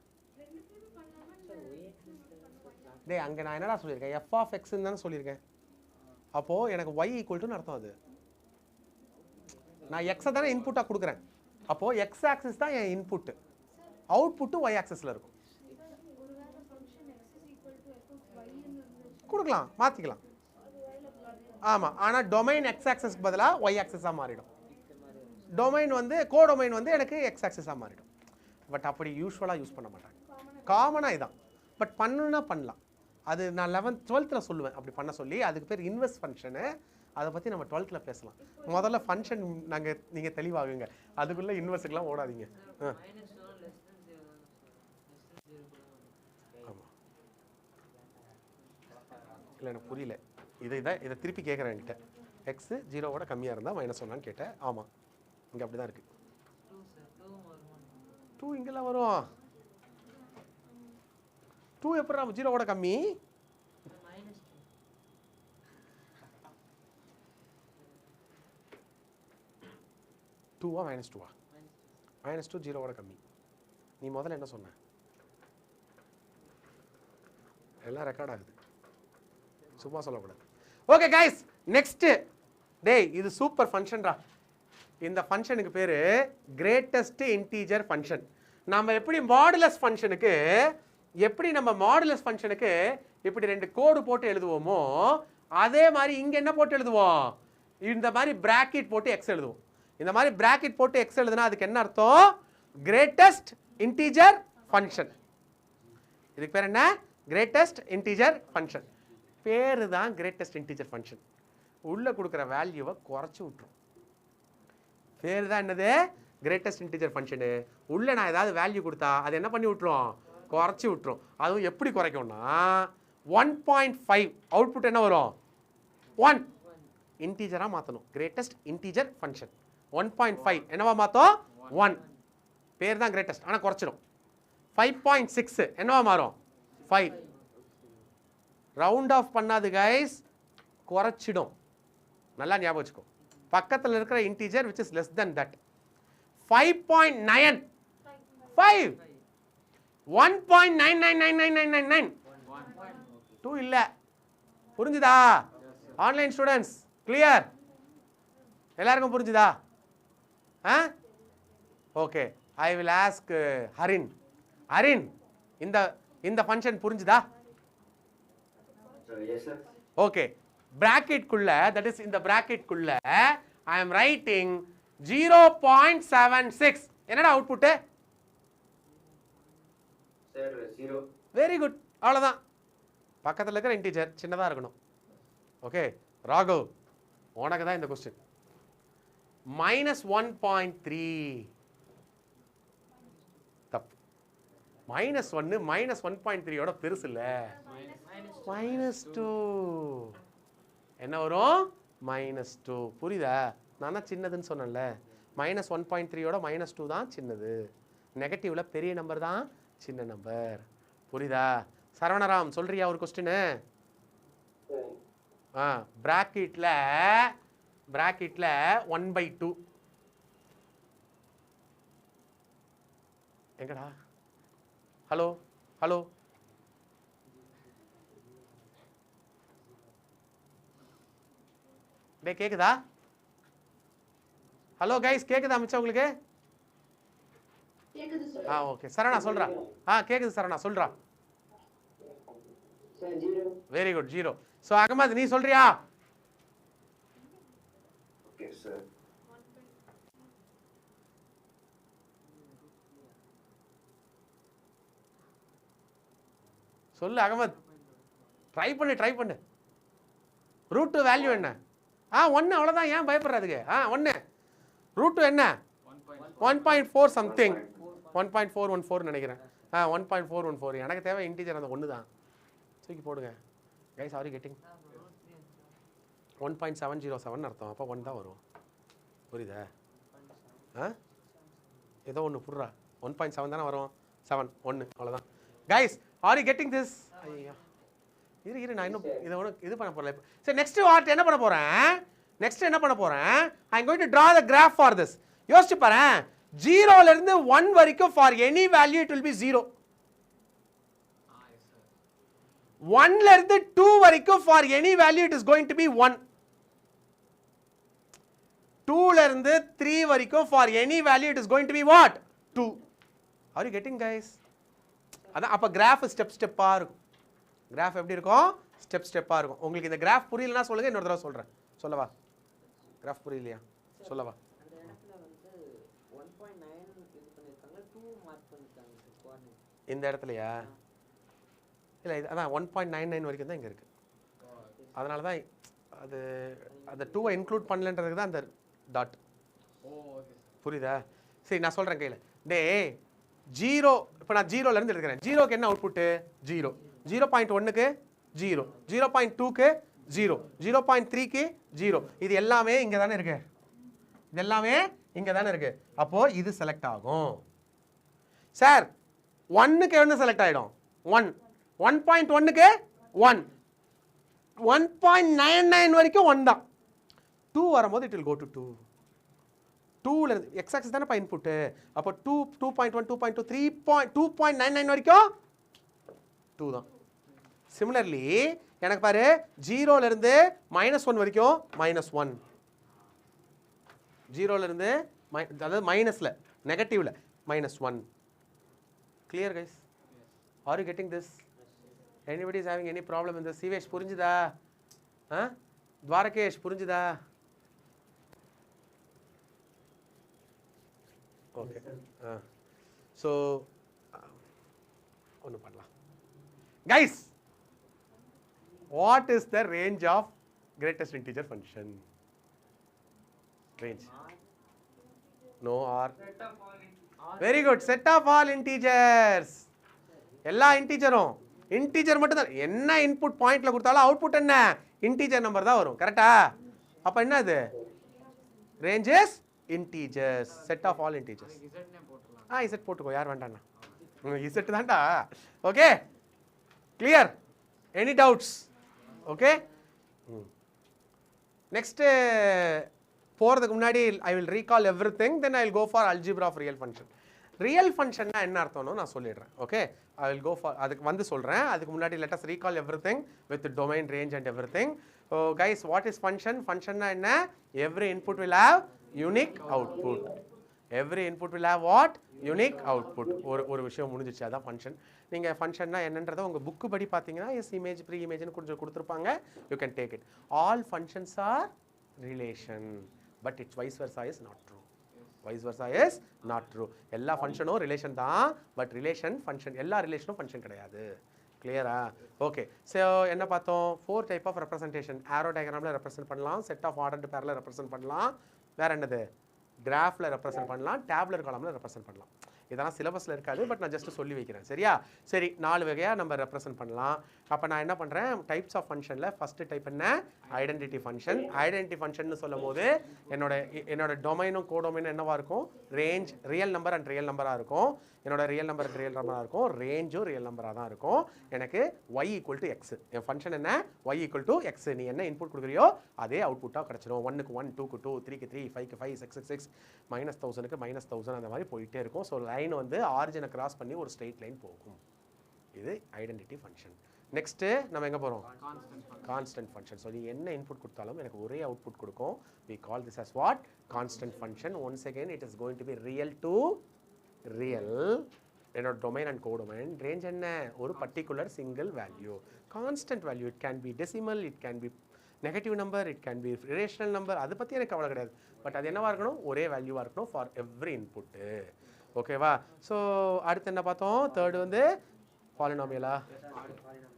டே, அங்கே நான் என்னடா சொல்லியிருக்கேன், f(x)ன்னு தானே சொல்லியிருக்கேன். அப்போது எனக்கு y ஈக்குவல் அர்த்தம். அது நான் எக்ஸை தானே இன்புட்டாக கொடுக்குறேன். அப்போது எக்ஸ் ஆக்சிஸ் தான் என் இன்புட்டு, அவுட்புட்டு ஒய் ஆக்சிஸில் இருக்கும். கொடுக்கலாம், மாற்றிக்கலாம். ஆமாம், ஆனால் டொமைன் எக்ஸ் ஆக்சஸ்க்கு பதிலாக ஒய் ஆக்சஸாக மாறிடும். டொமைன் வந்து கோடொமைன் வந்து எனக்கு எக்ஸ் ஆக்சஸாக மாறிடும். பட் அப்படி யூஸ்வலாக யூஸ் பண்ண மாட்டாங்க, காமனாக இதான். பட் பண்ணுன்னா பண்ணலாம். அது நான் 11th 12th சொல்லுவேன் அப்படி பண்ண சொல்லி. அதுக்கு பேர் இன்வெர்ஸ் ஃபங்க்ஷனு. அதை பற்றி நம்ம 12th பேசலாம். முதல்ல ஃபங்க்ஷன் நீங்கள் தெளிவாகுங்க, அதுக்குள்ளே இன்வெர்ஸுக்கெலாம் ஓடாதீங்க. ஆமாம், இல்லை எனக்கு புரியல. இதை திருப்பி கேட்குறேன் என்கிட்ட. எக்ஸு 0வோட கம்மியாக இருந்தால் -1 கேட்டேன். ஆமாம், இங்கே அப்படி தான் இருக்குது. 2 இங்கெல்லாம் வரும். 2 எப்படி நம்ம 0வோட கம்மி? -2 -2 0வோட கம்மி. நீ முதல்ல என்ன சொன்ன? எல்லாம் ரெக்கார்ட் ஆகுது, சும்மா சொல்லக்கூடாது. Okay guys, next. டேய், இது சூப்பர் ஃபங்க்ஷன்டா. இந்த ஃபங்க்ஷனுக்கு பேர் கிரேட்டஸ்ட் இன்டீஜர் ஃபங்க்ஷன். நம்ம எப்படி மாடுலஸ் ஃபங்க்ஷனுக்கு இப்படி 2 கோடு போட்டு எழுதுவோமோ, அதே மாதிரி இங்கே என்ன போட்டு எழுதுவோம், இந்த மாதிரி பிராக்கெட் போட்டு எக்ஸ் எழுதுவோம். இந்த மாதிரி பிராக்கெட் போட்டு எக்ஸ் எழுதுனா அதுக்கு என்ன அர்த்தம், கிரேட்டஸ்ட் இன்டீஜர் ஃபங்க்ஷன். இதுக்கு பேர் என்ன, கிரேட்டஸ்ட் இன்டீஜர் ஃபங்க்ஷன். பேரு தான் கிரேட்டஸ்ட் இன்டீஜர் ஃபங்க்ஷன். உள்ளே கொடுக்குற வேல்யூவை குறைச்சி விட்டுரும். பேர் தான் என்னது கிரேட்டஸ்ட் இன்டிஜர் ஃபங்க்ஷனு. உள்ளே நான் ஏதாவது வேல்யூ கொடுத்தா அது என்ன பண்ணி விட்ரும், குறைச்சி விட்ரும். அதுவும் எப்படி குறைக்கும்னா 1.5 அவுட்புட் என்ன வரும், 1 இன்டிஜராக மாற்றணும். கிரேட்டஸ்ட் இன்டிஜர் ஃபங்க்ஷன் 1.5 என்னவா மாற்றும், 1. பேர் தான் கிரேட்டஸ்ட், ஆனால் குறைச்சிடும். 5.6 என்னவா மாறும், 5. ரவுண்ட் ஆஃப் பண்ணாது கைஸ், குறைச்சிடும். நல்லா ஞாபகம் வச்சுக்கோ. பக்கத்தில் இருக்கிற integer which is less than that. 5.9 5 1.9999999 2 இல்லை. புரிஞ்சுதா ஆன்லைன் ஸ்டூடெண்ட்ஸ்? கிளியர்? எல்லாருக்கும் புரிஞ்சுதா? Okay, I will ask Harin. Harin, இந்த ஃபங்க்ஷன் புரிஞ்சுதா? Yes, sir. ஓகே, பிராக்கெட்குள்ள, தட் இஸ் இந்த பிராக்கெட்குள்ள ஐ எம் ரைட்டிங் 0.76. என்னடா அவுட்புட்டு? Sir, 0. வெரி குட், அவ்வளோதான். பக்கத்தில் இருக்கிற இன்டிஜர் சின்னதாக இருக்கணும். ஓகே ராகவ், உனக்கு தான் இந்த கொஸ்டின். -1.3 தப்பு. -1 -1.3யோட பெருசு இல்லை, -2. என்ன வரும், -2. புரியுதா? நான் தான் சின்னதுன்னு சொன்னேன்ல. -1.3யோட -2 தான் சின்னது. நெகட்டிவ்ல பெரிய நம்பர் தான் சின்ன நம்பர். புரியுதா? சரவணராம் சொல்றியா ஒரு கொஸ்டின்? பிராக்கெட்ல 1/2. எங்கடா? ஹலோ ஹலோ, டே கேக்குதா? ஹலோ கைஸ், கேக்குதா மிச்சம் உங்களுக்கு? ஓகே சரவணா சொல்றா. கேக்குது சரவணா, சொல்றா. Very good, 0. ஸோ அகமது நீ சொல்றியா? Okay, sir. சொல்லு அகமது, ட்ரை பண்ணு. ரூட் வேல்யூ என்ன? 1 அவ்வளோதான், ஏன் பயப்படுறதுக்கு? 1 ரூட் என்ன? 1.4 சம்திங், 1.414 நினைக்கிறேன். 1.414. எனக்கு தேவை இன்டிஜர் அந்த 1 தான். தூக்கி போடுங்க கைஸ். Are you getting? 1.707 அர்த்தம். அப்போ 1 தான் வரும். புரியுதா? ஏதோ ஒன்று புடுறா. 1.7 தானே வரும். 7 1 அவ்வளோதான். Guys, are you getting this? ஐயா இரு நான் இன்னும் இதை ஒன்று இது பண்ண போகிறேன். சரி, நெக்ஸ்ட் வாட் என்ன பண்ண போகிறேன்? I am going to draw the graph for this. யோசிச்சு பாரு, 0லேருந்து 1 வரைக்கும் for any value it will be 0. 1லேருந்து 2 வரைக்கும் for any value it is going to be 1. 2லேருந்து 3 வரைக்கும் for any value it is going to be what? 2. Are you getting guys? அதான் அப்போ கிராஃப் ஸ்டெப்பாக இருக்கும். கிராஃப் எப்படி இருக்கும்? ஸ்டெப்பாக இருக்கும். உங்களுக்கு இந்த கிராஃப் புரியலன்னா சொல்லுங்க, இன்னொரு தடவை சொல்கிறேன். சொல்லவா? கிராஃப் புரியலையா? சொல்லவா? அந்த இடத்துல வந்து 1.9 இது பண்ணிருக்காங்க, 2 மார்க் பண்ணிருக்காங்க கோஆர்டினேட். இந்த இடத்துலையா? இல்லை, இது அதான் 1.99 வரைக்கும் தான் இங்கே இருக்குது. அதனால தான் அது அந்த 2வை இன்க்ளூட் பண்ணலன்றதுக்கு தான் அந்த டாட். புரியுதா? சரி, நான் சொல்கிறேன் கையில். டே 0, இப்போ நான் 0லேருந்து எடுக்கிறேன். 0க்கு என்ன அவுட்புட்டு? 0. 0.1க்கு 0, 0.2க்கு 0, 0.3க்கு 0. இது எல்லாமே இங்கே தானே இருக்கு. அப்போது இது செலக்ட் ஆகும். சார் 1க்கு என்ன செலக்ட் ஆகிடும்? 1. 1.1க்கு 1. 1.99 வரைக்கும் 1 தான். 2 வரும்போது இட் வில் கோ டு 2. 2லேருந்து எக்ஸ் ஆக்சிஸ் தானே இன்புட்டு. அப்போ 2, 2.1, 2.2, 2.99 வரைக்கும் 2 தான். சிமிலர்லி எனக்கு பாரு, 0லேருந்து -1 வரைக்கும் -1. 0லேருந்து அதாவது மைனஸில், நெகட்டிவ்ல -1. Clear guys? Are you getting this? Anybody is having any problem இந்த சிவேஷ்? புரிஞ்சுதா? துவாரகேஷ் புரிஞ்சுதா? ஓகே. ஸோ ஒன்று பண்ணலாம் guys. What is the range of greatest integer function? Range no R very good set of all integers எல்லா இன்டீஜரும் integer மட்டும் தான் என்ன இன்புட் பாயிண்ட்ல கொடுத்தாலும் அவுட்புட் என்ன இன்டீஜர் நம்பர் தான் வரும் கரெக்டா அப்ப என்ன அது range is integers set of all integers z போட்டுக்கோ யார் வேண்டாம்னா z தான்டா okay clear any doubts okay next போறதுக்கு முன்னாடி I will recall everything then I will go for algebra of real function real ஃபங்க்ஷன்னா என்ன அர்த்தம்னு நான் சொல்லிடுறேன் okay I will go for அதுக்கு வந்து சொல்கிறேன் அதுக்கு முன்னாடி let us recall everything with domain range and everything guys what is function ஃபங்க்ஷன்னா என்ன every input will have unique output every input will have what unique output ஒரு விஷயம் முடிஞ்சிச்சு அதான் ஃபங்க்ஷன் நீங்கள் ஃபங்க்ஷன்னா என்னன்றதை உங்கள் புக்கு படி பார்த்தீங்கன்னா எஸ் இமேஜ் ப்ரீ இமேஜ்னு கொஞ்சம் கொடுத்துருப்பாங்க you can take it all functions are relation but it's vice versa is not true vice versa is not true எல்லா ஃபங்க்ஷனும் ரிலேஷன் தான் பட் ரிலேஷன் ஃபங்க்ஷன் எல்லா ரிலேஷனும் ஃபங்க்ஷன் கிடையாது கிளியரா ஓகே ஸோ என்ன பார்த்தோம் 4 டைப் ஆஃப் ரெப்ரசன்டேஷன் ஆரோ டயக்ராமில் ரெப்ரசென்ட் பண்ணலாம் செட் ஆஃப் ஆர்டர்டு பேரில் ரெப்ரசென்ட் பண்ணலாம் வேறு என்னது கிராஃபில் ரெப்ரசென்ட் பண்ணலாம் டேப்லர் காலமில் ரெப்ரசென்ட் பண்ணலாம் இதெல்லாம் சிலபஸில் இருக்காது பட் நான் ஜஸ்ட் சொல்லி வைக்கிறேன் சரியா சரி 4 வகையாக நம்ம ரெப்ரசென்ட் பண்ணலாம் அப்போ நான் என்ன பண்ணுறேன் டைப்ஸ் ஆஃப் ஃபங்க்ஷனில் ஃபஸ்ட்டு டைப் என்ன ஐடென்டிட்டி ஃபங்க்ஷன் ஐடென்டிட்டி ஃபங்க்ஷன் சொல்லும் போது என்னோட டொமைனும் கோடொமைனும் என்னவாக இருக்கும் range real number and real நம்பராக இருக்கும் என்னோட ரியல் நம்பர் ரியல் நம்பராக இருக்கும் ரேஞ்சும் ரியல் நம்பராக தான் இருக்கும் எனக்கு y equal to X N function என்ன y ஈக்குவல் டு எக்ஸ் நீ என்ன இன்புட் கொடுக்குறியோ அதே அவுட்புட்டாக கிடச்சிடும் 1க்கு 1 2க்கு 2 3க்கு 3 5க்கு 5 6க்கு 6 -1000க்கு -1000 அந்த மாதிரி போயிட்டே இருக்கும் ஸோ லைன் வந்து ஆரிஜினை கிராஸ் பண்ணி ஒரு ஸ்ட்ரெயிட் லைன் போகும் இது ஐடென்டிட்டி ஃபங்க்ஷன் நெக்ஸ்ட்டு நம்ம எங்கே போகிறோம் கான்ஸ்டன்ட் ஃபங்க்ஷன் ஸோ நீ என்ன இன்புட் கொடுத்தாலும் எனக்கு ஒரே அவுட்புட் கொடுக்கும் we call this as what constant function once again it is going to be real to real என்னோட டொமைன் அண்ட் கோடொமைன் ரேஞ்ச் என்ன ஒரு particular single value constant value it can be decimal it can be negative number it can be rational number அதை பற்றி எனக்கு கவலை கிடையாது but அது என்னவாக இருக்கணும் ஒரே வேல்யூவாக இருக்கணும் ஃபார் எவ்ரி இன்புட்டு ஓகேவா ஸோ அடுத்து என்ன பார்த்தோம் தேர்டு வந்து பாலினாமியலா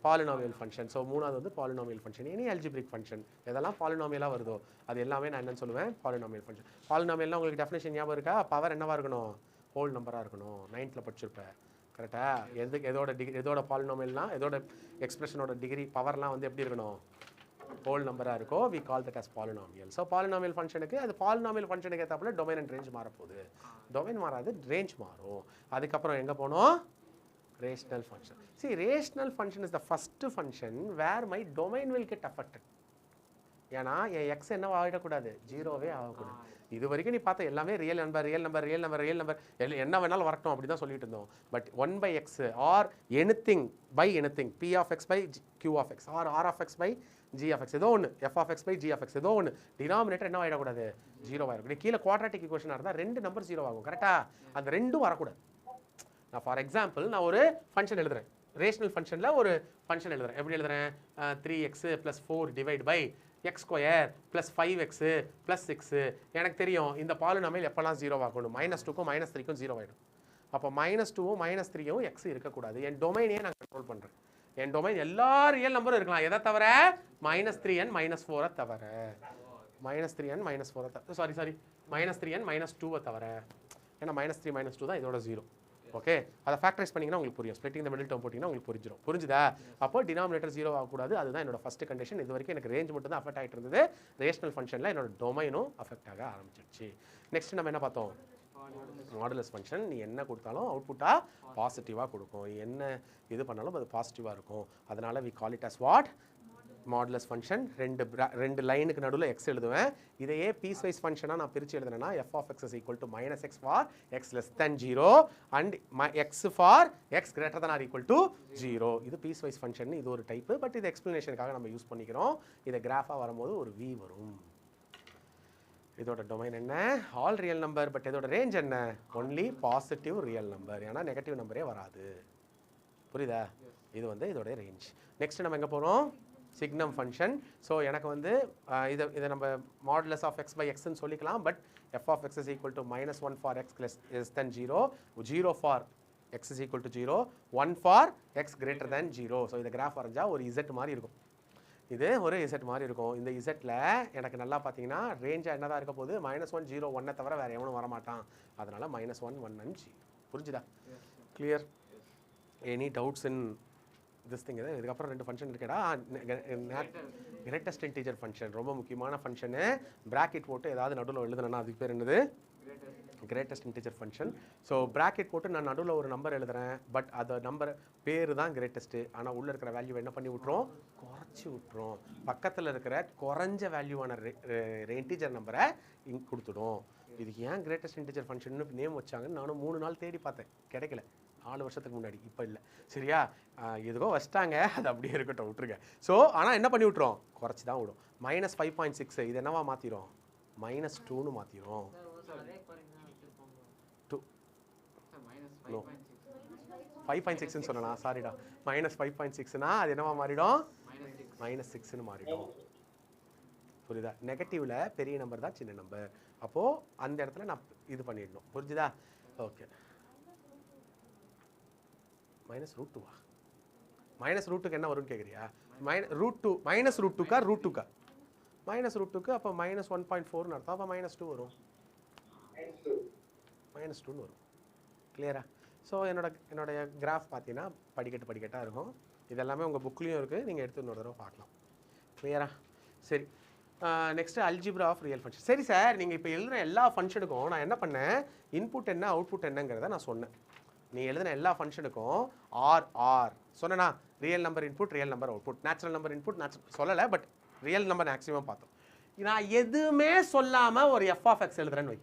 பாலினாமியல் ஃபங்க்ஷன் ஸோ மூணாவது வந்து polynomial function any algebraic function எதெல்லாம் பாலினாமியலாக வருதோ அது எல்லாமே நான் என்னன்னு சொல்லுவேன் பாலினாமியல் ஃபங்க்ஷன் பாலினாமியல்னா உங்களுக்கு டெஃபினேஷன் ஞாபகம் இருக்கா பவர் என்னவாக இருக்கணும் ஹோல் நம்பராக இருக்கணும் 9th படிச்சிருப்பேன் கரெக்டாக எதோட பாலினாமியல்னா எதோட எக்ஸ்பிரஷனோட டிகிரி பவர்லாம் வந்து எப்படி இருக்கணும் ஹோல் நம்பராக இருக்கும் we call that as polynomial so polynomial ஃபங்க்ஷனுக்கு அது பாலினாமியல் ஃபங்க்ஷனுக்கு ஏற்றாப்புல டொமைன் அண்ட் ரேஞ்ச் மாறப்போகுது டொமைன் மாறாது ரேஞ்ச் மாறும் அதுக்கப்புறம் எங்கே போனோம் rational function see rational function is the first function where my domain will get affected ஏன்னா என் எக்ஸ் என்ன ஆகிடக்கூடாது ஜீரோவே ஆகக்கூடாது இது வரைக்கும் நீ பார்த்த எல்லாமே ரியல் நம்பர் என்ன வேணாலும் வரட்டும் அப்படி தான் சொல்லிட்டு இருந்தோம் but 1/x or anything by anything p of x by q of x or r of x by g of x ஏதோ ஒன்று f of x by g of x ஏதோ ஒன்று டினாமினேட்டர் என்ன ஆகிடக்கூடாது ஜீரோவாக இருக்கும் கீழே குவாட்ராட்டிக் ஈக்குவேஷனாக இருந்தால் 2 நம்பர் ஜீரோ ஆகும் கரெக்டாக அந்த ரெண்டும் வரக்கூடாது நான் ஃபார் எக்ஸாம்பிள் நான் ஒரு ஃபங்க்ஷன் எழுதுறேன் ரேஷனல் ஃபங்க்ஷனில் ஒரு ஃபங்க்ஷன் எழுதுறேன் எப்படி எழுதுறேன் 3x + 4 divide by x² + 5x + 6 எனக்கு தெரியும் இந்த பாலினாமியல் எப்போல்லாம் ஜீரோ ஆகணும் -2க்கும் -3க்கும் ஜீரோ ஆகிடும் அப்போ -2வும் -3யும் x இருக்கக்கூடாது என் டொமைனையே நான் கண்ட்ரோல் பண்ணுறேன் என் டொமைன் எல்லா ரியல் நம்பரும் இருக்கலாம் எதை தவிர -3n -4 தவிர -3n -4 சாரி -3n -2 தவிர ஏன்னா -3 -2 தான் இதோட ஜீரோ ஓகே அதை ஃபேக்டரைஸ் பண்ணிங்கன்னா உங்களுக்கு புரியும் ஸ்ப்ளிட்டிங் த மிடில் டேர்ம் போட்டிங்கன்னா உங்களுக்கு புரிஞ்சுதா அப்போ டினாமினேட்டர் ஜீரோ ஆகக்கூடாது அதுதான் என்னோட ஃபஸ்ட் கண்டிஷன் இது வரைக்கும் எனக்கு ரேஞ்ச் மட்டும் தான் அஃபெக்ட் ஆகிட்டு இருந்தது ரேஷனல் ஃபங்க்ஷனில் என்னோட டொமைனும் அஃபெக்ட் ஆக ஆரம்பிச்சிடுச்சு நெக்ஸ்ட் நம்ம என்ன பார்த்தோம் மாடுலஸ் ஃபங்க்ஷன் நீ என்ன கொடுத்தாலும் அவுட்புட்டாக பாசிட்டிவாக கொடுக்கும் என்ன இது பண்ணாலும் அது பாசிட்டிவாக இருக்கும் அதனால் we call it as what modulus function ரெண்டு லைனுக்கு நடுவில் எக்ஸ் எழுதுவேன் இதையே பீஸ் வைஸ் ஃபங்க்ஷனாக நான் பிரித்து எழுதுனேன்னா f of x is equal to -x for x less than 0 and x for x greater than or equal to 0 இது பீஸ் வைஸ் ஃபங்க்ஷன் இது ஒரு டைப்பு பட் இது எக்ஸ்பிளனேஷனுக்காக நம்ம யூஸ் பண்ணிக்கிறோம் இதை கிராஃபாக வரும்போது ஒரு v வரும் இதோட டொமைன் என்ன ஆல் ரியல் நம்பர் பட் இதோட ரேஞ்ச் என்ன ஒன்லி பாசிட்டிவ் ரியல் நம்பர் ஏன்னா நெகட்டிவ் நம்பரே வராது புரியுதா இது வந்து இதோட ரேஞ்ச் நெக்ஸ்ட் நம்ம எங்கே போகிறோம் சிக்னம் ஃபங்க்ஷன் ஸோ எனக்கு வந்து இதை நம்ம modulus of x by x ன்னு சொல்லிக்கலாம் but f of x is equal to -1 for x less than 0 0 for x is equal to 0 1 for x greater than 0 so இதை கிராஃப் வரைஞ்சா ஒரு z மாதிரி இருக்கும் இது ஒரு இசட் மாதிரி இருக்கும். இந்த இசட்டில் எனக்கு நல்லா பார்த்தீங்கன்னா ரேஞ்சாக என்ன தான் இருக்க போகுது, -1 0 1 தவிர வேறு எவனும் வரமாட்டான். அதனால் -1 1 5. புரிஞ்சுதா? Clear? Any doubts in this thing? இதுக்கப்புறம் 2 ஃபங்க்ஷன் இருக்கேடா. கிரேட்டஸ்ட் இன்டிஜர் ஃபங்க்ஷன் ரொம்ப முக்கியமான ஃபங்க்ஷனு. ப்ராக்கெட் போட்டு ஏதாவது நடுவில் எழுதுனா அதுக்கு பேர் என்னது? Greatest integer function. So bracket போட்டு நான் நடுவில் ஒரு நம்பர் எழுதுறேன். பட் அந்த நம்பர் பேர் தான் கிரேட்டஸ்ட்டு. ஆனால் உள்ளே இருக்கிற வேல்யூ என்ன பண்ணி விட்றோம்? குறைச்சி விட்றோம். பக்கத்தில் இருக்கிற குறைஞ்ச வேல்யூவான இன்டிஜர் நம்பரை இங்கே கொடுத்துடும். இதுக்கு ஏன் கிரேட்டஸ்ட் இன்டிஜர் ஃபங்க்ஷன் நேம் வச்சாங்கன்னு நானும் 3 நாள் தேடி பார்த்தேன், கிடைக்கல. 4 வருஷத்துக்கு முன்னாடி, இப்போ இல்லை. சரியா? எதுக்கோ வச்சிட்டாங்க, அது அப்படியே இருக்கட்டும், விட்டுருங்க. ஸோ ஆனால் என்ன பண்ணி விட்றோம்? குறைச்சி தான் விடும். -5.6 இது என்னவா மாற்றிடும்? -2ன்னு மாற்றிடும். 5.6ன்னு சொன்னா, சாரிடா, -5.6னா அது என்னவா மாறிடும்? -6ன்னு மாறிடும். புரியுதா? நெகட்டிவ்ல பெரிய நம்பர் தான் சின்ன நம்பர். அப்போது அந்த இடத்துல நான் இது பண்ணிடணும். புரிஞ்சுதா? ஓகே. -√2வா? -√2க்கு என்ன வரும்னு கேட்குறியா? -√2 -√2க்கா √2க்கா? -√2க்கு அப்போ -1.4ன்னு அர்த்தம். அப்போ -2 வரும். -2ன்னு வரும். கிளியரா? ஸோ என்னோட கிராஃப் பார்த்தீங்கன்னா படிக்கட்டாக இருக்கும். இதெல்லாமே உங்கள் புக்லேயும் இருக்குது, நீங்கள் எடுத்து இன்னொரு தடவை பார்க்கலாம். கிளியரா? சரி, next algebra of real function. சரி சார், நீங்கள் இப்போ எழுதுன எல்லா ஃபங்க்ஷனுக்கும் நான் என்ன பண்ணேன்? இன்புட் என்ன அவுட்புட் என்னங்கிறத நான் சொன்னேன். நீ எழுதின எல்லா ஃபங்க்ஷனுக்கும் ஆர் சொன்னா, real number input, real number output, natural number input, natural சொல்லலை, பட் ரியல் நம்பர் மேக்ஸிமம் பார்த்தோம். நான் எதுவுமே சொல்லாமல் ஒரு f(x) எழுதுறேன்னு வை.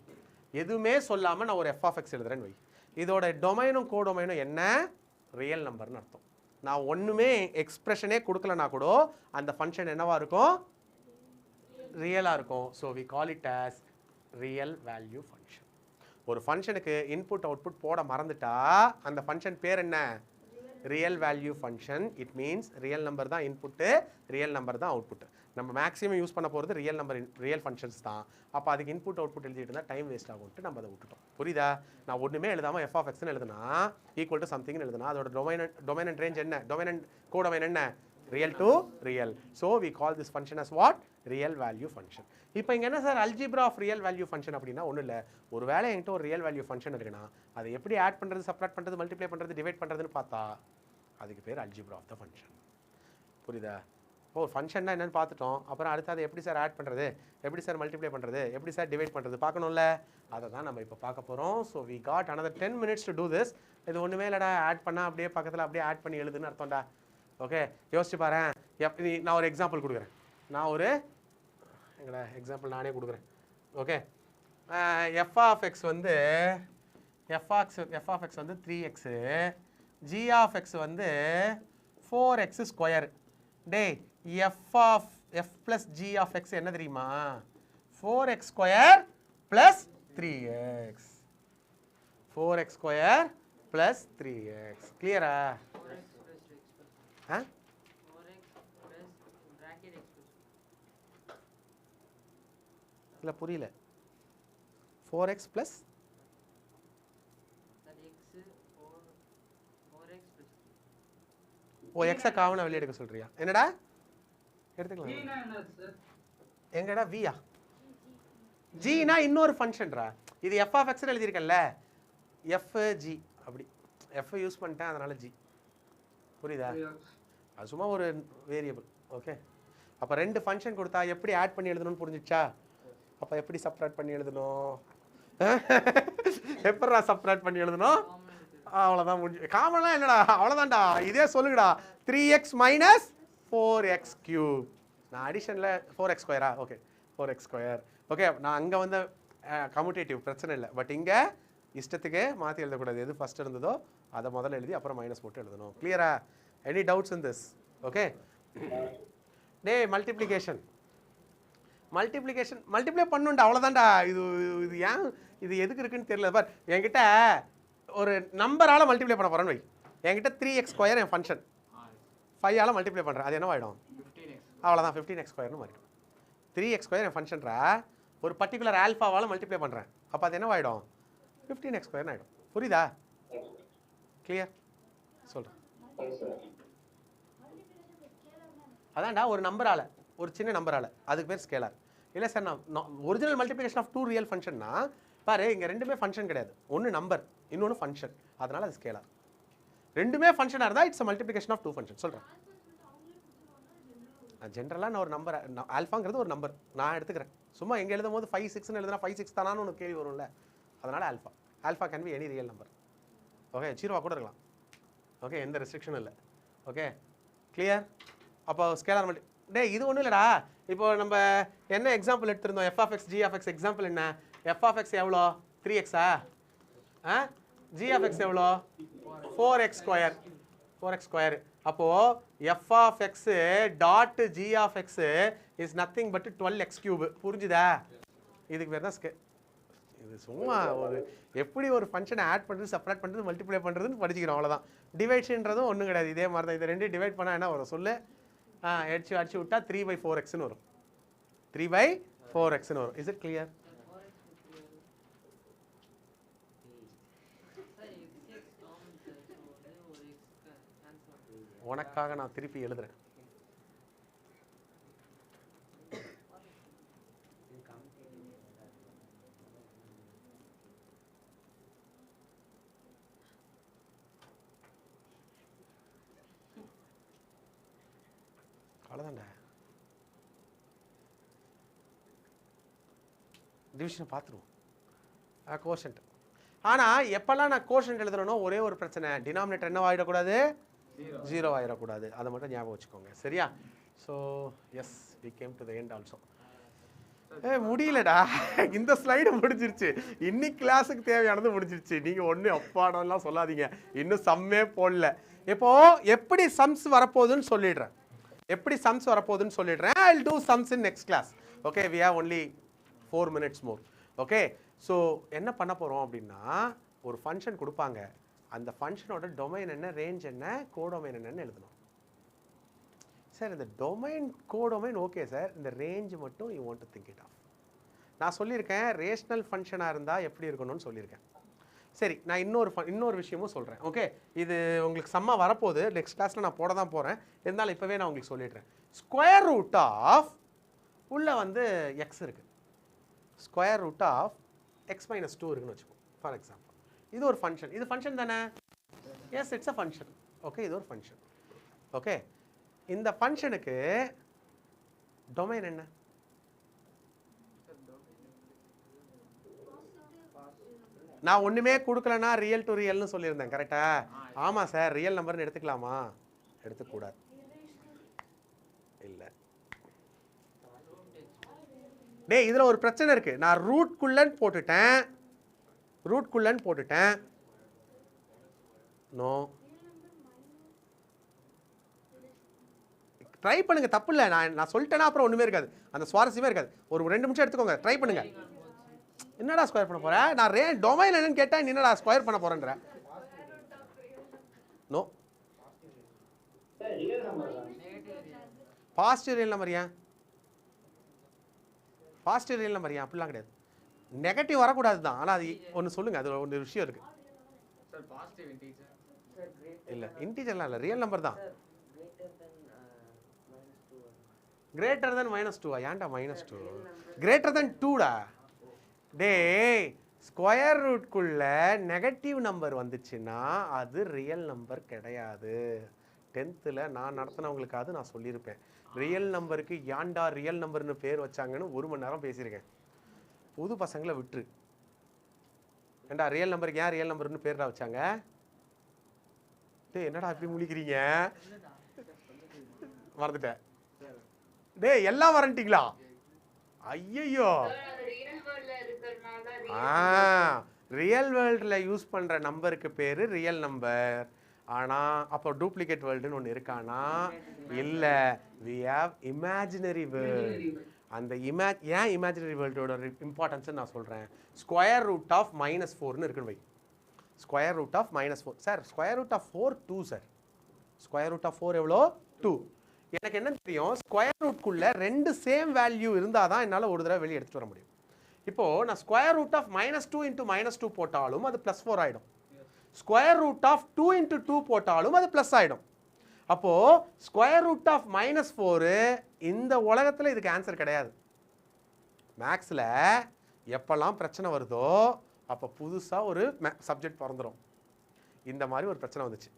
எதுவுமே சொல்லாமல் நான் ஒரு f(x) எழுதுறேன்னு வை. இதோட டொமைனும் கோடொமைனும் என்ன? ரியல் நம்பர்னு அர்த்தம். நான் ஒன்றுமே எக்ஸ்பிரஷனே கொடுக்கலனா கூட அந்த ஃபங்க்ஷன் என்னவா இருக்கும்? ரியலாக இருக்கும். So we call it as real value function. ஒரு ஃபங்க்ஷனுக்கு இன்புட் அவுட்புட் போட மறந்துட்டா அந்த ஃபங்க்ஷன் பேர் என்ன? Real value function. It means real number தான் இன்புட்டு, ரியல் நம்பர் தான் அவுட்புட். நம்ம மேக்ஸிமம் யூஸ் பண்ண போகிறது ரியல் ஃபங்க்ஷன்ஸ் தான். அப்போ அதுக்கு இன்புட் அவுட்புட் எழுதிட்டு இருந்தால் டைம் வேஸ்ட் ஆகும்ட்டு நம்ம அதை விட்டுட்டோம். புரியுதா? நான் ஒன்றுமே எழுதாமல் f(x)ன்னு எழுதுனா ஈக்குவல் டு சம்திங்னு எழுதுனா அதோட டொமைன் அண்ட் ரேஞ்ச் என்ன? டொமைன் அண்ட் கோடொமைன் என்ன? Real to real. So we call this function as what? Real value function. இப்போ இங்கே என்ன sir algebra of real value function அப்படின்னா ஒன்றும் இல்லை. ஒரு வேளை என்கிட்ட ஒரு ரியல் வேல்யூ ஃபங்க்ஷன் இருக்குன்னா அதை எப்படி ஆட் பண்ணுறது, சப்ராக்ட் பண்ணுறது, மல்டிப்ளை பண்ணுறது, டிவைட் பண்ணுறதுன்னு பார்த்தா அதுக்கு பேர் அல்ஜிப்ரா ஆஃப் த ஃபங்க்ஷன். புரியுதா? இப்போ ஒரு ஃபங்க்ஷன்னா என்னென்னு பார்த்துட்டோம். அப்புறம் அடுத்து அதை எப்படி சார் ஆட் பண்ணுறது, எப்படி சார் மல்டிப்ளை பண்ணுறது, எப்படி சார் டிவைட் பண்ணுறது பார்க்கணும்ல. அதை தான் நம்ம இப்போ பார்க்க போகிறோம். So we got another 10 minutes to do this. இது ஒன்றுமே இல்லைடா, ஆட் பண்ணால் அப்படியே பக்கத்தில் அப்படியே ஆட் பண்ணி எழுதுன்னு அர்த்தம்டா. ஓகே, யோசிச்சு பாரு. நான் ஒரு எக்ஸாம்பிள் கொடுக்குறேன். எக்ஸாம்பிள் நானே கொடுக்குறேன். ஓகே, f(x) வந்து f(x) வந்து 3x, g(x) வந்து 4x². டே f plus g(x) என்ன தெரியுமா? 4x² plus 3x. 4x² plus 3x. கிளியரா? இல்லை, புரியல. 4x plus எக்ஸை காமனா வெளியே எடுக்க சொல்றியா? என்னடா எடுத்துக்கலாம். எங்கடா வியா? ஜினா இன்னொரு ஃபங்க்ஷன்ரா. இது f(x) எழுதியிருக்கேன்ல, fg அப்படி f யூஸ் பண்ணிட்டேன், அதனால g. புரியுதா? அது சும்மா ஒரு வேரியபிள். ஓகே, அப்போ 2 ஃபங்க்ஷன் கொடுத்தா எப்படி ஆட் பண்ணி எழுதணும்னு புரிஞ்சிச்சா? அப்போ எப்படி சப்ராக்ட் பண்ணி எழுதணும்? எப்படா சப்ராக்ட் பண்ணி எழுதணும்? அவ்வளோதான் முடிஞ்சு. காமனா என்னடா? அவ்வளோதான்டா. இதே சொல்லுங்கடா. 3x minus 4x³. நான் அடிஷனில் 4x². Okay, 4x². ஓகே, நான் அங்கே வந்து கம்யூட்டேட்டிவ் பிரச்சனை இல்லை. பட் இங்கே இஷ்டத்துக்கு மாற்றி எழுதக்கூடாது. எது ஃபஸ்ட் இருந்ததோ அதை முதல்ல எழுதி அப்புறம் மைனஸ் போட்டு எழுதணும். கிளியரா? Any doubts in this? Okay, டே மல்டிப்ளிகேஷன் மல்டிப்ளை பண்ணுண்டா. அவ்வளோதான்டா. இது ஏன் இது எதுக்கு இருக்குன்னு தெரியல. பார், என்கிட்ட ஒரு நம்பரால் மல்டிப்ளை பண்ண போகிறேன்னு வை. என்கிட்ட 3x² என் ஃபங்க்ஷன் 5ஆல் மல்டிப்ளை பண்ணுறேன். அது என்னவாயிடும்? அவ்வளோதான், 15x² மாறிடும். 3x² என் ஃபங்க்ஷன்றா ஒரு பர்டிகுலர் ஆல்ஃபாவால் மல்டிப்ளை பண்ணுறேன். அப்போ அது என்னவாயிடும்? 15x² ஆகிடும். புரியுதா? கிளியர்? சொல்கிறேன். அதான்டா ஒரு நம்பரால், ஒரு சின்ன நம்பரால், அதுக்கு பேர் ஸ்கேலார். இல்லை சார் நான் ஒரிஜினல் மல்டிப்ளிகேஷன் ஆஃப் 2 ரியல் ஃபங்க்ஷன்னா பாரு, இங்கே ரெண்டுமே ஃபங்க்ஷன் கிடையாது. ஒன்று நம்பர், இன்னொன்று ஃபங்க்ஷன். அதனால் அது ஸ்கேலார். ரெண்டுமே ஃபங்க்ஷனாக இருந்தால் இட்ஸ் மல்டிப்ளிகேஷன் ஆஃப் 2 ஃபங்க்ஷன். சொல்கிறேன் ஜென்ரலாக நான் ஒரு நம்பர், ஆல்ஃபாங்கிறது ஒரு நம்பர் நான் எடுத்துக்கிறேன். சும்மா எங்கே எழுதும் போது 5 6ன்னு எழுதுனா 5 6 தானான்னு ஒன்று கேள்வி வரும்ல, அதனால் alpha can be any real number. Okay, 0 கூட இருக்கலாம். ஓகே, எந்த ரெஸ்ட்ரிக்ஷனும் இல்லை. Okay, clear? அப்போ ஸ்கேலார் இது ஒன்றும் இல்லைடா. இப்போ நம்ம என்ன எக்ஸாம்பிள் எடுத்திருந்தோம், f(x, g(x) எக்ஸாம்பிள் என்ன? f(x) எவ்வளோ? 3x g(x) எவ்வளோ? 4x². அப்போது f(x) dot g(x) is nothing but 12x³ புரிஞ்சுதா? இதுக்கு பேர் தான் இது சும்மா ஒரு எப்படி ஒரு ஃபங்க்ஷனை ஆட் பண்ணுறது, செப்பரேட் பண்ணுறது, மல்டிப்ளை பண்ணுறதுன்னு படிச்சுக்கிறோம், அவ்வளோதான். டிவைட்ன்றதும் ஒன்றும் கிடையாது, இதே மாதிரி தான். இது ரெண்டு டிவைட் பண்ணால் என்ன வரும் சொல்லு? அடிச்சு விட்டா 3/4xன்னு வரும். 3/4xன்னு வரும். Is it clear? உனக்காக நான் திருப்பி எழுதுறேன். அவ்வளோதான்டா. டிவிஷனை பார்த்துருவோம். கோஷன்ட். ஆனால் எப்போல்லாம் நான் கோஷன்ட் எழுதுறேனோ ஒரே ஒரு பிரச்சனை, டினாமினேட்டர் என்ன ஆகிடக்கூடாது? 0 ஆகிடக்கூடாது. அதை மட்டும் ஞாபகம் வச்சுக்கோங்க, சரியா? So yes, we came to the end also. முடியலடா, இந்த ஸ்லைடு முடிஞ்சிருச்சு. இன்னைக்கு கிளாஸுக்கு தேவையானது முடிஞ்சிருச்சு. நீங்கள் ஒன்றும் அப்பாடம்லாம் சொல்லாதீங்க, இன்னும் சம்மே போடல. இப்போது எப்படி சம்ஸ் வரப்போகுதுன்னு சொல்லிடுறேன். I'll do sums in next class. Okay, we have only 4 minutes more. Okay, so என்ன பண்ண போகிறோம் அப்படின்னா, ஒரு ஃபங்க்ஷன் கொடுப்பாங்க, அந்த ஃபங்க்ஷனோட டொமைன் என்ன, ரேஞ்ச் என்ன, கோடொமைன் என்னன்னு எழுதணும். சார் இந்த டொமைன் கோடொமைன் ஓகே சார், இந்த ரேஞ்ச் மட்டும் you want to think it of. நான் சொல்லியிருக்கேன் ரேஷ்னல் ஃபங்க்ஷனாக இருந்தால் எப்படி இருக்கணும்னு சொல்லியிருக்கேன். சரி, நான் இன்னொரு விஷயமும் சொல்கிறேன். ஓகே, இது உங்களுக்கு சம்மா வரப்போகுது, நெக்ஸ்ட் கிளாஸில் நான் போட தான் போகிறேன். இருந்தாலும் இப்போவே நான் உங்களுக்கு சொல்லிடுறேன். ஸ்கொயர் ரூட் ஆஃப் உள்ள வந்து எக்ஸ் இருக்குது, ஸ்கொயர் ரூட் ஆஃப் எக்ஸ் - 2 இருக்குன்னு வச்சுக்கோங்க ஃபார் எக்ஸாம்பிள். இது ஒரு ஃபங்க்ஷன். இது ஃபங்க்ஷன் தானே? Yes, it's a function. Okay, இது ஒரு ஃபங்க்ஷன். ஓகே, இந்த ஃபங்க்ஷனுக்கு டொமைன் என்ன? நான் ஒன்றுமே கொடுக்கலன்னா ரியல் டு ரியல்னு சொல்லியிருந்தேன், கரெக்டா? ஆமாம் சார், ரியல் நம்பர்னு எடுத்துக்கலாமா? எடுத்துக்கூடாது. இல்லை டே, இதில் ஒரு பிரச்சனை இருக்குது. நான் ரூட்குள்ளன்னு போட்டுட்டேன். நோ, ட்ரை பண்ணுங்க, தப்பு இல்லை. நான் சொல்லிட்டேன்னா அப்புறம் ஒன்றுமே இருக்காது, அந்த சுவாரஸ்யமே இருக்காது. ஒரு 2 நிமிஷம் எடுத்துக்கோங்க, ட்ரை பண்ணுங்க. என்னடா ஸ்கொயர் பண்ண போற? நான் டொமைன் என்னன்னு கேட்டா என்னடா ஸ்கொயர் பண்ண போறேன்ற? No, positive real number. ஏன் பாசிட்டிவ் ரியல் நம்பர்? ஏன் அப்படிலாம் கிடையாது, நெகட்டிவ் வரக்கூடாது தான். ஆனால் அது ஒன்று சொல்லுங்க, அது ஒரு விஷயம் இருக்கு. இல்லை, இன்டீஜர்லாம் இல்லை, ரியல் நம்பர் தான். Greater than -2. ஏன்டா -2? கிரேட்டர் தென் 2டா. டே, ஸ்கொயர் ரூட்குள்ள நெகட்டிவ் நம்பர் வந்துச்சுன்னா அது ரியல் நம்பர் கிடையாது. 10th நான் நடத்தினவங்களுக்காவது நான் சொல்லியிருப்பேன், ரியல் நம்பருக்கு ஏன்டா ரியல் நம்பர்னு பேர் வச்சாங்கன்னு 1 மணி நேரம் பேசியிருக்கேன். புது பசங்களை விட்டுரு. ஏன்டா ரியல் நம்பருக்கு ஏன் ரியல் நம்பர்னு பேர்டா வச்சாங்க? டே, என்னடா இப்படி முழிக்கிறீங்க? மறந்துட்டேன். டே, எல்லாம் வரண்டிங்களா? ஐயோ, ரியல் வேர்ல்டில் யூஸ் பண்ணுற நம்பருக்கு பேர் ரியல் நம்பர். ஆனால் அப்போ டூப்ளிகேட் வேர்ல்டுன்னு ஒன்று இருக்கானா? இல்லை, வி ஹேவ் இமேஜினரி வேர்ல்டு. அந்த ஏன் இமேஜினரி வேர்ல்டோட இம்பார்ட்டன்ஸ் நான் சொல்கிறேன். ஸ்கொயர் ரூட் ஆஃப் -4ன்னு இருக்குன்னு வை. Square root of -4. Sir square root of 4 2 sir. Square root of 4 எவ்வளோ? 2. எனக்கு என்ன தெரியும், ஸ்கொயர் ரூட்குள்ள 2 சேம் வேல்யூ இருந்தால் தான் என்னால் ஒரு தடவை வெளியே எடுத்துகிட்டு வர முடியும். இப்போது நான் ஸ்கொயர் ரூட் ஆஃப் -2 × -2 போட்டாலும் அது +4 ஆகிடும். ஸ்கொயர் ரூட் ஆஃப் 2 × 2 போட்டாலும் அது ப்ளஸ் ஆகிடும். அப்போது ஸ்கொயர் ரூட் ஆஃப் -4 இந்த உலகத்தில் இதுக்கு ஆன்சர் கிடையாது. மேக்ஸில் எப்போல்லாம் பிரச்சனை வருதோ அப்போ புதுசாக ஒரு சப்ஜெக்ட் பிறந்துடும். இந்த மாதிரி ஒரு பிரச்சனை வந்துச்சு.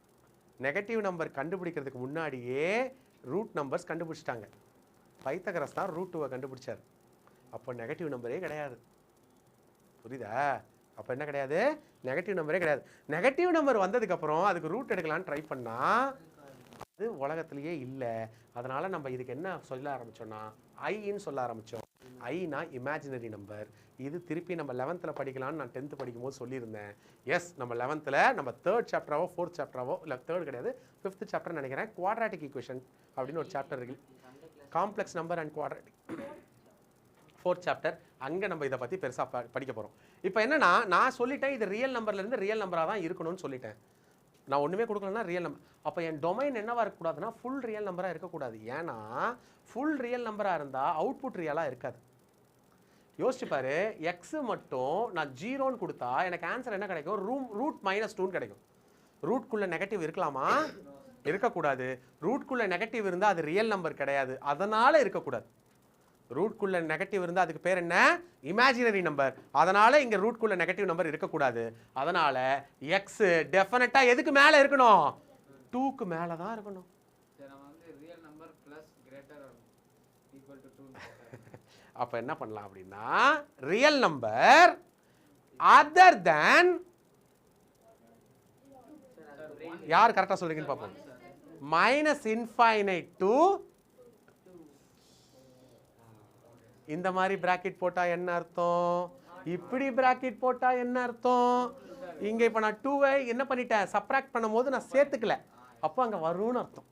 நெகட்டிவ் நம்பர் கண்டுபிடிக்கிறதுக்கு முன்னாடியே ரூட் நம்பர்ஸ் கண்டுபிடிச்சிட்டாங்க. பைத்தகரஸ் தான் ரூட் 2 கண்டுபிடிச்சார். அப்போ நெகட்டிவ் நம்பரே கிடையாது. புரியுதா? அப்போ என்ன கிடையாது? நெகட்டிவ் நம்பரே கிடையாது. நெகட்டிவ் நம்பர் வந்ததுக்கப்புறம் அதுக்கு ரூட் எடுக்கலான்னு ட்ரை பண்ணால் அது உலகத்திலேயே இல்லை. அதனால் நம்ம இதுக்கு என்ன சொல்ல ஆரம்பித்தோன்னா ஐன்னு சொல்ல ஆரம்பித்தோம். Aina imaginary number. இது திருப்பி நம்ம 11th படிக்கலான்னு நான் 10th படிக்கும்போது சொல்லியிருந்தேன். எஸ், நம்ம 11th நம்ம 3rd சாப்டராவோ 4th சாப்டராவோ இல்லை 3rd கிடையாது 5th சாப்டர் நினைக்கிறேன், குவாட்ராட்டிக் ஈக்குவேஷன் அப்படின்னு ஒரு சாப்டர் இருக்கு. Complex number and quadratic 4th chapter. அங்கே நம்ம இதை பற்றி பெருசாக படிக்க போகிறோம். இப்போ என்னன்னா நான் சொல்லிட்டேன் இது ரியல் நம்பர்லேருந்து ரியல் நம்பராக தான் இருக்கணும்னு சொல்லிட்டேன். நான் ஒன்றுமே கொடுக்கலன்னா ரியல் நம்பர். அப்போ என் டொமைன் என்னவாக இருக்கக்கூடாதுன்னா ஃபுல் ரியல் நம்பராக இருக்கக்கூடாது. ஏன்னா ஃபுல் ரியல் நம்பராக இருந்தால் அவுட்புட் ரியலாக இருக்காது. யோசிச்சு பாரு, எக்ஸு மட்டும் நான் 0ன்னு கொடுத்தா எனக்கு ஆன்சர் என்ன கிடைக்கும்? ரூட் -2ன்னு கிடைக்கும். ரூட்குள்ளே நெகட்டிவ் இருக்கலாமா? இருக்கக்கூடாது. ரூட்குள்ளே நெகட்டிவ் இருந்தால் அது ரியல் நம்பர் கிடையாது, அதனால் இருக்கக்கூடாது. ரூட்குள்ளே நெகட்டிவ் இருந்தால் அதுக்கு பேர் என்ன? Imaginary number. அதனால் இங்கே ரூட்குள்ளே நெகட்டிவ் நம்பர் இருக்கக்கூடாது. அதனால் எக்ஸு டெஃபினட்டாக எதுக்கு மேலே இருக்கணும்? 2க்கு மேலே தான் இருக்கணும். அப்போ என்ன பண்ணலாம் அப்படின்னா ரியல் நம்பர் அதர் தேன் யார் கரெக்டாக சொல்றீங்கன்னு பார்ப்போம். -∞ to இந்த மாதிரி பிராக்கெட் போட்டா என்ன அர்த்தம்? இப்படி பிராக்கெட் போட்டா என்ன அர்த்தம்? இங்க இப்ப நான் 2வை என்ன பண்ணிட்டேன்? சப்ராக்ட் பண்ணும்போது நான் சேர்த்துக்கல, அப்போ அங்க வரும்னு அர்த்தம்.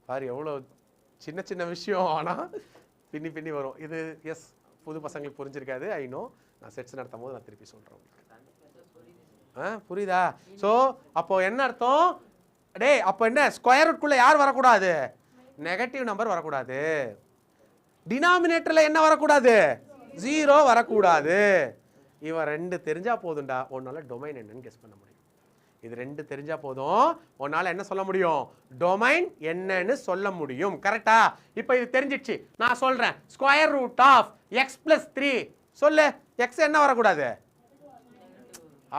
பாரு எவ்வளோ சின்ன சின்ன விஷயம், ஆனால் பின்னி பின்னி வரும். இது எஸ் புது பசங்களுக்கு புரிஞ்சிருக்காது, ஐ நோ. நான் செட்ஸ் நடத்தும் போது நான் திருப்பி சொல்கிறேன் உங்களுக்கு. புரியுதா? ஸோ அப்போ என்ன அர்த்தம்? அப்போ என்ன ஸ்கொயர் ரூட்குள்ளே யார் வரக்கூடாது? நெகட்டிவ் நம்பர் வரக்கூடாது. டினாமினேட்டரில் என்ன வரக்கூடாது? 0 வரக்கூடாது. இவன் 2 தெரிஞ்சா போதும்டா, உன்னால டொமைன் என்னன்னு கெஸ் பண்ண முடியும். இது 2 தெரிஞ்சா போதும், உன்னால என்ன சொல்ல முடியும்? டொமைன் என்னன்னு சொல்ல முடியும். கரெக்டா? இப்போ இது தெரிஞ்சிடுச்சு. நான் சொல்றேன் ஸ்கொயர் ரூட் ஆஃப் x + 3. சொல்லு, x என்ன வரக்கூடாது?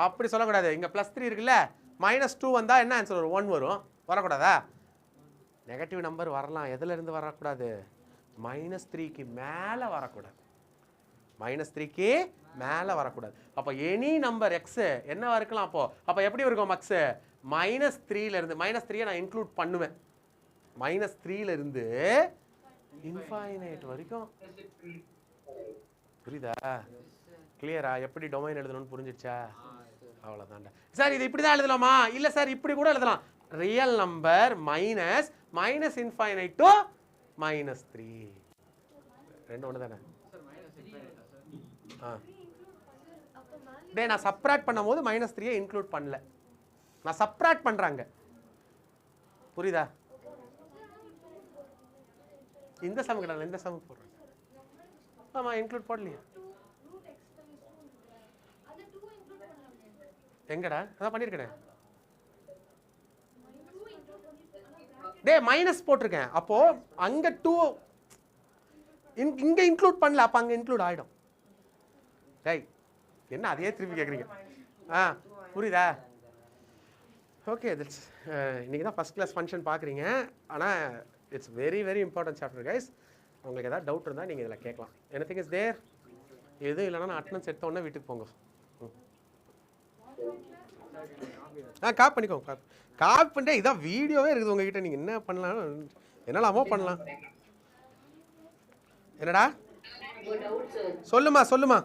அப்படி சொல்லக்கூடாது. இங்க +3 இருக்குல்ல, -2 வந்தா என்ன ஆன்சர் வரும்? 1 வரும். வரக்கூடாதா? நெகட்டிவ் நம்பர் வரலாம், எதுல இருந்து வரக்கூடாது? -3க்கு மேலே வரக்கூடாது. -3க்கு மேலே வரக்கூடாது. அப்போ எனி நம்பர் எக்ஸ் என்னவா இருக்கலாம்? அப்போ எப்படி இருக்கும் எக்ஸ்? -3லேருந்து -3 நான் இன்க்ளூட் பண்ணுவேன். -3லேருந்து இன்ஃபைனைட் வரைக்கும். புரியுதா? கிளியரா? எப்படி டொமைன் எழுதணும்னு புரிஞ்சிடுச்சா? அவ்வளோதான்டா. சார் இது இப்படி தான் எழுதலாமா? இல்லை சார் இப்படி கூட எழுதலாம். Real number -∞ to -3. ரெண்டு ஒன்று தானே? நான் சப்ராக்ட் பண்ணும்போது -3 இன்க்ளூட் பண்ணல, நான் சப்ராக்ட் பண்றாங்க. புரியுதா? இந்த சம் கிடையாது, இந்த சம் போடுறேன். ஆமா, இன்க்ளூட் பண்ணலையா? எங்கடா? அதான் பண்ணிருக்கேன். மைனஸ் போட்டிருக்கேன். அப்போ அங்க 2 இங்க இன்க்ளூட் பண்ணல, அப்ப அங்க இன்க்ளூட் ஆயிடும். என்ன அதே திருப்பி கேட்குறீங்க? புரியுதா? ஓகே, தட்ஸ் இன்னைக்கு தான் ஃபஸ்ட் கிளாஸ் ஃபங்க்ஷன் பார்க்குறீங்க. ஆனால் it's very very important chapter guys. உங்களுக்கு ஏதாவது டவுட் இருந்தால் நீங்கள் இதில் கேட்கலாம். Anything is there. எதுவும் இல்லைனா நான் அட்டனன்ஸ் எடுத்தோன்னே வீட்டுக்கு போங்க. காப்பி பண்ணிக்கோங்க. காப்பி பண்ணிட்டே இதான் வீடியோவே இருக்குது உங்ககிட்ட. நீங்கள் என்ன பண்ணலாம், என்னலாமோ பண்ணலாம். என்னடா? சொல்லுமா சொல்லுமா.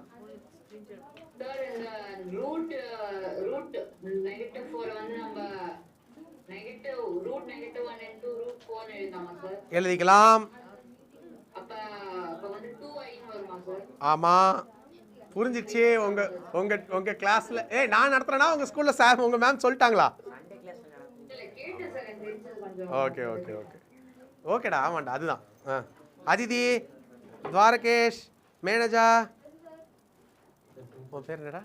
எழுதிக்கலாம். ஆமா, புரிஞ்சிச்சு. உங்க உங்க உங்க கிளாஸ்ல நான் நடத்துறேன்னா உங்க ஸ்கூல்ல சார் உங்க மேம் சொல்லிட்டாங்களா? ஓகே ஓகே ஓகே ஓகேடா. ஆமாண்டா, அதுதான். அதிதி, துவாரகேஷ், மேனேஜா, உன் பேர் என்னடா?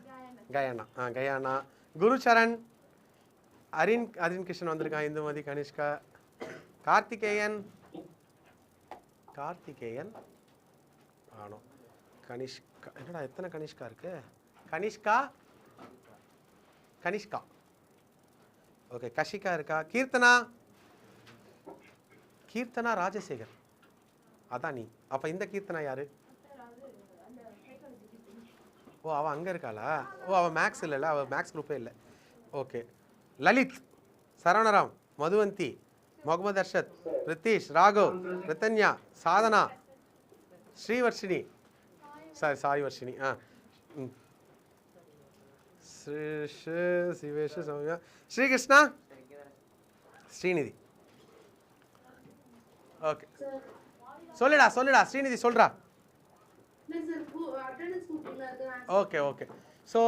Guyana. Guyana, Gurucharan, arene Krishnan வந்திருக்கான். இந்துமதி, கனிஷ்கா, கார்த்திகேயன் ஆனோ, கனிஷ்கா. என்னடா எத்தனை கனிஷ்கா இருக்கு? கனிஷ்கா ஓகே. கஷிகா இருக்கா? கீர்த்தனா ராஜசேகர், அதான் நீ. அப்போ இந்த கீர்த்தனா யாரு? ஓ, அவள் அங்கே இருக்காளா? ஓ, அவள் மேக்ஸ் இல்லைல்ல, அவள் மேக்ஸ் குரூப்பே இல்லை. Okay. Lalit, Saravanaram, Madhuvanthi, Mohammed Arshad, Ritheesh, Raghav, Rithanya, Sadhana, Srivarshini, sorry Varshini, Shivesh, Sowmya, Srikrishna, Srinidhi. Okay, சொல்லுடா ஸ்ரீநிதி, சொல்றா. ஓகே. ஸோ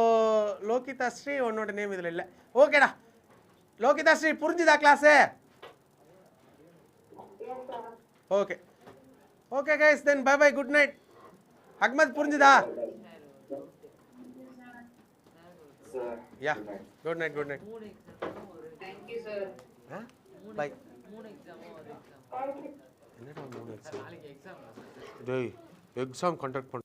லோகிதா ஸ்ரீ உன்னோட நேம் இதில் இல்லை. ஓகேடா லோகிதா ஸ்ரீ, புரிஞ்சுதா class? Okay guys, then bye bye, good night. Ahmed புரிஞ்சுதா? Yeah, good night. Thank you sir. Bye. 3 எக்ஸாமோ ஒரு எக்ஸாம். என்னடா 3 எக்ஸாம்? நாளைக்கு எக்ஸாம். டேய், எக்ஸாம் கண்டக்ட் பண்ண